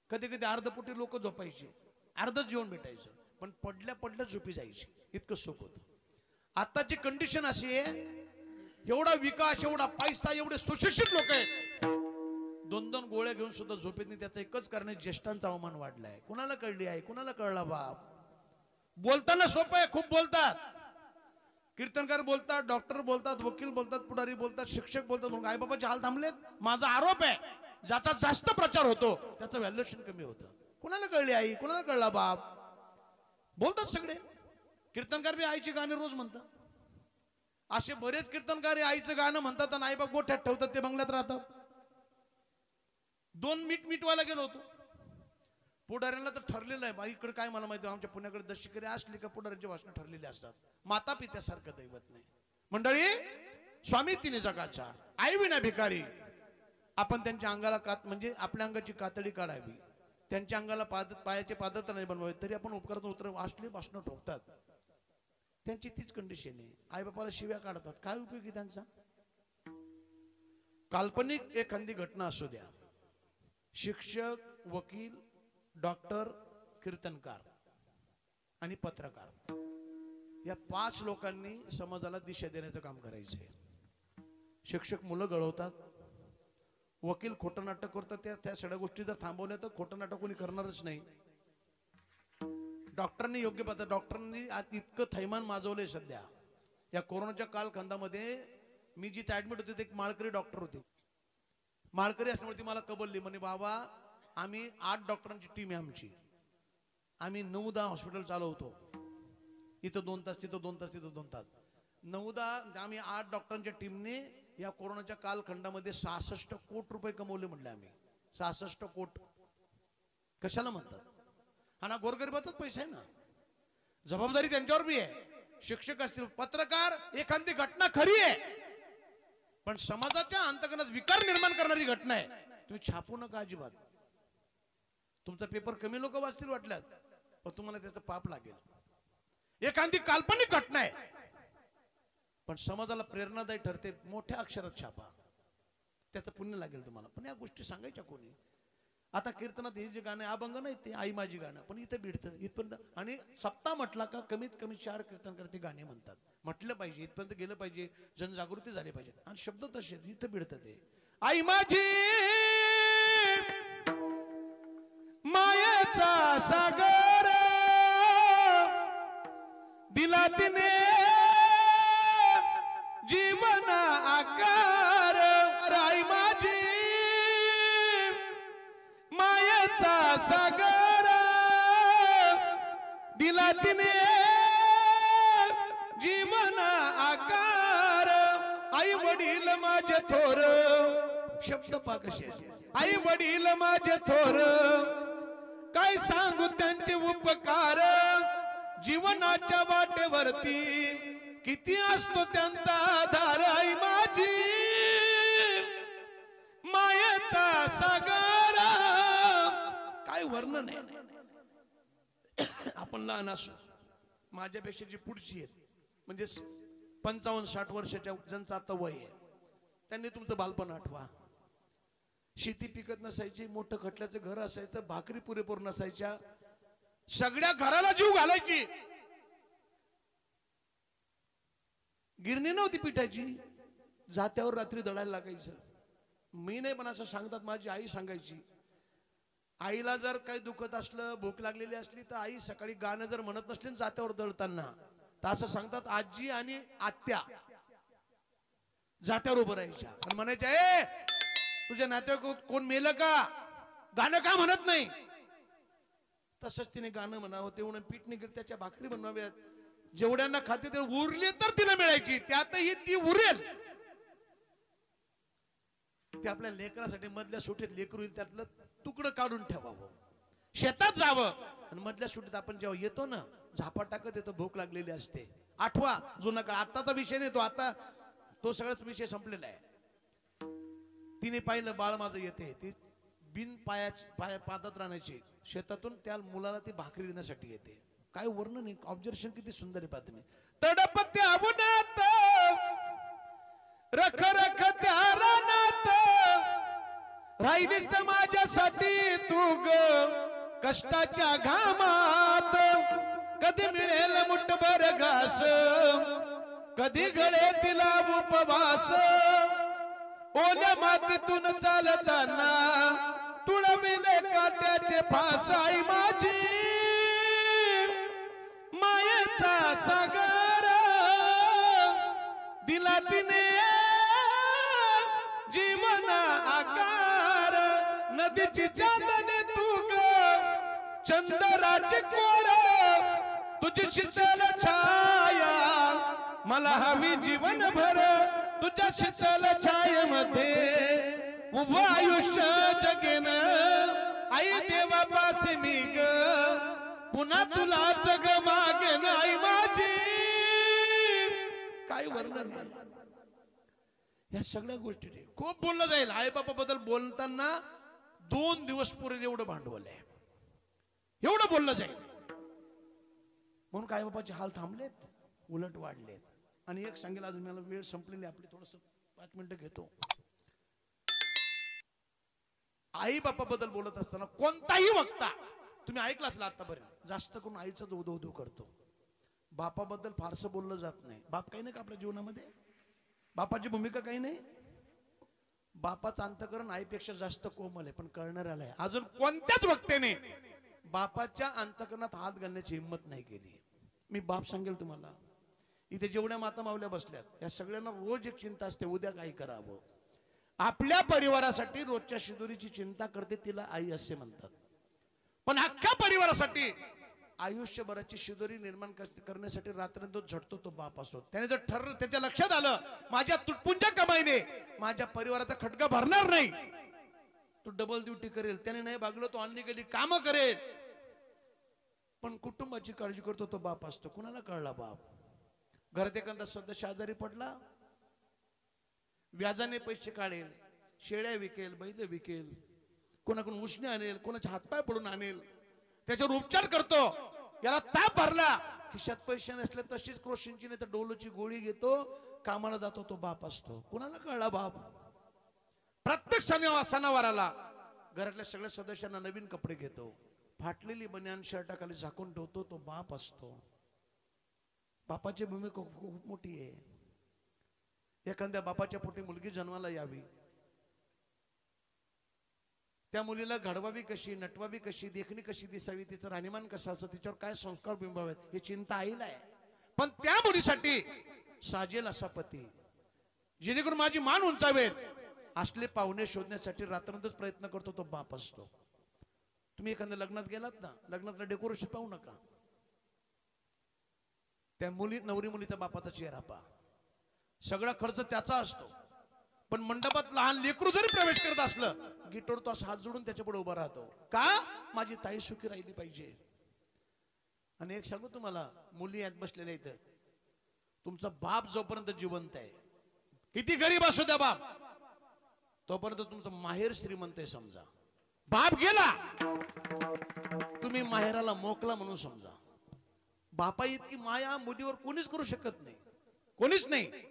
कधी कधी अर्धपोटी लोक झोपायची, अर्धच जेवण भेटायचं, पण पडल्या झोपी जायची, इतकं सुख होतं. आताची कंडिशन अशी आहे, एवढा विकास, एवढा पैसा, एवढे सुशिक्षित लोक आहेत, 2-2 गोळ्या घेऊन सुद्धा झोपेत नाही. त्याचं एकच कारण आहे, ज्येष्ठांचा अवमान वाढलाय. कुणाला कळली आहे, कुणाला कळला बाप. बोलताना सोपं आहे, खूप बोलतात, कीर्तनकार बोलतात, डॉक्टर बोलतात, वकील बोलतात, पुढारी बोलतात, शिक्षक बोलतात, म्हणून आई बाबाचे हाल थांबलेत. माझा आरोप आहे, ज्याचा जास्त प्रचार होतो त्याचं व्हॅल्युएशन कमी होतं. कुणाला कळली आई, कुणाला कळला बाप, बोलतात सगळे. कीर्तनकार बी आईची गाणी रोज म्हणतात. असे बरेच कीर्तनकार आईचं गाणं म्हणतात आणि आई बाप गोठ्यात ठेवतात, ते बंगल्यात राहतात. 2 मीटवायला गेलो होतो, पुढाऱ्यांना तर ठरलेलं आहे. बाईकडे काय मला माहिती, आमच्या पुण्याकडे दशकरी असली का पुढाऱ्यांची भाषणं ठरलेली असतात. माता पित्यासारखं दैवत नाही. मंडळी, स्वामी तिन्ही जगाचा, आई विना भिकारी. आपण त्यांच्या अंगाला म्हणजे आपल्या अंगाची कातडी काढावी, त्यांच्या अंगाला पायाचे पादत्र नाही बनवावे, तरी आपण उपकारातून उतर असली भाषणं ठोकतात. त्यांची तीच कंडिशन आहे. आई बापाला शिव्या काढतात, काय उपयोगी त्यांचा. काल्पनिक एखादी घटना असू द्या, शिक्षक, वकील, डॉक्टर, कीर्तनकार आणि पत्रकार, या 5 लोकांनी समाजाला दिशा देण्याचं काम करायचंय. शिक्षक मुलं घडवतात, वकील खोटं नाटक करतात, त्या सगळ्या गोष्टी जर थांबवल्या तर खोटं नाटक कोणी करणारच नाही. डॉक्टरांनी योग्य पद्धत, डॉक्टरांनी इतकं थैमान माजवलंय सध्या या कोरोनाच्या कालखंडामध्ये. मी जिथे ऍडमिट होते ते एक माळकरी डॉक्टर होते. माळकरी असल्यामुळे ती मला कबलली, म्हणे बाबा आम्ही 8 डॉक्टरांची टीम आहे आमची, आम्ही 9-10 हॉस्पिटल चालवतो, इथं 2 तास, तिथं 2 तास, तिथं 2 तास, 9-10 आम्ही 8 डॉक्टरांच्या टीमने या कोरोनाच्या कालखंडामध्ये 66 कोटी रुपये कमवले. म्हणले आम्ही 66 कोटी. कशाला म्हणतात, हा ना गोरगरिबाचाच पैसा आहे ना, जबाबदारी त्यांच्यावर बी आहे. शिक्षक असतील, पत्रकार, एखादी घटना खरी आहे पण समाजाच्या अंतकरणात विकार निर्माण करणारी घटना आहे, तुम्ही छापू नका अजिबात. तुमचा पेपर कमी लोक वाचतील वाटल्यात, पण तुम्हाला त्याचं पाप लागेल. एखादी काल्पनिक घटना आहे पण समाजाला प्रेरणादायी ठरते, मोठ्या अक्षरात छापा, त्याचं पुण्य लागेल तुम्हाला. पण या गोष्टी सांगायच्या कोणी. आता कीर्तनात हे जे गाणं अभंग नाही ते आई माझी गाणं, पण इथं भिडतं इथपर्यंत. आणि सप्ताह म्हटला का कमीत कमी 4 कीर्तन करते गाणे म्हणतात. म्हटलं पाहिजे, इथपर्यंत गेलं पाहिजे, जनजागृती झाली पाहिजे. आणि शब्द तसे इथं भिडतं ते. आई माझी मायेचा सागर दिला तिने जीवन आकार. आई माझी मायेचा सागर दिला तिने जीवन आकार. आई वडील माझे थोर, शब्द पा कसे, आई वडील माझे थोर, काय सांगू त्यांचे उपकार. जीवनाच्या वाटेवरती किती असतो त्यांचा आधार. आई माझी मायेचा सागर, काय वर्णन आहे. आपण लहान असू, माझ्यापेक्षा जी पुढची आहेत म्हणजे 55-60 वर्षाच्या ज्यांचं आता वय आहे, त्यांनी तुमचं बालपण आठवा. शेती पिकत नसायची, मोठं खटल्याचं घर असायचं, भाकरी पुरेपूर नसायच्या, सगळ्या घराला जीव घालायची. गिरणी नव्हती पिठायची, जात्यावर रात्री दळायला लागायचं. मी नाही पण असं सांगतात, माझी आई सांगायची. आईला जर काही दुखत असलं, भूक लागलेली असली तर आई सकाळी गाणं जर म्हणत नसली जात्यावर दळताना, तर असं सांगतात आजी आणि आत्या जात्यावर उभं राहायच्या आणि म्हणायच्या, ए तुझ्या नातेवाईक कोण मेलं का, गाणं का म्हणत नाही. तसंच तिने गाणं म्हणावं, तेवढं पीठ निघेल, त्याच्या भाकरी बनवाव्यात, जेवढ्यांना खाते ते उरले तर तिला मिळायची, त्यातही ती उरेल. ते आपल्या लेकरासाठी मधल्या सुटीत लेकरू येईल त्यातलं तुकडं काढून ठेवावं, शेतात जावं. आणि मधल्या सुटीत आपण जेव्हा येतो ना, झापा टाकत येतो, भूक लागलेली असते. आठवा जुना काळ, आताचा विषय नाही तो, आता तो सगळाच विषय संपलेला आहे. तिने पाहिलं बाळ माझं येते, ती बिन पादत राहण्याची, शेतातून त्या मुलाला ती भाकरी देण्यासाठी येते. काय वर्णन आहे, ऑब्झर्वेशन किती सुंदर आहे. पाहते मी तडपत्या उन्हात रख रख त्या रानात, राहिलीस तर माझ्यासाठी तू ग कष्टाच्या घामात. कधी मिळेल मुठभर घास, कधी घडे तिला उपवास. ओल्या मातीतून चालताना तुळविले काट्याचे फास. आई माझी मायेचा सागर दिला तिने जीवन आकार. नदीची चांदणे तू ग चंद्राची कोर, तुझी शीतल छाया मला हवी जीवनभर. तुझ्या शीतल छायेमध्ये उभं आयुष्य जगेन. आई देवापासी मी ग पुन्हा तुला जग मागेन. आई माझी, काय वर्णन आहे या सगळ्या गोष्टी. खूप बोललं जाईल आई बापा बद्दल. बोलताना 2 दिवस पुरे एवढं भांडवल आहे, एवढं बोललं जाईल. म्हणून आई बापाचे हाल थांबलेत, उलट वाढलेत. आणि एक सांगेल, अजून मला वेळ संपलेली आपली, थोडस 5 मिनिटं घेतो. आई बापा बद्दल बोलत असताना कोणताही वक्ता तुम्ही ऐकला असला आतापर्यंत, जास्त करून आईचा दो करतो. बापाबद्दल फारसं बोललं जात नाही. बाप काही नाही का आपल्या जीवनामध्ये, बापाची भूमिका काही नाही. बापाचं अंतकरण आईपेक्षा जास्त कोमल आहे, पण कळणाऱ्याला आहे. अजून कोणत्याच वक्त्याने बापाच्या अंतकरणात हात घालण्याची हिंमत नाही केली. मी बाप सांगेल तुम्हाला, इथे जेवढ्या माता मावल्या बसल्यात या सगळ्यांना रोज एक चिंता असते, उद्या काय करावं. आपल्या परिवारासाठी रोजच्या शिदोरीची चिंता करते, तिला आई असे म्हणतात. पण अख्ख्या परिवारासाठी आयुष्यभराची शिदोरी निर्माण करण्यासाठी रात्रंदिवस झटतो तो बाप असतो. त्याने जर ठरलं, त्याच्या लक्षात आलं माझ्या तुटपुंज्या कमाईने माझ्या परिवाराचा खटका भरणार नाही, तो डबल ड्युटी करेल. त्याने नाही भागलो तो अन्य गेली कामं करेल, पण कुटुंबाची काळजी करतो तो बाप असतो. कुणाला कळला बाप? घरात एखादा सदस्य आजारी पडला, व्याजाने पैसे काढेल, शेळ्या विकेल, बैल विकेल, कोणाकडून उष्णे आणेल, कोणाच्या हातपाय पडून आणेल, त्याच्यावर उपचार करतो. याला ताप भरला, खिशात पैसे नसले तशीच क्रोशिनची नाही तर डोलोची गोळी घेतो, कामाला जातो तो बाप असतो. कुणाला कळला बाप? प्रत्येक सणावाराला घरातल्या सगळ्या सदस्यांना नवीन कपडे घेतो, फाटलेली बनियान शर्टाखाली झाकून ठेवतो, तो बाप असतो. बापाची भूमिका खूप मोठी आहे. एखाद्या बापाच्या पोटी मुलगी जन्माला यावी, त्या मुलीला घडवावी कशी, नटवावी कशी, देखणी कशी दिसावी, तिचं राहणीमान कसं असतं, तिच्यावर काय संस्कार बिंबावेत ही चिंता आईला आहे. पण त्या मुलीसाठी साजेल असा पती, जेणेकरून माझी मान उंचावेल असले पाहुणे शोधण्यासाठी रात्रंदिवस प्रयत्न करतो, तो बाप असतो. तुम्ही एखाद्या लग्नात गेलात ना, लग्नातलं डेकोरेशन पाहू नका, त्या नवरी मुलीच्या बापाचा चेहरा पहा. सगळा खर्च त्याचा असतो. पण मंडपात लहान लेकरू जरी प्रवेश करत असलं, गिटोर तो हात जोडून त्याच्या पुढे उभा राहतो. का? माझी ताई सुखी राहिली पाहिजे. आणि एक सांगू तुम्हाला, मुली आहेत बसलेल्या इथं, तुमचा बाप जोपर्यंत जिवंत आहे, किती गरीब असू द्या बाप, तोपर्यंत तुमचं माहेर श्रीमंत आहे समजा. बाप गेला, तुम्ही माहेराला मोकला म्हणून समजा. बापा इतकी माया मुलीवर कोणीच करू शकत नाही, कोणीच नाही.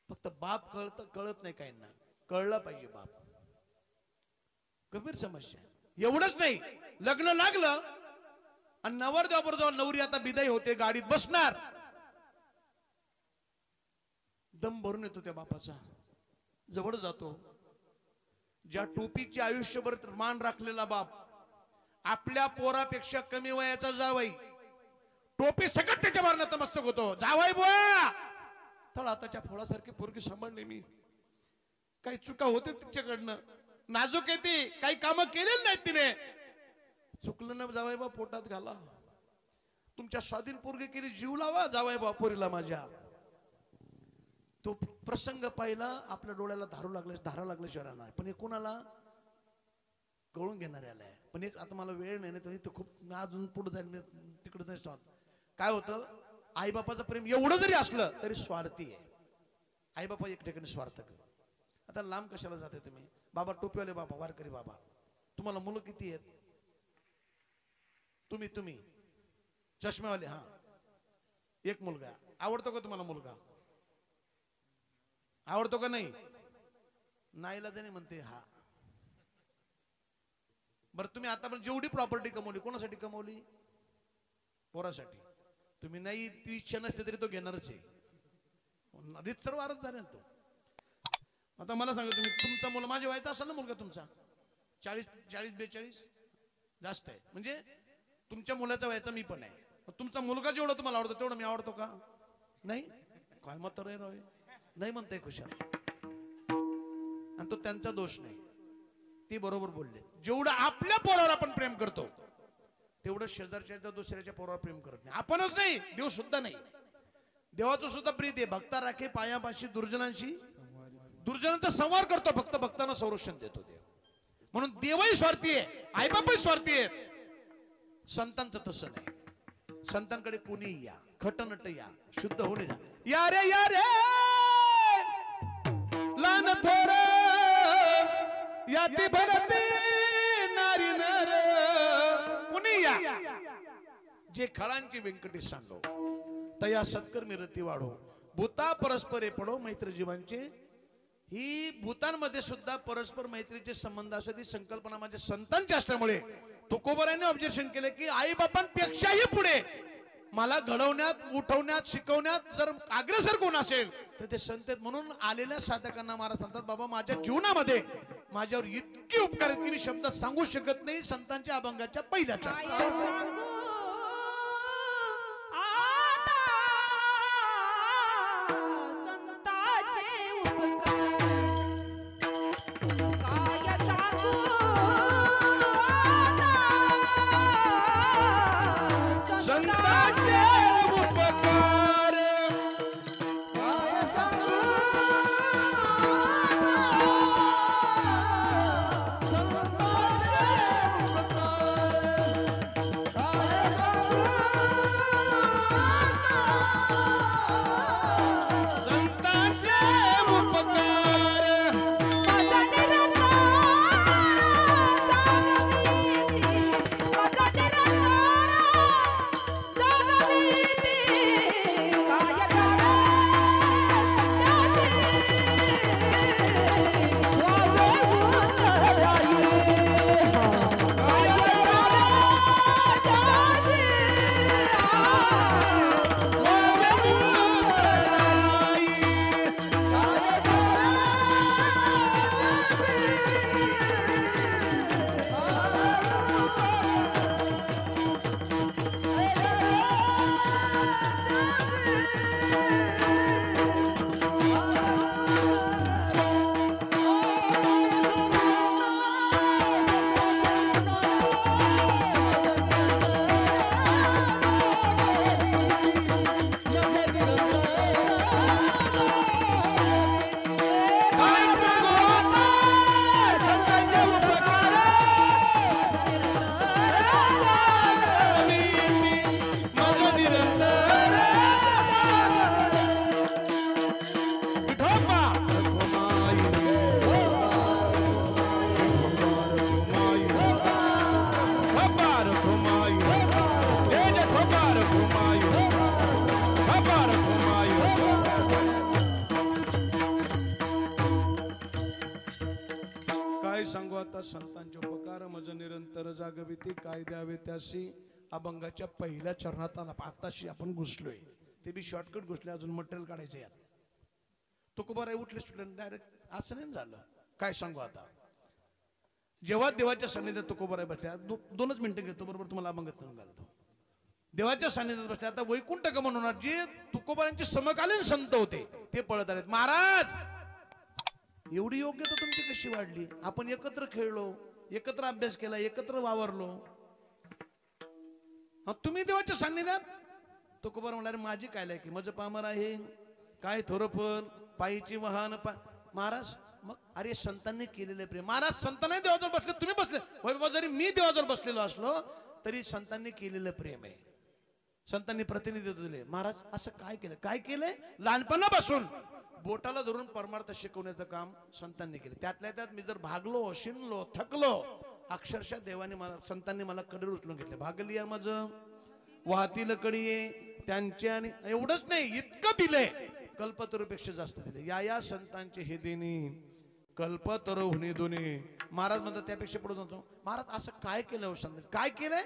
फक्त बाप कळत नाही, काही ना कळलं पाहिजे बाप. गंभीर समस्या. एवढंच नाही, लग्न लागलं आणि नवरदेवाबरोबर जाऊन नवरी आता बिदाई होते, गाडीत बसणार, दम भरून येतो त्या बापाचा, जवळ जातो. ज्या टोपीची आयुष्यभर मान राखलेला बाप, आपल्या पोरापेक्षा कमी वयाचा जावई, टोपी सकट त्याच्या मार नतमस्तक होतो. जावई बुवा, थोडा आताच्या फोडासारखी पोरगी सांभाळली मी, काही चुका होते तिच्याकडनं, नाजूक येते, काही कामं केलेली नाहीत तिने, चुकलं ना जावई बा, पोटात घाला. तुमच्या स्वाधीन पोरगी केली, जीव लावा जावई बा पोरीला माझ्या. तो प्रसंग पाहिला, आपल्या डोळ्याला धारा लागल्याशिवाय राहणार. पण हे कोणाला कळून घेणाऱ्याला आहे. पण एक आता मला वेळ नाही, तर खूप अजून पुढे जाईल, तिकडे नाही. काय होतं, आई बापाचं प्रेम एवढं जरी असलं तरी स्वार्थी आहे. आई बापा एक ठिकाणी स्वार्थ कर. आता लांब कशाला जाते तुम्ही? बाबा टोपीवाले बाबा, वारकरी बाबा, तुम्हाला मुलं किती आहेत? तुम्ही चष्म्यावाले, हा, एक मुलगा. आवडतो का तुम्हाला मुलगा? आवडतो का नाही? नाहीला त्याने म्हणते हा. बरं, तुम्ही आतापर्यंत जेवढी प्रॉपर्टी कमवली, कोणासाठी कमवली? पोरासाठी. तुम्ही नाही, ती इच्छा नसते तरी तो घेणारच आहे. रितसर वारच झाला तो. आता मला सांगा, तुम्ही तुमचा मुलं, माझ्या वयाचा असेल ना मुलगा तुमचा, 40-42 जास्त आहे, म्हणजे तुमच्या मुलाच्या वयाचा मी पण आहे. तुमचा मुलगा जेवढा तुम्हाला आवडतो तेवढं मी आवडतो का? नाही. काय मत रे राव, नाही म्हणताय खुशाल. आणि तो त्यांचा दोष नाही, ते बरोबर बोलले. जेवढं आपल्या पोरावर आपण प्रेम करतो तेवढं शेजारच्या दुसऱ्याच्या पोरावर प्रेम करत नाही. आपणच नाही, देव सुद्धा नाही. देवाचं सुद्धा प्रीत आहे. भक्ता राखे पायापाशी दुर्जनांचा संवार करतो, फक्त भक्तांना संरक्षण देतो देव. म्हणून देवही स्वार्थी आहे, आईबापही स्वार्थी आहे. संतांचं तसं नाही. संतांकडे कोणीही या, खटनट या, शुद्ध होणे या रे या रे, लान थोर याती भरती नारी नर, कुणी या, जे खळांची व्यंकटेश सांगो, तया सत्कर्मी रती वाढो, भूता परस्परे पडो मैत्र जीवांचे. ही भूतांमध्ये सुद्धा परस्पर मैत्रीचे संबंध असतात. ही संकल्पना माझ्या संतांची असल्यामुळे तुकोबरांनी ऑब्जेक्शन केले की आई बापांपेक्षाही पुढे मला घडवण्यात, उठवण्यात, शिकवण्यात जर अग्रेसर कोण असेल तर ते संत आहेत. म्हणून आलेल्या साधकांना महाराज सांगतात, बाबा माझ्या जीवनामध्ये माझ्यावर इतके उपकार आहेत की मी शब्दात सांगू शकत नाही. संतांच्या अभंगाच्या पहिल्याच्या आता संतांचे उपकार मज निरंतर जागविती काय द्यावे त्याशी अभंगाच्या पहिल्या चरणात आताशी आपण घुसलोय ते बी शॉर्टकट घुसले अजून मटेरियल काढायचं यात तुकोबाराय उठले स्टुडंट डायरेक्ट असं नाही झालं काय सांगू आता जेव्हा देवाच्या सान्निध्यात तुकोबाराय बसल्या 2च मिनिटं घेतो बरोबर तुम्हाला अभंगात घालतो देवाच्या सान्निध्यात बसले आता वैकुंठ गमन होणार जे तुकोबारांचे समकालीन संत होते ते पळत आलेत महाराज एवढी योग्यता तुमची कशी वाढली आपण एकत्र खेळलो एकत्र अभ्यास केला एकत्र वावरलो तुम्ही देवाच्या सान्निध्यात तुकोबार म्हणणार माझी काय लायकी माझं पामर आहे काय थोरपण पायीची वाहन महाराज मग अरे संतांनी केलेले प्रेम महाराज संत नाही देवाजवळ बसले तुम्ही बसले बाबा जरी मी देवाजवळ बसलेलो असलो तरी संतांनी केलेलं प्रेम आहे संतांनी प्रतिनिधित्व दिले महाराज असं काय केलंय लहानपणापासून बोटाला धरून परमार्थ शिकवण्याचं काम संतांनी केलं त्यातल्या त्यात मी जर भागलो शिनलो थकलो अक्षरशः देवाने मला संतांनी मला कडे उचलून घेतले भागली आहे माझं वाहतील कडी त्यांचे आणि एवढंच नाही इतकं दिले कल्पतरूपेक्षा जास्त दिले या संतांचे हे देणी कल्पतरू होणे दोन्ही महाराज म्हणतात त्यापेक्षा पुढे जातो महाराज असं काय केलं हो संत काय केलंय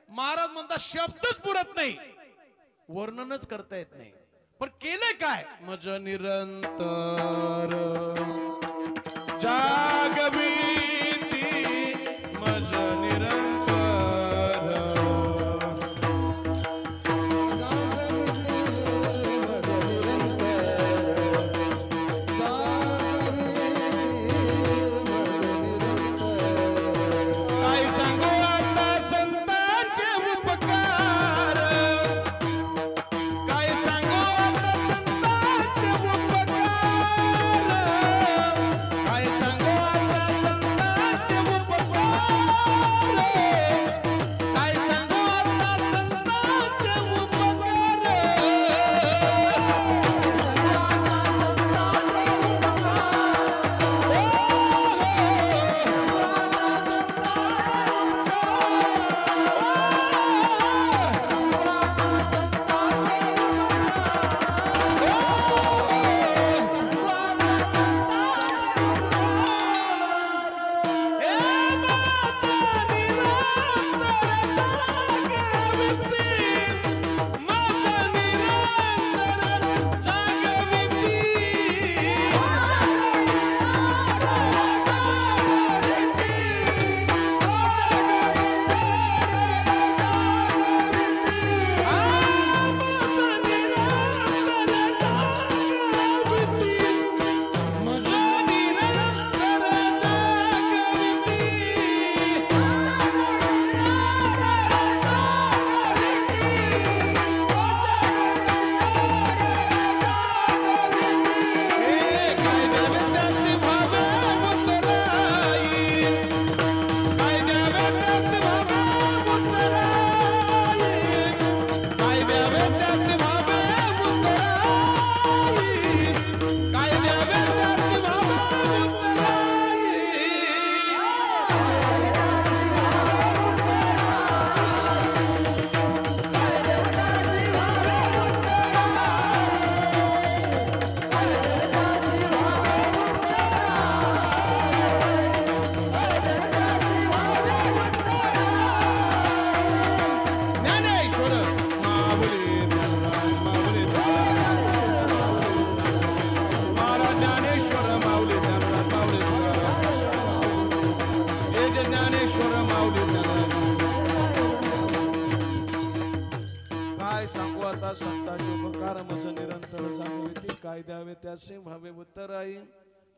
महाराज म्हणतात शब्दच पुरत नाही वर्णनच करता येत नाही पण केलंय काय मज निरंतर जागविती मज निरंतर काय सांगू आता संतांचे उपकार काय सांगू आता संतांचे उपकार काय सांगू आता संतांचे उपकार काय सांगू आता संतांचे उपकार त्यासे भावे उत्तराई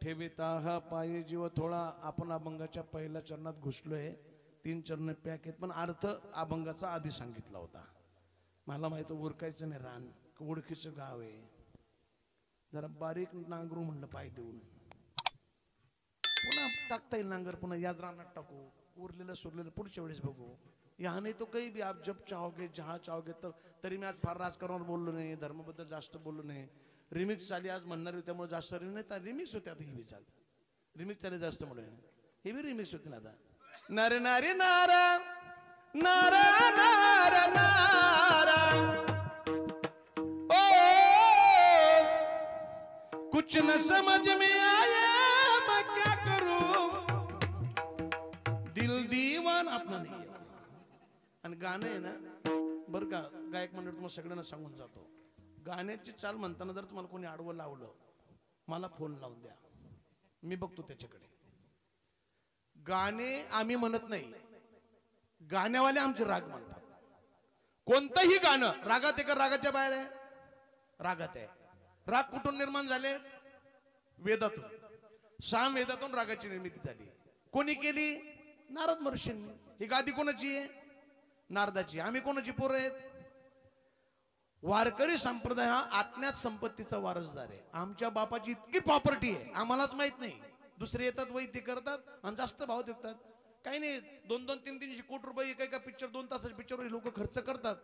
ठेविता हा पायी जीव थोडा आपण अभंगाच्या पहिल्या चरणात घुसलोय 3 चरण पॅक आहेत पण अर्थ अभंगाचा आधी सांगितला होता मला माहित उरकायचं नाही रान ओळखीचं गाव आहे जरा बारीक नांगरू म्हणलं पाय देऊन पुन्हा टाकता येईल नांगर पुन्हा याच रानात टाकू उरलेलं सुरलेलं पुढच्या वेळेस बघू यहाँ नहीं तो कहीं भी आप जब चाहोगे जहाँ चाहोगे तरी मी आज फार राजकारणावर बोललो नाही धर्माबद्दल जास्त बोललो नाही रिमिक्स चाली आज म्हणणार होते त्यामुळे जास्त रिमिक्स होते आता ही बी चाल रिमिक्स चाले जास्त म्हणून हे बी रिमिक्स होते ना आता नारे नारे नारा नारा नारा नारा ओ कुछ न समझ में आया मैं क्या करूं आपलं नाही. आणि गाणं आहे ना बरं का, गायक मंडळ तुम्हाला सगळ्यांना सांगून जातो, गाण्याची चाल म्हणताना जर तुम्हाला कोणी आडवं लावलं मला फोन लावून द्या, मी बघतो त्याच्याकडे. गाणे आम्ही म्हणत नाही, गाण्यावाले आमचे राग म्हणतात. कोणतंही गाणं रागात आहे का रागाच्या बाहेर आहे? रागात आहे. राग कुठून निर्माण झाले? वेदातून. साम वेदातून रागाची निर्मिती झाली. कोणी केली? नारद महर्षींनी. ही गादी कोणाची आहे? नारदाची. आम्ही कोणाची पोरं आहेत? वारकरी संप्रदाय हा आत्म्यात संपत्तीचा वारसदार आहे. आमच्या बापाची इतकी प्रॉपर्टी आहे आम्हालाच माहित नाही. दुसरे येतात वैद्य करतात आणि जास्त भाव देतात. काही नाही, 2-2, 3-3 कोटी रुपये एका पिक्चर 2 तासाच्या पिक्चरवर लोक खर्च करतात.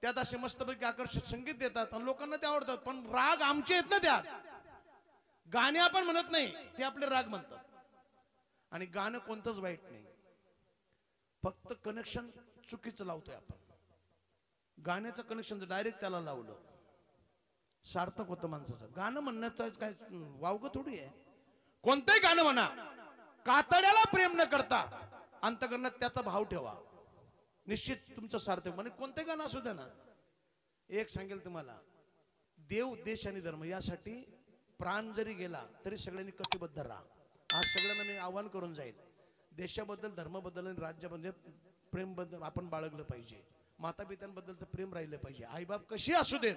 त्यात असे मस्तपैकी आकर्षक संगीत देतात आणि लोकांना ते आवडतात. पण राग आमचे आहेत ना त्यात. गाणे आपण म्हणत नाही, ते आपले राग म्हणतात. आणि गाणं कोणतंच वाईट नाही, फक्त कनेक्शन चुकीचं लावतोय आपण. गाण्याचं कनेक्शन जर डायरेक्ट त्याला लावलं सार्थक होतं माणसाचं. गाणं म्हणण्याचं काय वावगं थोडी आहे. कोणतंही गाणं म्हणा, कातड्याला प्रेम न करता अंतकरणात त्याचा भाव ठेवा, निश्चित तुमचं सार्थक. म्हणजे कोणतंही गाणं असू द्या ना. एक सांगेल तुम्हाला, देव देश आणि धर्म यासाठी प्राण जरी गेला तरी सगळ्यांनी कटिबद्ध राहा. आज सगळ्यांना मी आव्हान करून जाईल, देशाबद्दल, धर्माबद्दल आणि राज्याबद्दल प्रेमबद्दल आपण बाळगलं पाहिजे. माता पित्यांबद्दलचं प्रेम राहिलं पाहिजे. आईबाप कशी असू देत,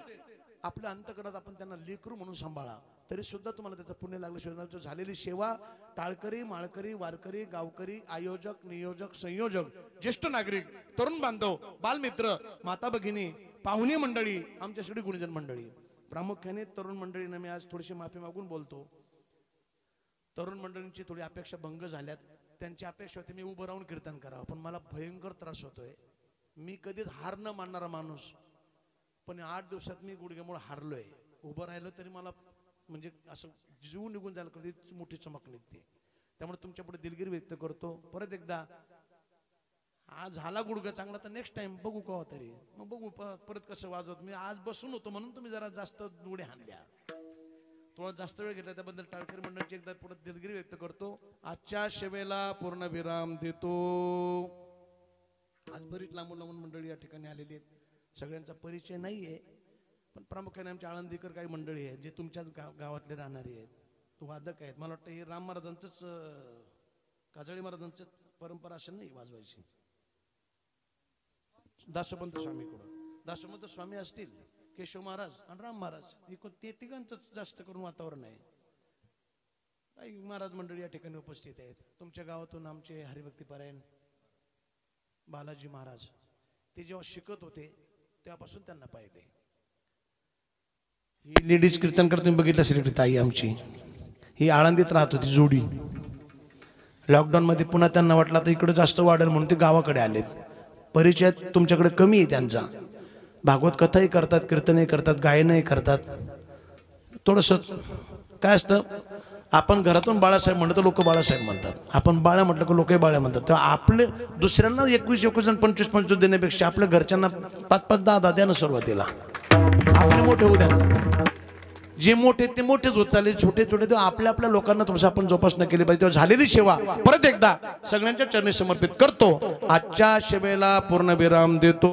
आपल्या अंतकरणात आपण त्यांना लेकरू म्हणून सांभाळा. तरी सुद्धा तुम्हाला त्याचं पुण्य लागलं. झालेली सेवा टाळकरी, माळकरी, वारकरी, गावकरी, आयोजक, नियोजक, संयोजक, ज्येष्ठ नागरिक, तरुण बांधव, बालमित्र, माता भगिनी, पाहुणी मंडळी, आमच्या सगळी गुणीजन मंडळी, प्रामुख्याने तरुण मंडळींना मी आज थोडीशी माफी मागून बोलतो. तरुण मंडळींची थोडी अपेक्षा भंग झाल्यात. त्यांची अपेक्षा होती मी उभं राहून कीर्तन करावं, पण मला भयंकर त्रास होतोय. मी कधीच हार न मानणारा माणूस, पण 8 दिवसात मी गुडघ्यामुळे हारलोय. उभं राहिलो तरी मला म्हणजे असं जीव निघून जायला कधी मोठी चमक निघते. त्यामुळे तुमच्या पुढे दिलगिरी व्यक्त करतो. परत एकदा, आज झाला गुडघा चांगला तर नेक्स्ट टाइम बघू का तरी, मग बघू परत कसं वाजवत. मी आज बसून होतो म्हणून तुम्ही जरा जास्त उड्या हाणल्या, थोडा जास्त वेळ घेतला, त्याबद्दल टाळकरी मंडळाची एकदा पुढे दिलगिरी व्यक्त करतो. आजच्या सेवेला पूर्ण विराम देतो. आज बरीच लांबून लांबून मंडळी या ठिकाणी आलेली आहेत. सगळ्यांचा परिचय नाहीये, पण प्रामुख्याने आमच्या आळंदीकर काही मंडळी आहेत जे तुमच्याच गावातले राहणारे आहेत, वादक आहेत. मला वाटतं हे राम महाराजांचंच, काजळी महाराजांचं परंपरा असेल नाही वाजवायची. दासोपंत स्वामीकडून, दासोपंत स्वामी असतील, केशव महाराज आणि राम महाराज, ते तिघांचं जास्त करून वातावरण आहे. काही महाराज मंडळी या ठिकाणी उपस्थित आहेत. तुमच्या गावातून आमचे हरिभक्तीपरायण बालाजी महाराज, ते जेव्हा शिकत होते तेव्हापासून त्यांना पाहिले. ही लेडीज कीर्तन करते बघितलं असेल ताई आमची, ही आळंदीत राहत होती जोडी. लॉकडाऊन मध्ये पुन्हा त्यांना वाटलं तर इकडे जास्त वाढेल म्हणून ते गावाकडे आलेत. परिचय तुमच्याकडे कमी आहे त्यांचा. भागवत कथाही करतात, कीर्तनही करतात, गायनही करतात. थोडंसं काय असतं, आपण घरातून बाळासाहेब म्हणलं तर लोक बाळासाहेब म्हणतात, आपण बाळा म्हटलं की लोकही बाळा म्हणतात. तेव्हा आपले दुसऱ्यांना 21 आणि 25 देण्यापेक्षा आपल्या घरच्यांना 5-5, 10-10 द्या ना सुरुवातीला. आपले मोठे होऊ द्या. जे मोठे ते मोठेच होत चालले, छोटे छोटे तेव्हा आपल्या लोकांना थोडंसं आपण जोपासना केली पाहिजे. तेव्हा झालेली सेवा परत एकदा सगळ्यांच्या चरणी समर्पित करतो. आजच्या सेवेला पूर्ण विराम देतो.